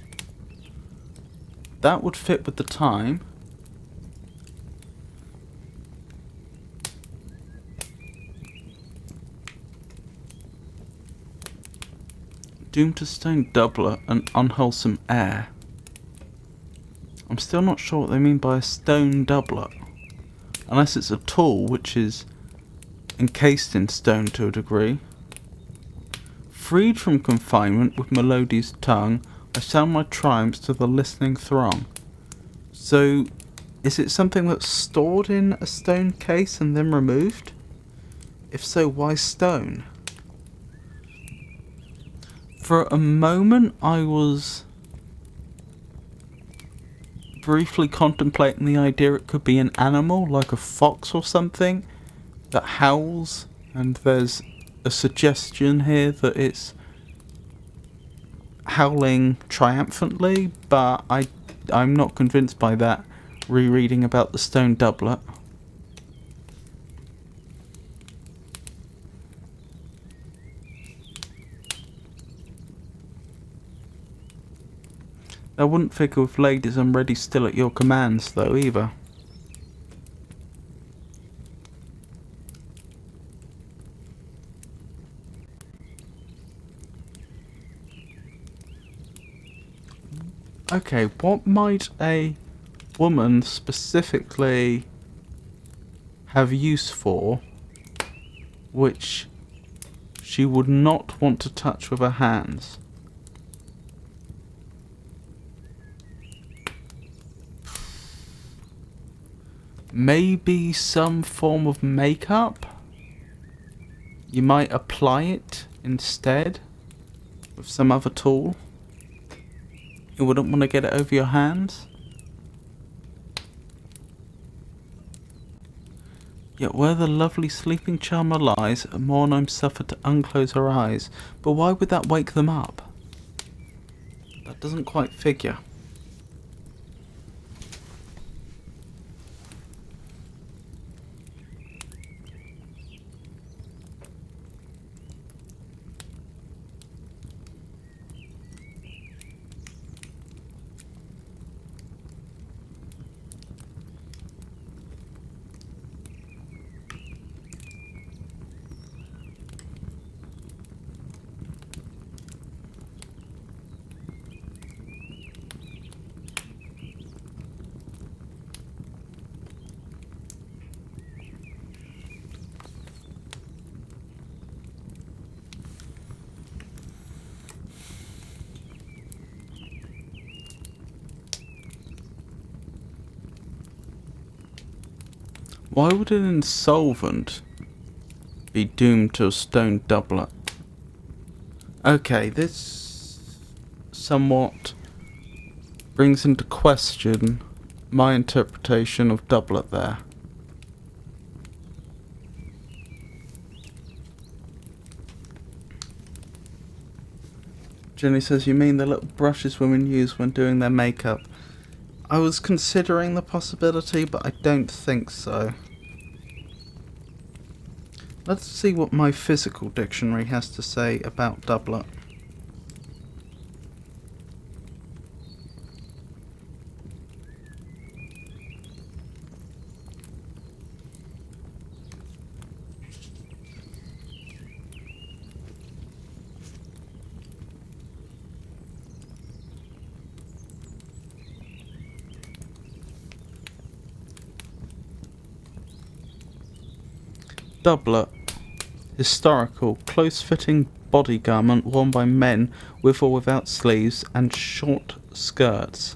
S1: That would fit with the time. Doomed to stone doublet and unwholesome air. I'm still not sure what they mean by a stone doublet. Unless it's a tool which is encased in stone to a degree. Freed from confinement with melodious tongue, I sound my triumphs to the listening throng. So, is it something that's stored in a stone case and then removed? If so, why stone? For a moment I was briefly contemplating the idea it could be an animal, like a fox or something, that howls, and there's a suggestion here that it's howling triumphantly, but I'm not convinced by that rereading about the stone doublet. I wouldn't figure with ladies I'm ready still at your commands though either. Okay, what might a woman specifically have use for which she would not want to touch with her hands? Maybe some form of makeup? You might apply it instead with some other tool. You wouldn't want to get it over your hands? Yet where the lovely sleeping charmer lies, at morn I'm suffered to unclose her eyes. But why would that wake them up? That doesn't quite figure. Why would an insolvent be doomed to a stone doublet? Okay, this somewhat brings into question my interpretation of doublet there. Jenny says, you mean the little brushes women use when doing their makeup? I was considering the possibility, but I don't think so. Let's see what my physical dictionary has to say about doublet. Doublet. Historical, close-fitting body garment worn by men with or without sleeves and short skirts.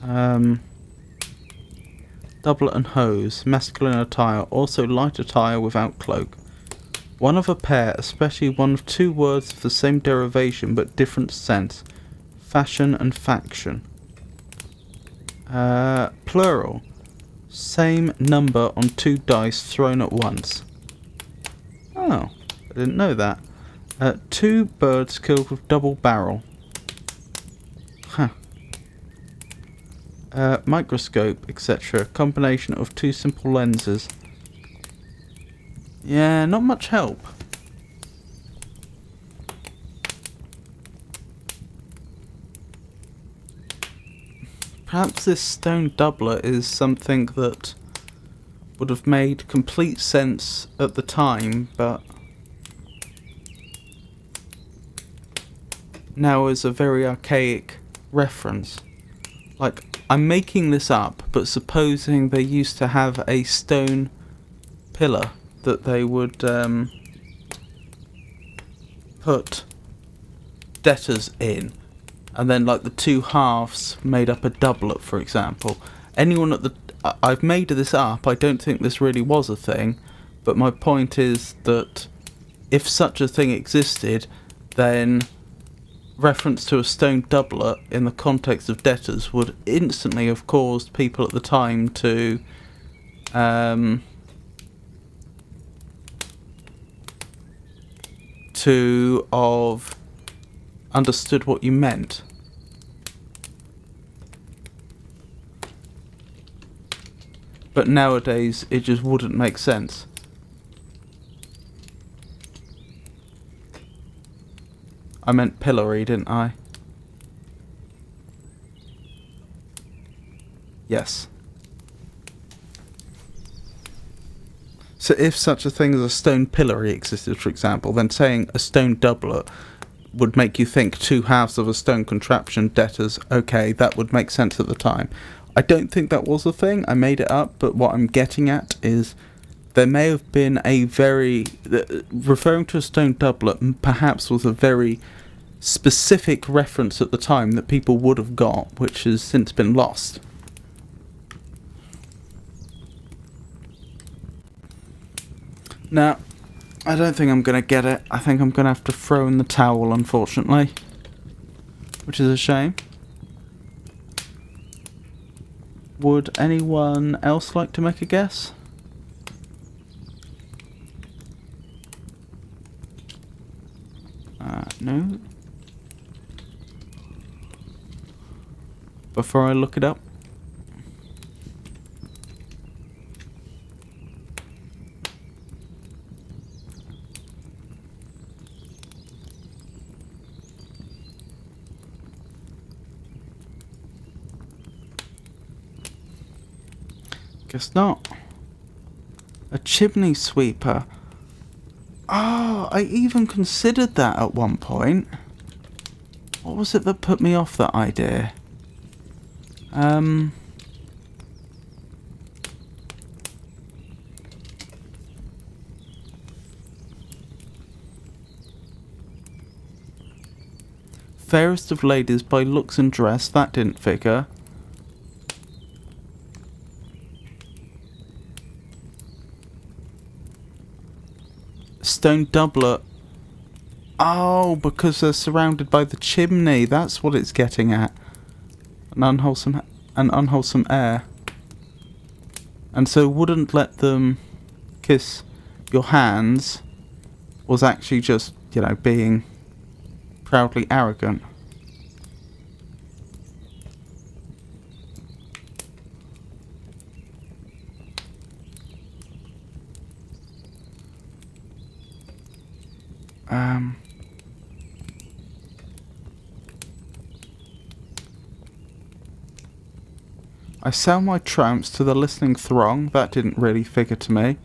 S1: Doublet and hose, masculine attire, also light attire without cloak. One of a pair, especially one of two words of the same derivation but different sense. Fashion and faction. Plural. Same number on two dice thrown at once. Oh, I didn't know that. Two birds killed with double barrel. Huh. Microscope, etc. Combination of two simple lenses. Yeah, not much help. Perhaps this stone doublet is something that would have made complete sense at the time, but now is a very archaic reference. Like, I'm making this up, but supposing they used to have a stone pillar that they would put debtors in, and then like the two halves made up a doublet, for example. Anyone at the... I've made this up, I don't think this really was a thing, but my point is that if such a thing existed, then reference to a stone doublet in the context of debtors would instantly have caused people at the time to to have understood what you meant. But nowadays, it just wouldn't make sense. I meant pillory, didn't I? Yes. So if such a thing as a stone pillory existed, for example, then saying a stone doublet would make you think two halves of a stone contraption, debtors, okay, that would make sense at the time. I don't think that was a thing, I made it up, but what I'm getting at is there may have been a very... referring to a stone doublet perhaps was a very specific reference at the time that people would have got, which has since been lost. Now, I don't think I'm going to get it. I think I'm going to have to throw in the towel, unfortunately. Which is a shame. Would anyone else like to make a guess? No. Before I look it up. Guess not. A chimney sweeper. Oh, I even considered that at one point. What was it that put me off that idea? Fairest of ladies by looks and dress, that didn't figure. Stone doublet. Oh, because they're surrounded by the chimney. That's what it's getting at. An unwholesome air. And so wouldn't let them kiss your hands was actually just, you know, being proudly arrogant. I sell my tramps to the listening throng. That didn't really figure to me.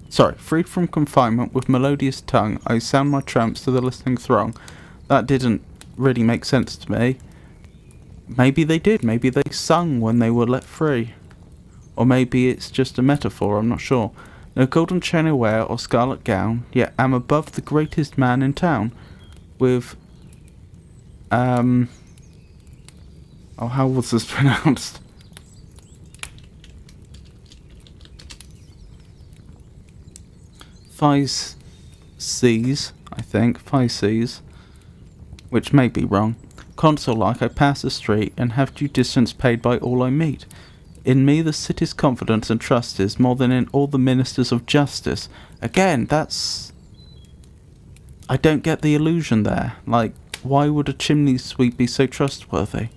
S1: Sorry, freed from confinement with melodious tongue, I sound my tramps to the listening throng. That didn't really make sense to me. Maybe they did. Maybe they sung when they were let free. Or maybe it's just a metaphor, I'm not sure. No golden chain I wear or scarlet gown, yet am above the greatest man in town. With, oh, how was this pronounced? Five C's, I think. 5 C's. Which may be wrong. Consul-like, I pass the street and have due distance paid by all I meet. In me the city's confidence and trust is more than in all the ministers of justice. Again, that's... I don't get the illusion there. Like, why would a chimney sweep be so trustworthy?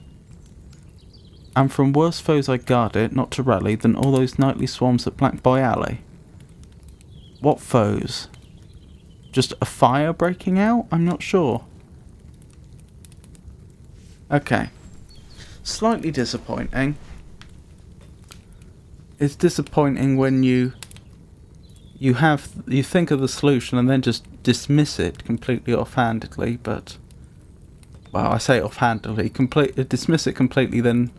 S1: And from worse foes I guard it, not to rally, than all those nightly swarms that black by alley. What foes? Just a fire breaking out? I'm not sure. Okay. Slightly disappointing. It's disappointing when you think of the solution and then just dismiss it completely offhandedly, but... Well, I say offhandedly. Dismiss it completely, then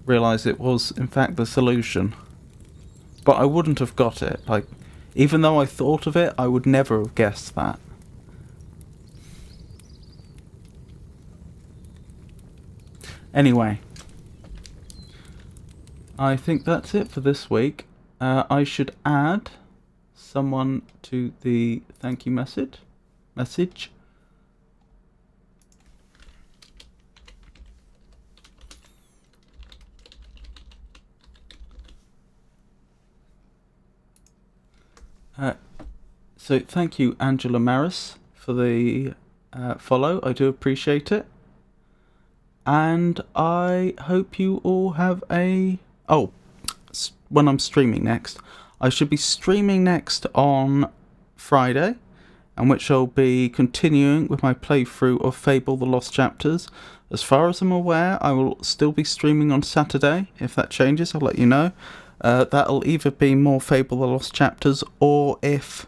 S1: realise it was, in fact, the solution. But I wouldn't have got it. Like... Even though I thought of it, I would never have guessed that. Anyway. I think that's it for this week. I should add someone to the thank you message. So thank you, Angela Maris, for the follow. I do appreciate it. And I hope you all have a... Oh, when I'm streaming next. I should be streaming next on Friday, in which I'll be continuing with my playthrough of Fable The Lost Chapters. As far as I'm aware, I will still be streaming on Saturday. If that changes, I'll let you know. That'll either be more Fable The Lost Chapters, or if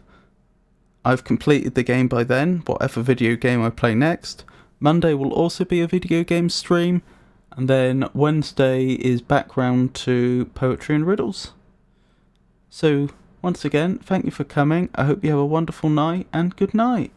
S1: I've completed the game by then, whatever video game I play next. Monday will also be a video game stream, and then Wednesday is background to poetry and riddles. So, once again, thank you for coming. I hope you have a wonderful night, and good night.